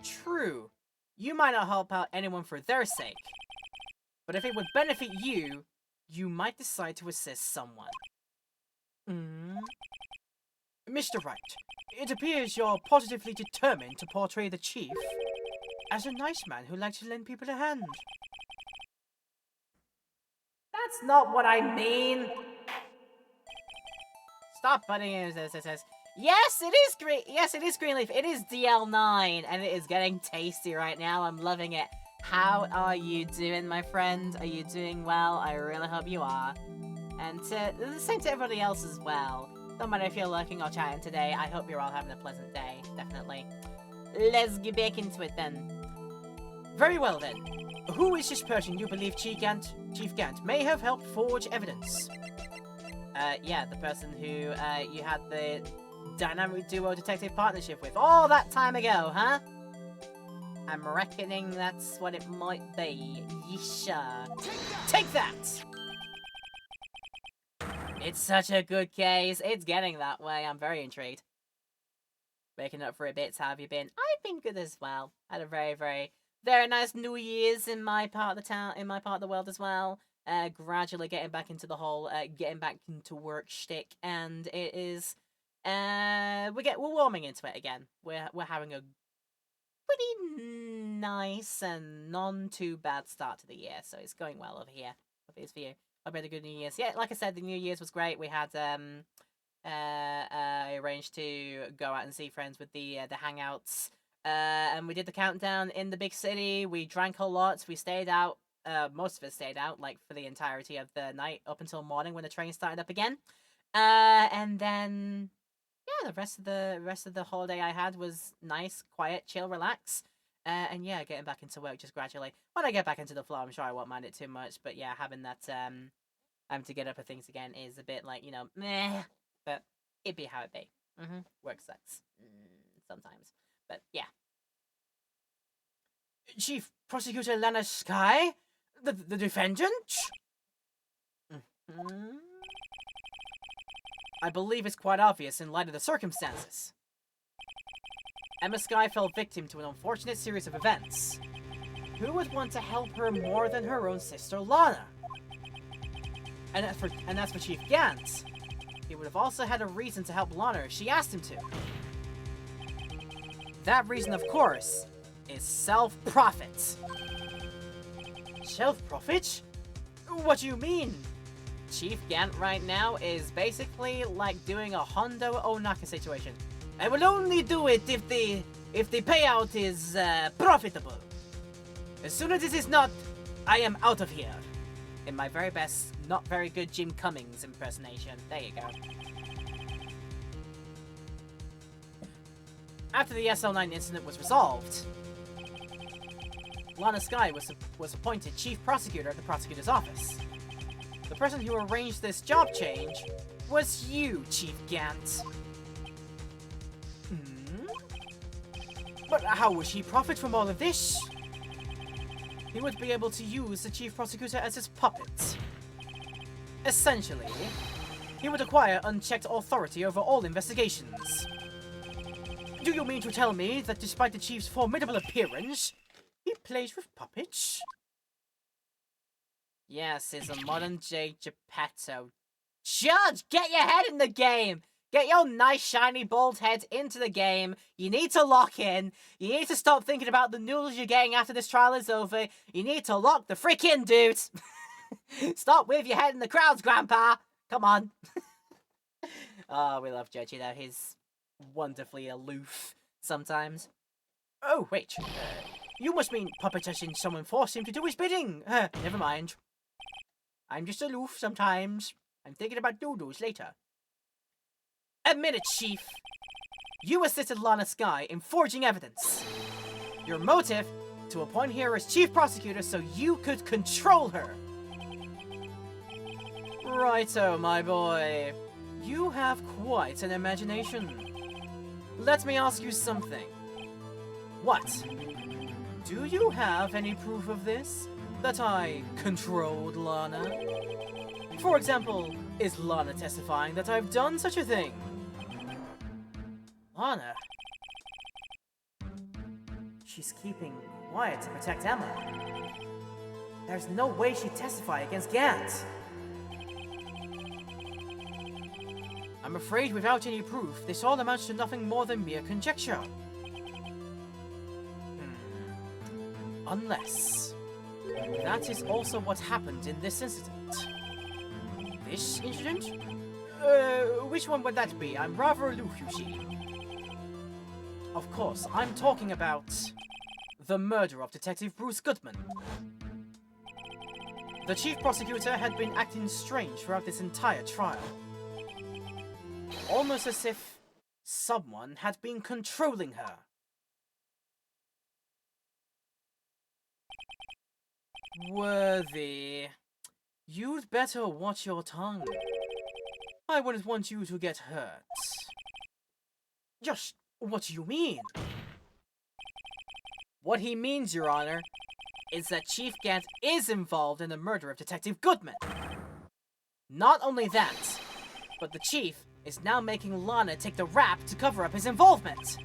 Speaker 1: True, you might not help out anyone for their sake, but if it would benefit you, you might decide to assist someone. Mr. Wright, it appears you're positively determined to portray the Chief as a nice man who likes to lend people a hand. That's not what I mean! Stop butting in. It says, yes, it is green. Yes, it is Greenleaf. It is DL9, and it is getting tasty right now. I'm loving it. How are you doing, my friend? Are you doing well? I really hope you are. And the same to everybody else as well. No matter if you're lurking or chatting today, I hope you're all having a pleasant day. Definitely. Let's get back into it then.
Speaker 3: Very well then. Who is this person you believe Chief Gant may have helped forge evidence?
Speaker 1: Yeah, the person who you had the dynamic duo detective partnership with all that time ago, huh? I'm reckoning that's what it might be. Yesha. Take that! It's such a good case. It's getting that way. I'm very intrigued. Waking up for a bit. How have you been? I've been good as well. Had a very, very, very nice New Year's in my part of the town, in my part of the world as well. Gradually getting back into the whole getting back into work shtick, and it is we're warming into it again. We're having a pretty nice and non too bad start to the year, so it's going well over here. Hope it is for you. Hope you had a good New Year's. Yeah, like I said, the New Year's was great. We had arranged to go out and see friends with the hangouts, and we did the countdown in the big city. We drank a lot. We stayed out. Most of us stayed out, like, for the entirety of the night up until morning when the train started up again. And then, yeah, the rest of the holiday I had was nice, quiet, chill, relax. And yeah, getting back into work just gradually. When I get back into the flow, I'm sure I won't mind it too much. But yeah, having that having to get up for things again is a bit like, you know, meh. But it be how it be. Work sucks sometimes. But yeah.
Speaker 3: Chief Prosecutor Lana Sky? The defendant? I believe it's quite obvious in light of the circumstances. Emma Sky fell victim to an unfortunate series of events. Who would want to help her more than her own sister Lana? And as for Chief Gant, he would have also had a reason to help Lana if she asked him to. That reason, of course, is self-profit. Self-profit? What do you mean?
Speaker 1: Chief Gant right now is basically like doing a Hondo Onaka situation.
Speaker 3: I will only do it if the payout is profitable. As soon as it is not, I am out of here.
Speaker 1: In my very best, not very good Jim Cummings impersonation. There you go.
Speaker 3: After the SL9 incident was resolved, Lana Sky was appointed Chief Prosecutor at the Prosecutor's Office. The person who arranged this job change was you, Chief Gant. But how would he profit from all of this? He would be able to use the Chief Prosecutor as his puppet. Essentially, he would acquire unchecked authority over all investigations. Do you mean to tell me that despite the Chief's formidable appearance, he plays with puppets?
Speaker 1: Yes, he's a modern day Geppetto. Judge, get your head in the game! Get your nice shiny bald head into the game. You need to lock in. You need to stop thinking about the noodles you're getting after this trial is over. You need to lock the frick in, dude! Stop with your head in the crowds, Grandpa! Come on. Oh, we love Judge, you know, he's wonderfully aloof sometimes. Oh, wait. You must mean puppetizing someone forced him to do his bidding. Never mind. I'm just aloof sometimes. I'm thinking about doodles later. Admit it, Chief. You assisted Lana Skye in forging evidence. Your motive? To appoint her as Chief Prosecutor so you could control her. Righto, my boy. You have quite an imagination. Let me ask you something. What? Do you have any proof of this? That I controlled Lana? For example, is Lana testifying that I've done such a thing? Lana? She's keeping quiet to protect Emma. There's no way she'd testify against Gant. I'm afraid without any proof, this all amounts to nothing more than mere conjecture. Unless... that is also what happened in this incident. This incident? Which one would that be? I'm rather aloof, you see. Of course, I'm talking about... the murder of Detective Bruce Goodman. The Chief Prosecutor had been acting strange throughout this entire trial. Almost as if someone had been controlling her. Worthy. You'd better watch your tongue. I wouldn't want you to get hurt. Just what do you mean? What he means, Your Honor, is that Chief Gant is involved in the murder of Detective Goodman. Not only that, but the Chief is now making Lana take the rap to cover up his involvement.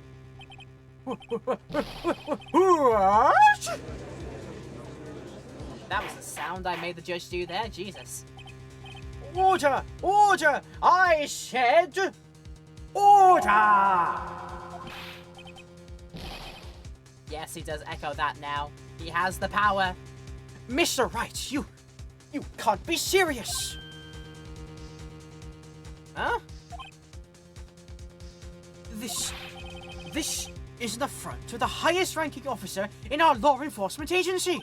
Speaker 1: That was the sound I made the judge do there, Jesus. Order! Order! I said... order! Yes, he does echo that now. He has the power. Mr. Wright, you can't be serious! Huh? This is an affront to the highest ranking officer in our law enforcement agency.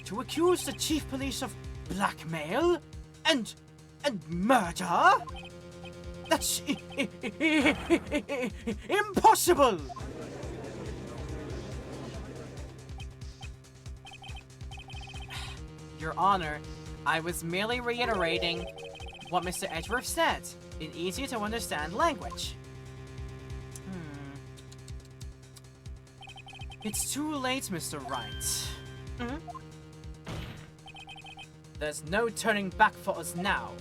Speaker 1: To accuse the chief police of blackmail and murder? That's impossible! Your Honor, I was merely reiterating what Mr. Edgeworth said in easier to understand language. It's too late, Mr. Wright. There's no turning back for us now.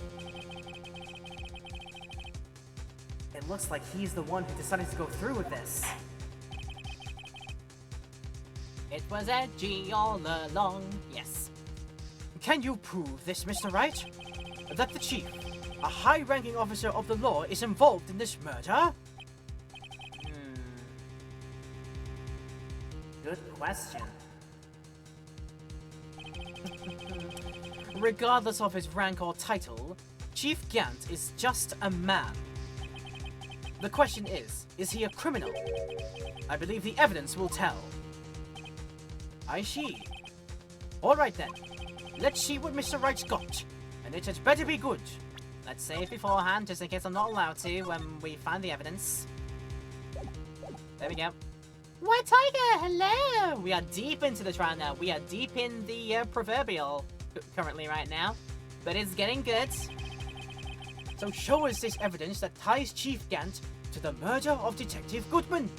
Speaker 1: It looks like he's the one who decided to go through with this. It was edgy all along, yes. Can you prove this, Mr. Wright? That the Chief, a high-ranking officer of the law, is involved in this murder? Good question. Regardless of his rank or title, Chief Gant is just a man. The question is he a criminal? I believe the evidence will tell. I see. Alright then, let's see what Mr. Wright's got, and it had better be good. Let's say it beforehand, just in case I'm not allowed to when we find the evidence. There we go.
Speaker 2: White Tiger, hello!
Speaker 1: We are deep into the trial now. We are deep in the proverbial currently right now, but it's getting good. So show us this evidence that ties Chief Gant to the murder of Detective Goodman.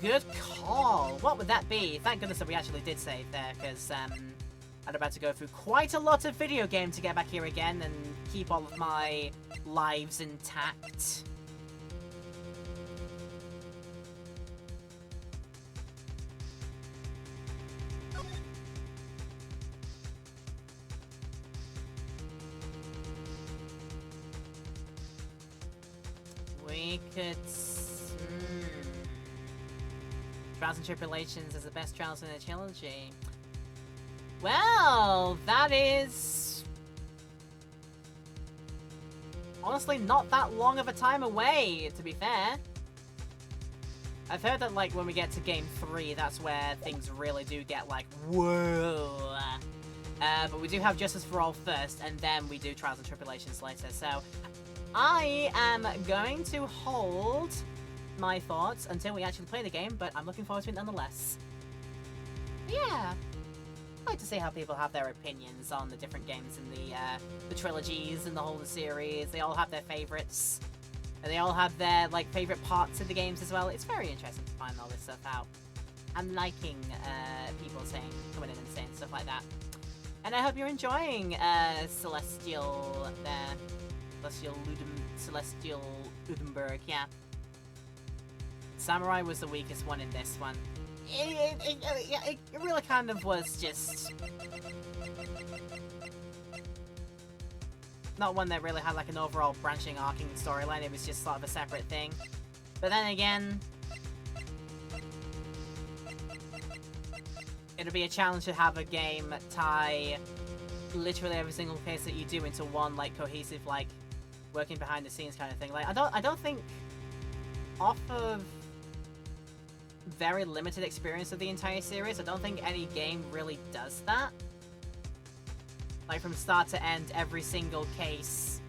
Speaker 1: Good call. What would that be? Thank goodness that we actually did save there, because I'm about to go through quite a lot of video game to get back here again and keep all of my lives intact. we could... Trials and Tribulations is the best Trials in the trilogy. Well, that is... honestly not that long of a time away, to be fair. I've heard that, like, when we get to Game 3, that's where things really do get, like, whoa. But we do have Justice for All first, and then we do Trials and Tribulations later, so... I am going to hold my thoughts until we actually play the game, but I'm looking forward to it nonetheless. Yeah. I like to see how people have their opinions on the different games in the trilogies and the whole series. They all have their favorites. And they all have their, like, favorite parts of the games as well. It's very interesting to find all this stuff out. I'm liking people coming in and saying stuff like that. And I hope you're enjoying Celestial Uddenberg, yeah. Samurai was the weakest one in this one. It really kind of was just... not one that really had like an overall branching, arcing storyline, it was just sort of a separate thing. But then again... it'll be a challenge to have a game tie literally every single case that you do into one, like, cohesive, like, working behind the scenes kind of thing. Like, I don't think, off of very limited experience of the entire series, I don't think any game really does that. Like, from start to end, every single case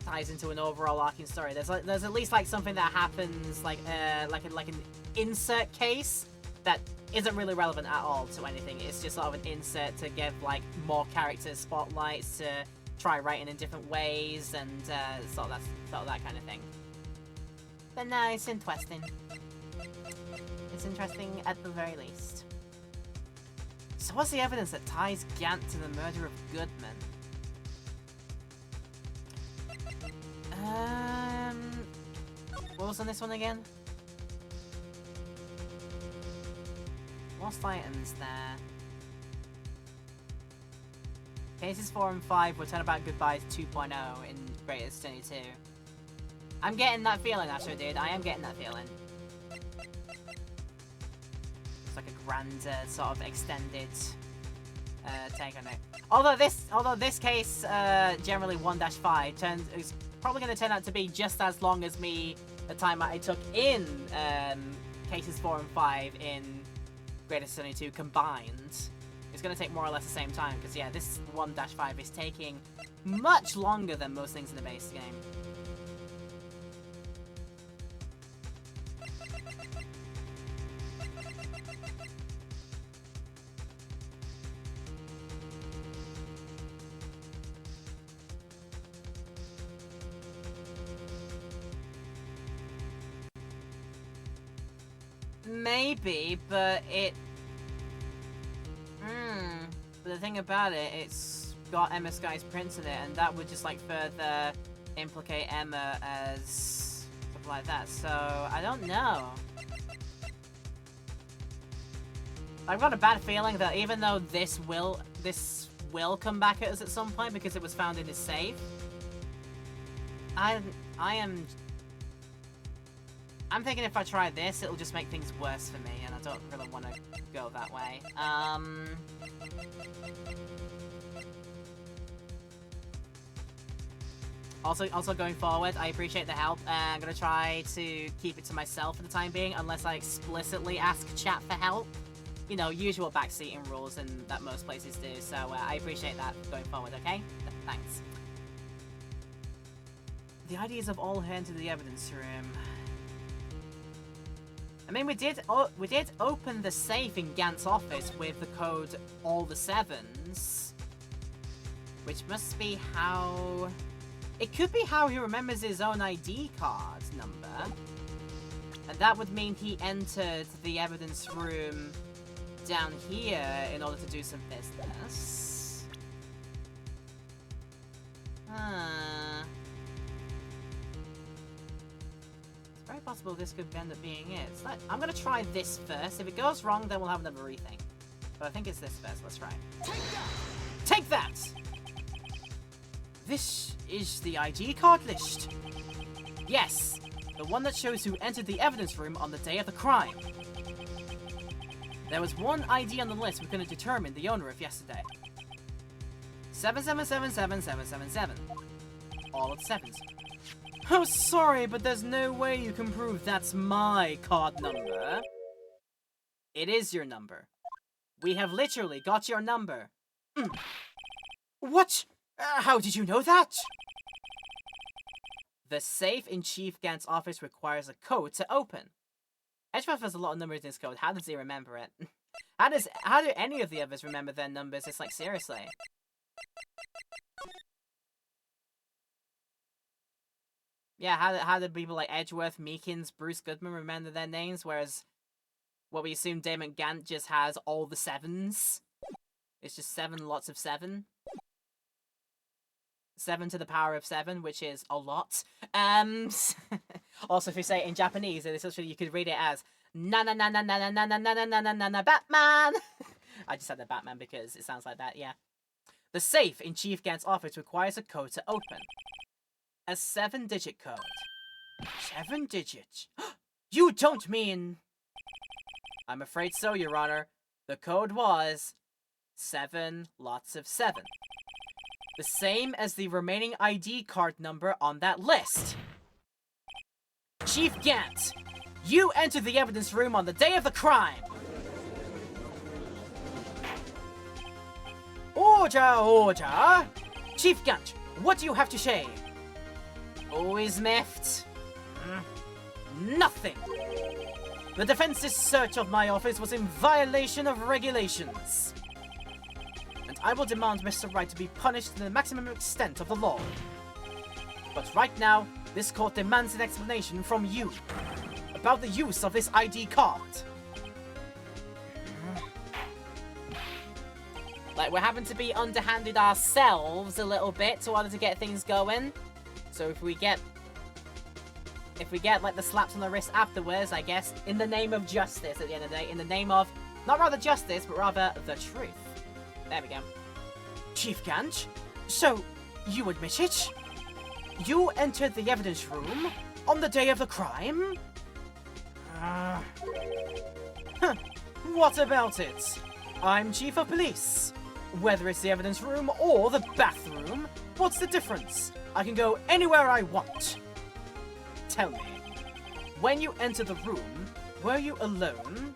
Speaker 1: ties into an overall arcing story. There's at least, like, something that happens, like an insert case that isn't really relevant at all to anything. It's just sort of an insert to give, like, more characters spotlights, to try writing in different ways, and sort of that kind of thing. But no, it's interesting. It's interesting at the very least. So what's the evidence that ties Gant to the murder of Goodman? What was on this one again? Lost items there. Cases 4 and 5 were Turnabout Goodbyes 2.0 in Greatest 22. I'm getting that feeling, actually, dude. I am getting that feeling. It's like a grand, sort of extended take on it. Although this case, generally 1-5, is probably going to turn out to be just as long as the time I took in cases 4 and 5 in Greatest 22 combined. It's going to take more or less the same time, because yeah, this 1-5 is taking much longer than most things in the base game. Maybe, but it... But the thing about it, it's got Emma Sky's prints in it, and that would just, like, further implicate Emma as stuff like that, so I don't know. I've got a bad feeling that even though this will come back at us at some point because it was found in his safe, I'm thinking if I try this, it'll just make things worse for me, and I don't really want to go that way. Also going forward, I appreciate the help. I'm gonna try to keep it to myself for the time being, unless I explicitly ask chat for help. You know, usual backseating rules and that most places do, so I appreciate that going forward, okay? Thanks. The ideas of all head to the evidence room. I mean, we did open the safe in Gant's office with the code all the sevens, which must be how... It could be how he remembers his own ID card number, and that would mean he entered the evidence room down here in order to do some business. It's very possible this could end up being it. So I'm gonna try this first. If it goes wrong, then we'll have another rethink. But I think it's this first. Let's try it. Take that! This is the ID card list. Yes,
Speaker 3: The one that shows who entered the evidence room on the day of the crime. There was one ID on the list we couldn't determine the owner of yesterday. 7777777. All at sevens. Oh, sorry, but there's no way you can prove that's my card number. It is your number. We have literally got your number. What? How did you know that? The safe in Chief Gant's office requires a code to open. Edgeworth has a lot of numbers in his code. How does he remember it? How do any of the others remember their numbers? It's like, seriously. Yeah, how did people like Edgeworth, Meekins, Bruce Goodman remember their names, whereas what we assume Damon Gant just has all the sevens? It's just 7 lots of 7. 7 to the power of 7, which is a lot. Also, if you say it in Japanese, essentially you could read it as na na na na na na na na na na na na na Batman. I just said the Batman because it sounds like that. Yeah. The safe in Chief Gant's office requires a code to open. A 7-digit code. 7 digits? You don't mean... I'm afraid so, Your Honor. The code was 7 lots of 7. The same as the remaining ID card number on that list. Chief Gant, you entered the evidence room on the day of the crime. Order! Chief Gant, what do you have to say? Always miffed. Nothing. The defense's search of my office was in violation of regulations. And I will demand Mr. Wright to be punished to the maximum extent of the law. But right now, this court demands an explanation from you about the use of this ID card. Like, we're having to be underhanded ourselves a little bit in order to get things going. So if we get, like, the slaps on the wrist afterwards, I guess, in the name of justice at the end of the day, in the name of, not rather justice, but rather the truth. There we go. Chief Gant, so, you admit it? You entered the evidence room on the day of the crime? What about it? I'm Chief of Police. Whether it's the evidence room or the bathroom, what's the difference? I can go anywhere I want. Tell me, when you entered the room, were you alone?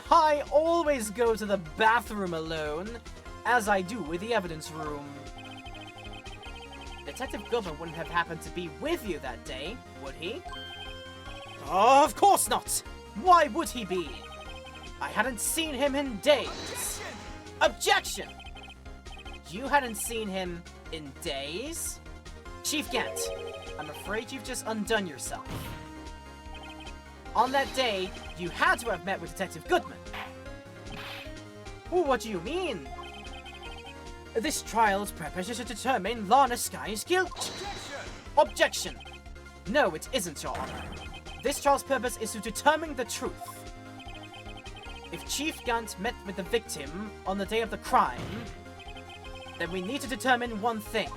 Speaker 3: I always go to the bathroom alone, as I do with the evidence room. Detective Goodman wouldn't have happened to be with you that day, would he? Of course not! Why would he be? I hadn't seen him in days. Objection! You hadn't seen him in days? Chief Gant, I'm afraid you've just undone yourself. On that day, you had to have met with Detective Goodman. What do you mean? This trial's purpose is to determine Lana Sky's guilt. Objection! No, it isn't, Your Honor. This trial's purpose is to determine the truth. If Chief Gant met with the victim on the day of the crime, then we need to determine one thing.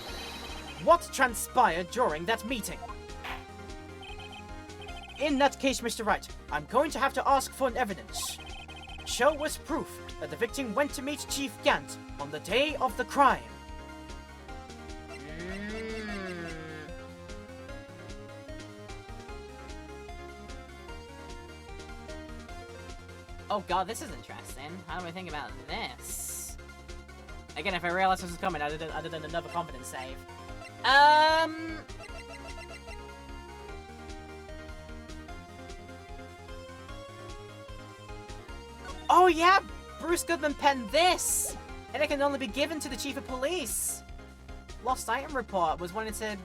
Speaker 3: What transpired during that meeting? In that case, Mr. Wright, I'm going to have to ask for an evidence. Show us proof that the victim went to meet Chief Gant on the day of the crime. Oh god, this is interesting. How do I think about this? Again, if I realized this was coming, I'd have done another confidence save. Oh yeah! Bruce Goodman penned this! And it can only be given to the Chief of Police! Lost Item Report was wanted to...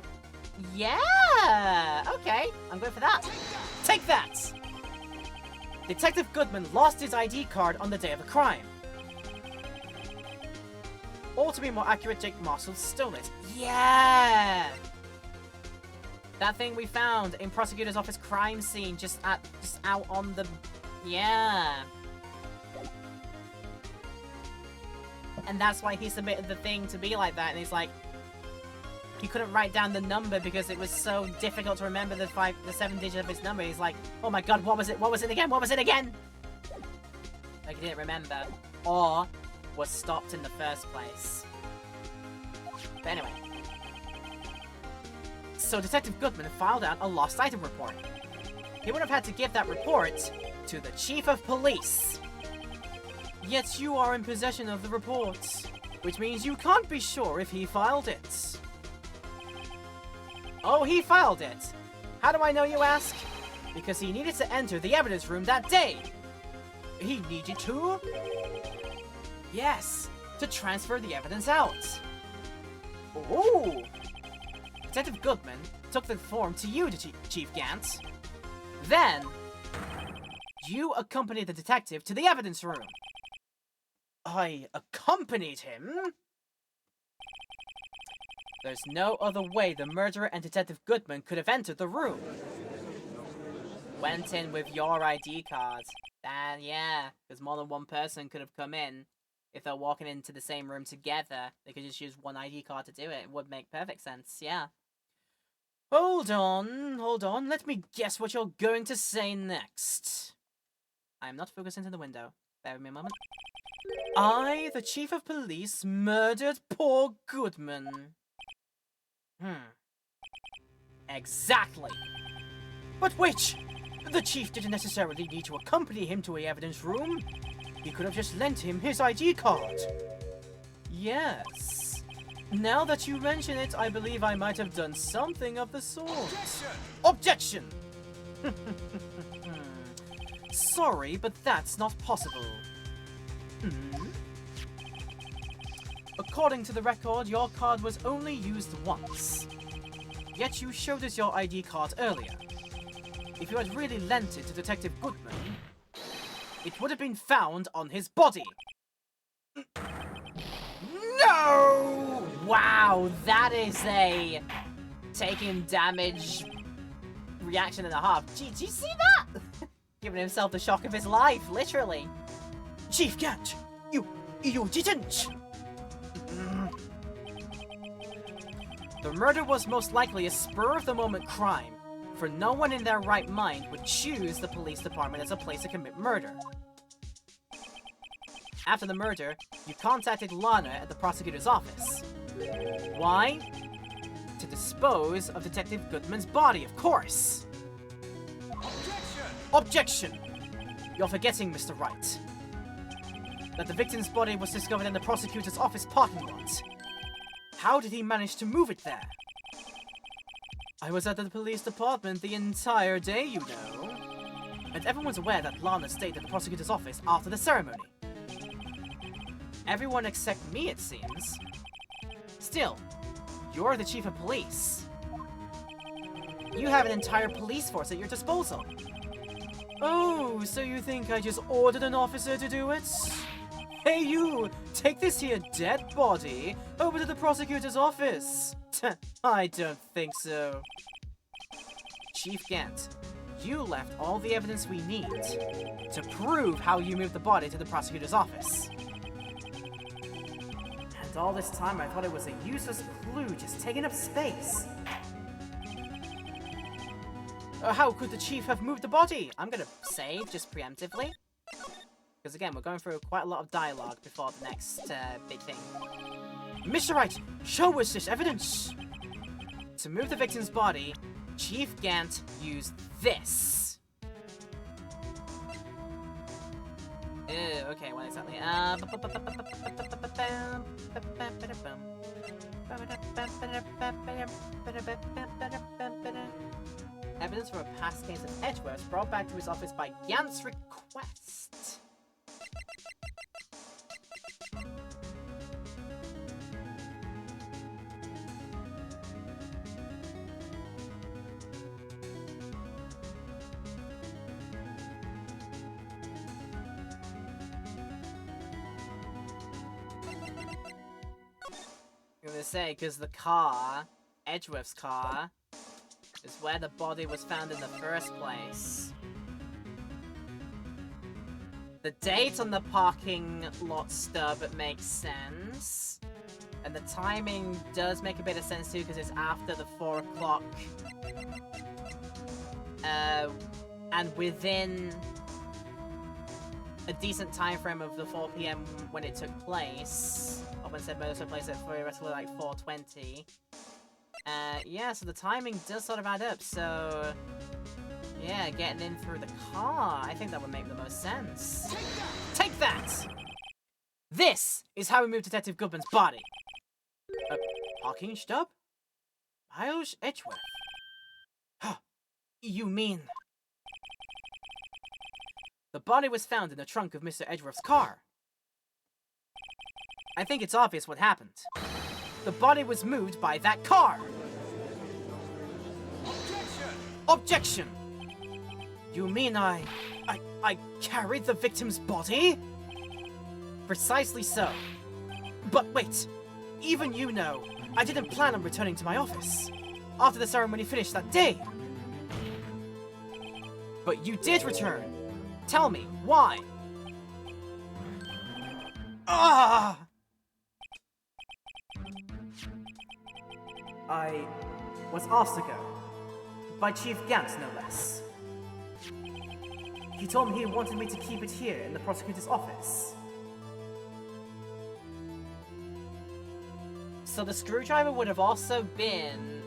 Speaker 3: Yeah! Okay, I'm going for that. Take that! Detective Goodman lost his ID card on the day of the crime. Or to be more accurate, Jake Marshall stole it. Yeah! That thing we found in prosecutor's office crime scene just out on the... Yeah. And that's why he submitted the thing to be like that, and he's like,
Speaker 1: he couldn't write down the number because it was so difficult to remember the 7 digits of his number. He's like, oh my god, what was it? What was it again? What was it again? Like he didn't remember. Or was stopped in the first place. But anyway. So Detective Goodman filed out a lost item report. He would have had to give that report to the Chief of Police. Yet you are in possession of the report, which means you can't be sure if he filed it. Oh, he filed it. How do I know, you ask? Because he needed to enter the evidence room that day. He needed to? Yes, to transfer the evidence out. Oh! Detective Goodman took the form to you, Chief Gant. Then, you accompanied the detective to the evidence room. I accompanied him? There's no other way the murderer and Detective Goodman could have entered the room. Went in with your ID card. And yeah, because more than one person could have come in. If they're walking into the same room together, they could just use one ID card to do it. It would make perfect sense, yeah. Hold on. Let me guess what you're going to say next. I'm not focusing to the window. Bear with me a moment. I, the Chief of Police, murdered poor Goodman. Exactly. But wait! The Chief didn't necessarily need to accompany him to a evidence room. He could have just lent him his ID card. Yes. Now that you mention it, I believe I might have done something of the sort. Objection! Sorry, but that's not possible. According to the record, your card was only used once. Yet you showed us your ID card earlier. If you had really lent it to Detective Goodman, it would have been found on his body. No! Wow, that is a taking damage reaction and a half. Did you see that? Giving himself the shock of his life, literally. Chief Gant, you didn't. The murder was most likely a spur-of-the-moment crime, for no one in their right mind would choose the police department as a place to commit murder. After the murder, you contacted Lana at the prosecutor's office. Why? To dispose of Detective Goodman's body, of course! Objection! You're forgetting, Mr. Wright, that the victim's body was discovered in the prosecutor's office parking lot. How did he manage to move it there? I was at the police department the entire day, you know. And everyone's aware that Lana stayed at the prosecutor's office after the ceremony. Everyone except me, it seems. Still, you're the chief of police. You have an entire police force at your disposal. Oh, so you think I just ordered an officer to do it? Hey you, take this here dead body over to the prosecutor's office. I don't think so. Chief Gant, you left all the evidence we need to prove how you moved the body to the prosecutor's office. And all this time I thought it was a useless clue just taking up space. How could the chief have moved the body? I'm gonna save just preemptively. Because again, we're going through quite a lot of dialogue before the next big thing. Mr. Wright, show us this evidence! To move the victim's body, Chief Gant used this. Okay, what exactly? Evidence from a past case of Edgeworth brought back to his office by Gant's request. I'm gonna say, because the car, Edgeworth's car, is where the body was found in the first place. The date on the parking lot stub makes sense. And the timing does make a bit of sense too, because it's after the 4 o'clock. And within a decent time frame of the 4 p.m. when it took place, or when said murder took place at theoretically like 4:20. Yeah, so the timing does sort of add up. So yeah, getting in through the car, I think that would make the most sense. Take that! This is how we move Detective Goodman's body. Parking stop? Miles Edgeworth. You mean... The body was found in the trunk of Mr. Edgeworth's car. I think it's obvious what happened. The body was moved by that car. Objection! You mean I carried the victim's body? Precisely so. But wait, even you know, I didn't plan on returning to my office after the ceremony finished that day. But you did return. Tell me, why? Ah! I was asked to go. By Chief Gant, no less. He told me he wanted me to keep it here in the prosecutor's office. So the screwdriver would have also been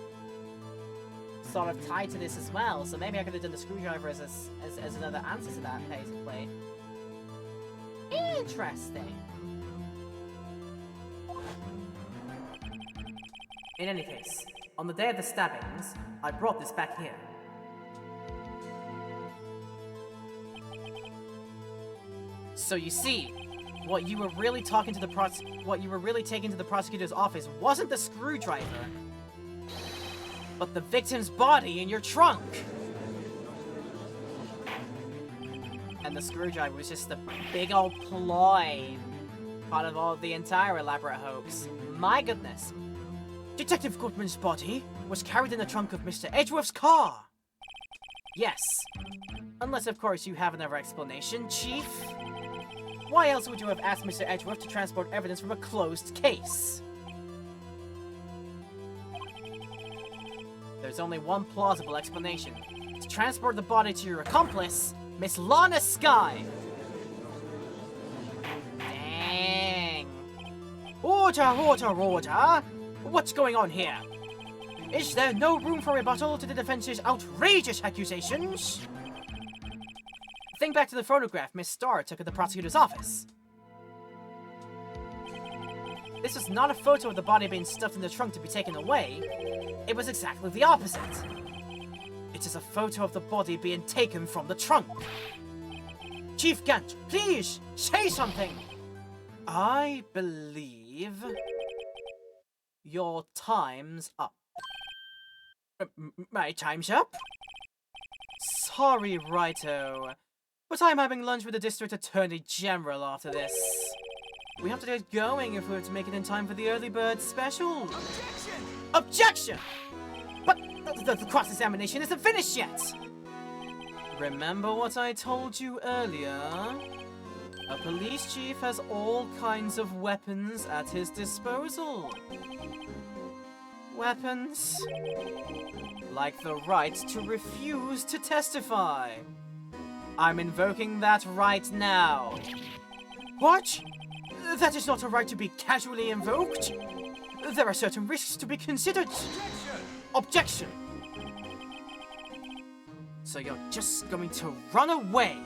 Speaker 1: sort of tied to this as well, so maybe I could have done the screwdriver as another answer to that, basically. Interesting. In any case, on the day of the stabbings, I brought this back here. So you see, what you were really taking to the prosecutor's office wasn't the screwdriver, but the victim's body in your trunk. And the screwdriver was just a big old ploy, part of the entire elaborate hoax. My goodness. Detective Goodman's body was carried in the trunk of Mr. Edgeworth's car. Yes. Unless, of course, you have another explanation, Chief. Why else would you have asked Mr. Edgeworth to transport evidence from a closed case? There's only one plausible explanation. To transport the body to your accomplice, Miss Lana Skye. Dang. Order! What's going on here? Is there no room for rebuttal to the defense's outrageous accusations? Think back to the photograph Miss Starr took at the prosecutor's office. This was not a photo of the body being stuffed in the trunk to be taken away. It was exactly the opposite. It is a photo of the body being taken from the trunk. Chief Gant, please, say something! I believe... your time's up. My time's up? Sorry, Righto, but I'm having lunch with the District Attorney General after this. We have to get going if we're to make it in time for the early bird special. Objection! Objection! But the cross-examination isn't finished yet! Remember what I told you earlier? A police chief has all kinds of weapons at his disposal. Weapons? Like the right to refuse to testify. I'm invoking that right now. What? That is not a right to be casually invoked. There are certain risks to be considered. Objection! So you're just going to run away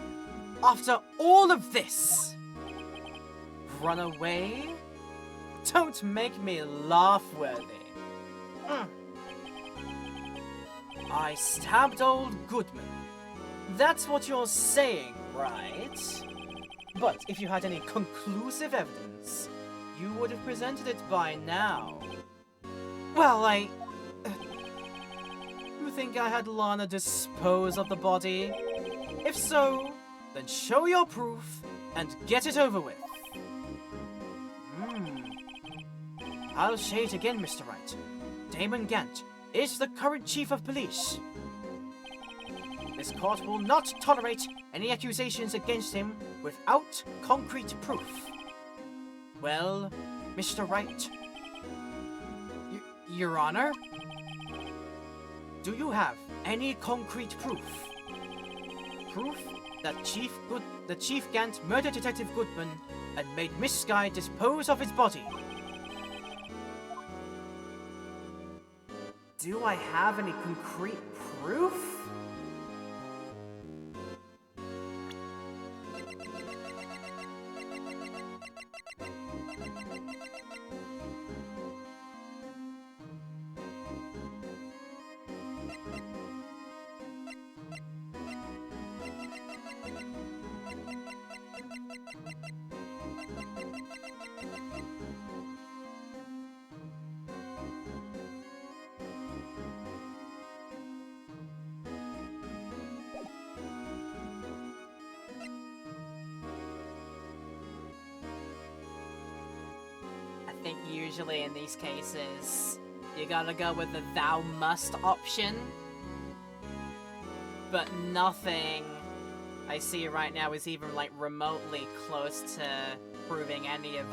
Speaker 1: after all of this? Run away? Don't make me laugh-worthy. I stabbed old Goodman. That's what you're saying, right? But if you had any conclusive evidence, you would have presented it by now. Well, You think I had Lana dispose of the body? If so, then show your proof and get it over with. I'll say it again, Mr. Wright. Damon Gant is the current chief of police. This court will not tolerate any accusations against him without concrete proof. Well, Mr. Wright,
Speaker 3: Your Honor? Do you have any concrete proof? Proof that Chief Gant murdered Detective Goodman and made Miss Sky dispose of his body? Do I have any concrete proof?
Speaker 1: I think usually in these cases, you gotta go with the thou must option. But nothing I see right now is even like remotely close to proving any of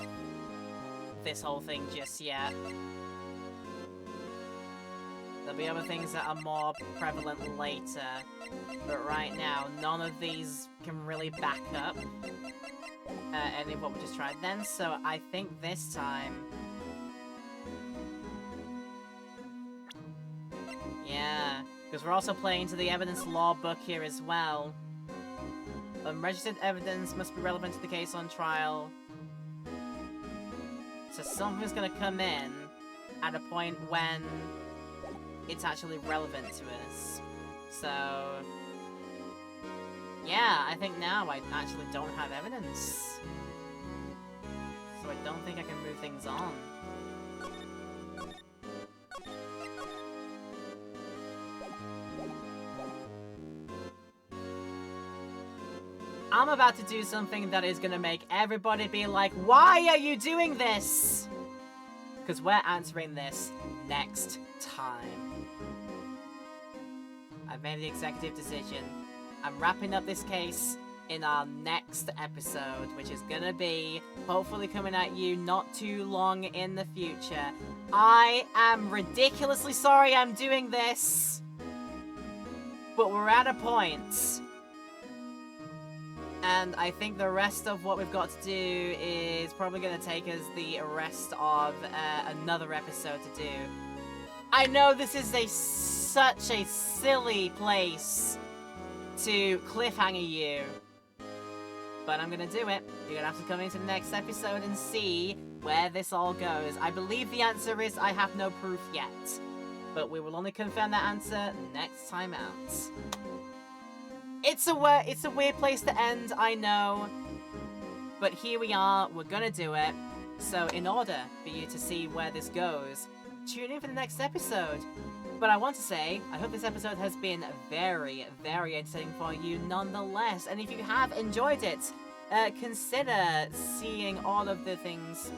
Speaker 1: this whole thing just yet. There'll be other things that are more prevalent later, but right now, none of these can really back up any of what we just tried then, so I think this time... Yeah, because we're also playing to the evidence law book here as well. Unregistered evidence must be relevant to the case on trial. So something's gonna come in at a point when it's actually relevant to us. So... yeah, I think now I actually don't have evidence. So I don't think I can move things on. I'm about to do something that is gonna make everybody be like, why are you doing this? Because we're answering this next time. I've made the executive decision. I'm wrapping up this case in our next episode, which is gonna be hopefully coming at you not too long in the future. I am ridiculously sorry I'm doing this, but we're at a point, and I think the rest of what we've got to do is probably gonna take us the rest of another episode to do. I know this is such a silly place to cliffhanger you, but I'm gonna do it. You're gonna have to come into the next episode and see where this all goes. I believe the answer is I have no proof yet, but we will only confirm that answer next time out. It's a weird place to end, I know, but here we are, we're gonna do it. So in order for you to see where this goes, tune in for the next episode. But I want to say, I hope this episode has been very, very entertaining for you nonetheless. And if you have enjoyed it, consider seeing all of the things.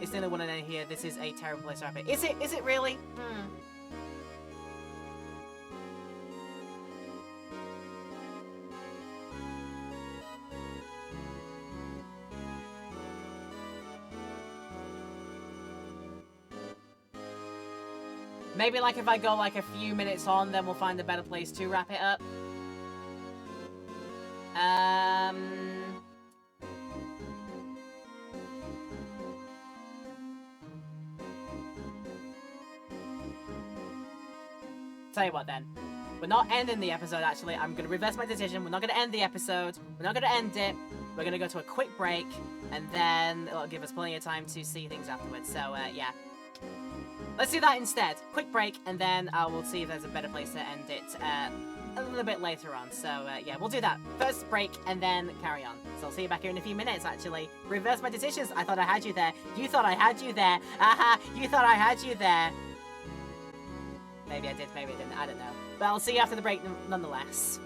Speaker 1: It's the only one in here. This is a terrible place to wrap it. Is it? Is it really? Maybe like if I go like a few minutes on, then we'll find a better place to wrap it up. Tell you what then. We're not ending the episode actually. I'm gonna reverse my decision. We're not gonna end the episode. We're not gonna end it. We're gonna go to a quick break, and then it'll give us plenty of time to see things afterwards. So yeah. Let's do that instead. Quick break, and then we'll see if there's a better place to end it a little bit later on. So, yeah, we'll do that. First break, and then carry on. So I'll see you back here in a few minutes, actually. Reverse my decisions. I thought I had you there. You thought I had you there. Aha! You thought I had you there. Maybe I did, maybe I didn't. I don't know. But I'll see you after the break nonetheless.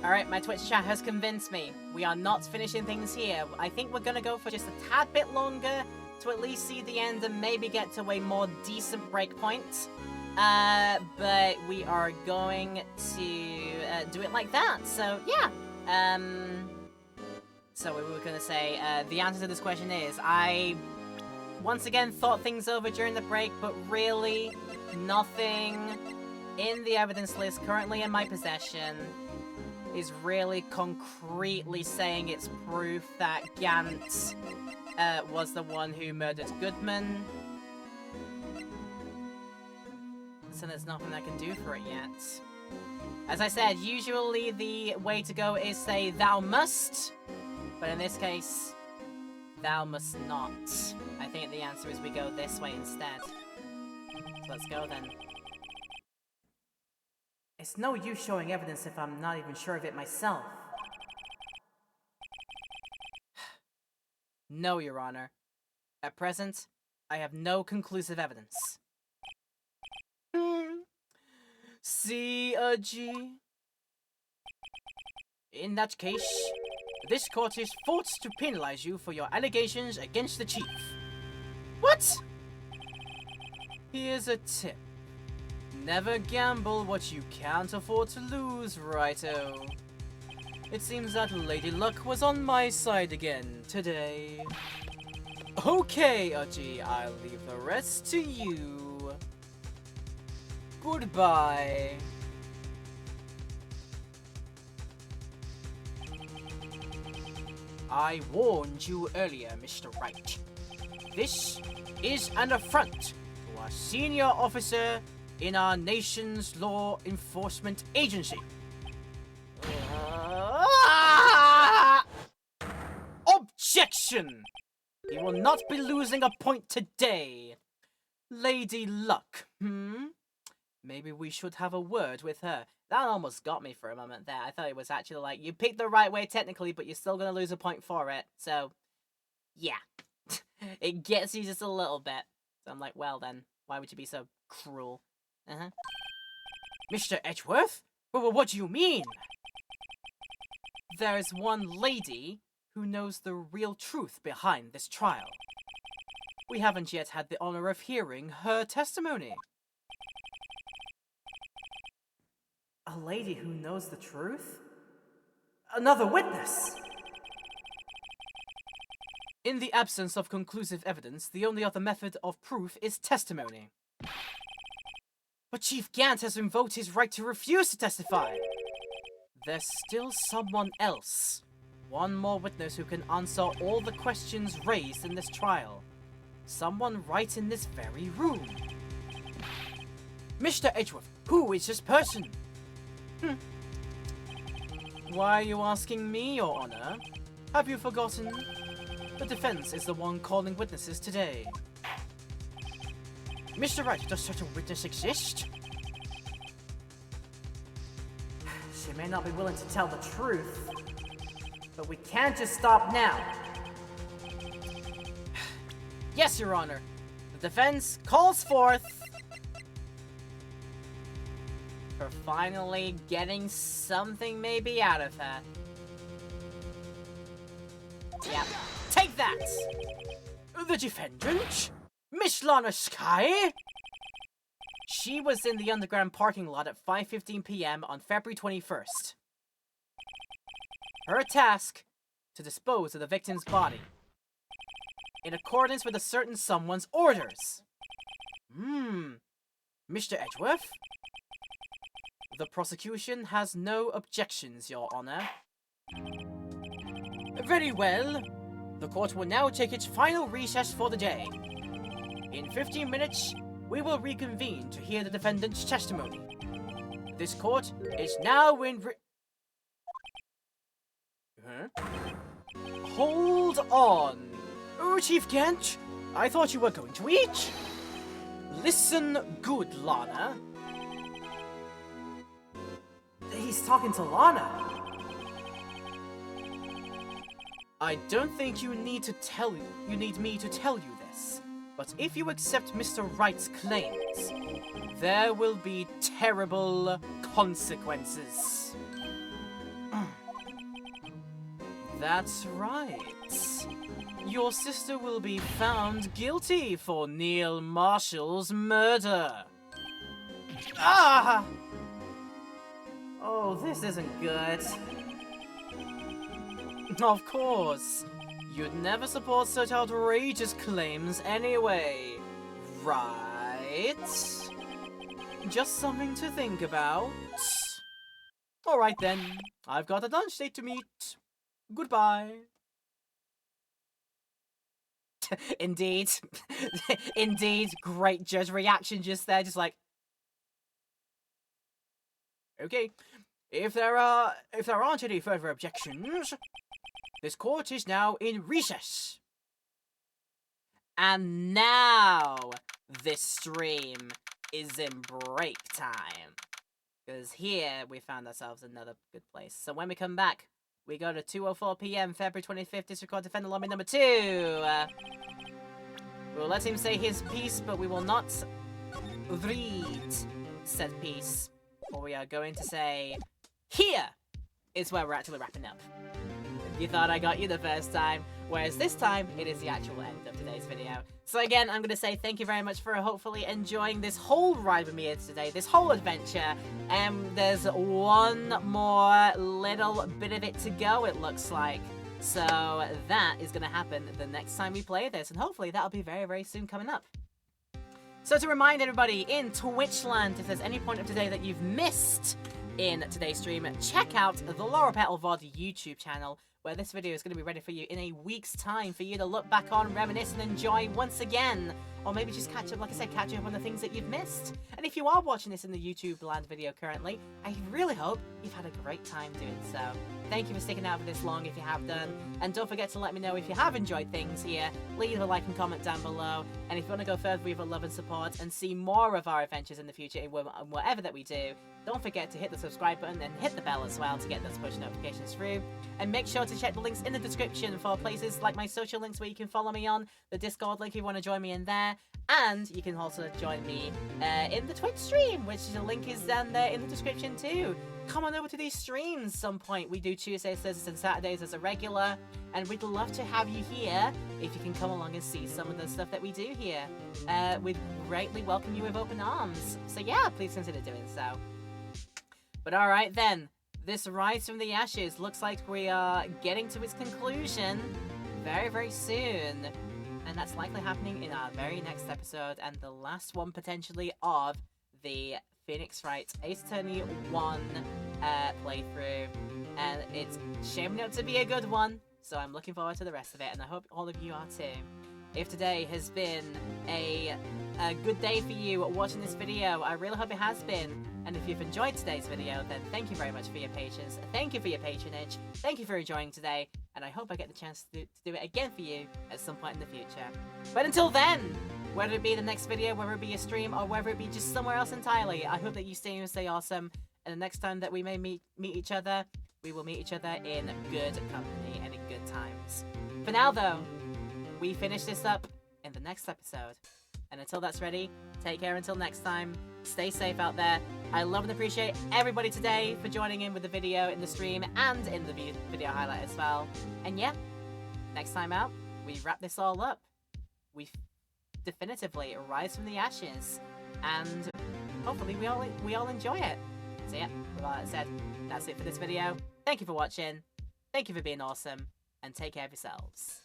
Speaker 1: Alright, my Twitch chat has convinced me. We are not finishing things here. I think we're gonna go for just a tad bit longer to at least see the end and maybe get to a more decent break point. But we are going to do it like that. So, yeah. So we were going to say, the answer to this question is, once again thought things over during the break, but really, nothing in the evidence list currently in my possession is really concretely saying it's proof that Gant was the one who murdered Goodman. So there's nothing I can do for it yet. As I said, usually the way to go is say, thou must, but in this case, thou must not. I think the answer is we go this way instead. So let's go then. It's no use showing evidence if I'm not even sure of it myself. No, Your Honor. At present, I have no conclusive evidence. C-G. In that case, this court is forced to penalize you for your allegations against the chief. What? Here's a tip. Never gamble what you can't afford to lose, righto. It seems that Lady Luck was on my side again today. Okay, Uji, I'll leave the rest to you. Goodbye. I warned you earlier, Mr. Wright. This is an affront to a senior officer in our nation's law enforcement agency. Objection! You will not be losing a point today. Lady Luck, Maybe we should have a word with her. That almost got me for a moment there. I thought it was actually like, you picked the right way technically, but you're still going to lose a point for it. So, yeah. It gets you just a little bit. So I'm like, well then, why would you be so cruel? Mr. Edgeworth? Well, what do you mean? There's one lady who knows the real truth behind this trial. We haven't yet had the honor of hearing her testimony. A lady who knows the truth? Another witness! In the absence of conclusive evidence, the only other method of proof is testimony. But Chief Gant has invoked his right to refuse to testify. There's still someone else. One more witness who can answer all the questions raised in this trial. Someone right in this very room. Mr. Edgeworth, who is this person? Why are you asking me, Your Honor? Have you forgotten? The defense is the one calling witnesses today. Mr. Wright, does such a witness exist? She may not be willing to tell the truth, but we can't just stop now. Yes, Your Honor. The defense calls forth for finally getting something maybe out of her. Yep. Take that! The defendant? Miss Lana Sky? She was in the underground parking lot at 5:15 p.m. on February 21st. Her task, to dispose of the victim's body. In accordance with a certain someone's orders. Mr. Edgeworth? The prosecution has no objections, Your Honor. Very well. The court will now take its final recess for the day. In 15 minutes, we will reconvene to hear the defendant's testimony. This court is now in Hold on. Oh, Chief Gant, I thought you were going to eat. Listen good, Lana. He's talking to Lana. I don't think you need me to tell you this, but if you accept Mr. Wright's claims, there will be terrible consequences. That's right. Your sister will be found guilty for Neil Marshall's murder. Ah! Oh, this isn't good. Of course.
Speaker 3: You'd never support such outrageous claims anyway, right? Just something to think about. Alright then, I've got a lunch date to meet. Goodbye.
Speaker 1: Indeed. Indeed. Great judge reaction just there, just like...
Speaker 3: Okay, if there aren't any further objections, this court is now in recess.
Speaker 1: And now, this stream is in break time. Because here, we found ourselves another good place. So when we come back, we go to 2:04 PM, February 25th, Discord Defender Lobby number 2. We'll let him say his piece, but we will not read said piece. Or we are going to say, here is where we're actually wrapping up. You thought I got you the first time, whereas this time, it is the actual end of today's video. So again, I'm going to say thank you very much for hopefully enjoying this whole ride with me here today, this whole adventure. There's one more little bit of it to go, it looks like. So that is going to happen the next time we play this, and hopefully that'll be very, very soon coming up. So to remind everybody in Twitchland, if there's any point of today that you've missed in today's stream, check out the Laura Petal VOD YouTube channel, where this video is going to be ready for you in a week's time for you to look back on, reminisce, and enjoy once again. Or maybe just catch up, like I said, catch up on the things that you've missed. And if you are watching this in the YouTube land video currently, I really hope you've had a great time doing so. Thank you for sticking out for this long if you have done. And don't forget to let me know if you have enjoyed things here. Leave a like and comment down below. And if you want to go further with your love and support and see more of our adventures in the future in whatever that we do, don't forget to hit the subscribe button and hit the bell as well to get those push notifications through. And make sure to check the links in the description for places like my social links where you can follow me on, the Discord link if you want to join me in there, and you can also join me in the Twitch stream, which the link is down there in the description too. Come on over to these streams some point. We do Tuesdays, Thursdays, and Saturdays as a regular, and we'd love to have you here if you can come along and see some of the stuff that we do here. We'd greatly welcome you with open arms. So yeah, please consider doing so. But alright then, this Rise from the Ashes looks like we are getting to its conclusion very, very soon. And that's likely happening in our very next episode, and the last one potentially of the Phoenix Wright Ace Attorney 1 playthrough. And it's shaping up to be a good one, so I'm looking forward to the rest of it, and I hope all of you are too. If today has been a good day for you watching this video, I really hope it has been. And if you've enjoyed today's video, then thank you very much for your patience. Thank you for your patronage. Thank you for enjoying today. And I hope I get the chance to do it again for you at some point in the future. But until then, whether it be the next video, whether it be a stream, or whether it be just somewhere else entirely, I hope that you stay and stay awesome. And the next time that we may meet each other, we will meet each other in good company and in good times. For now, though, we finish this up in the next episode. And until that's ready, take care until next time. Stay safe out there. I love and appreciate everybody today for joining in with the video in the stream and in the video highlight as well. And yeah, next time out, we wrap this all up. We definitively rise from the ashes. And hopefully we all enjoy it. So yeah, with all that said, that's it for this video. Thank you for watching. Thank you for being awesome. And take care of yourselves.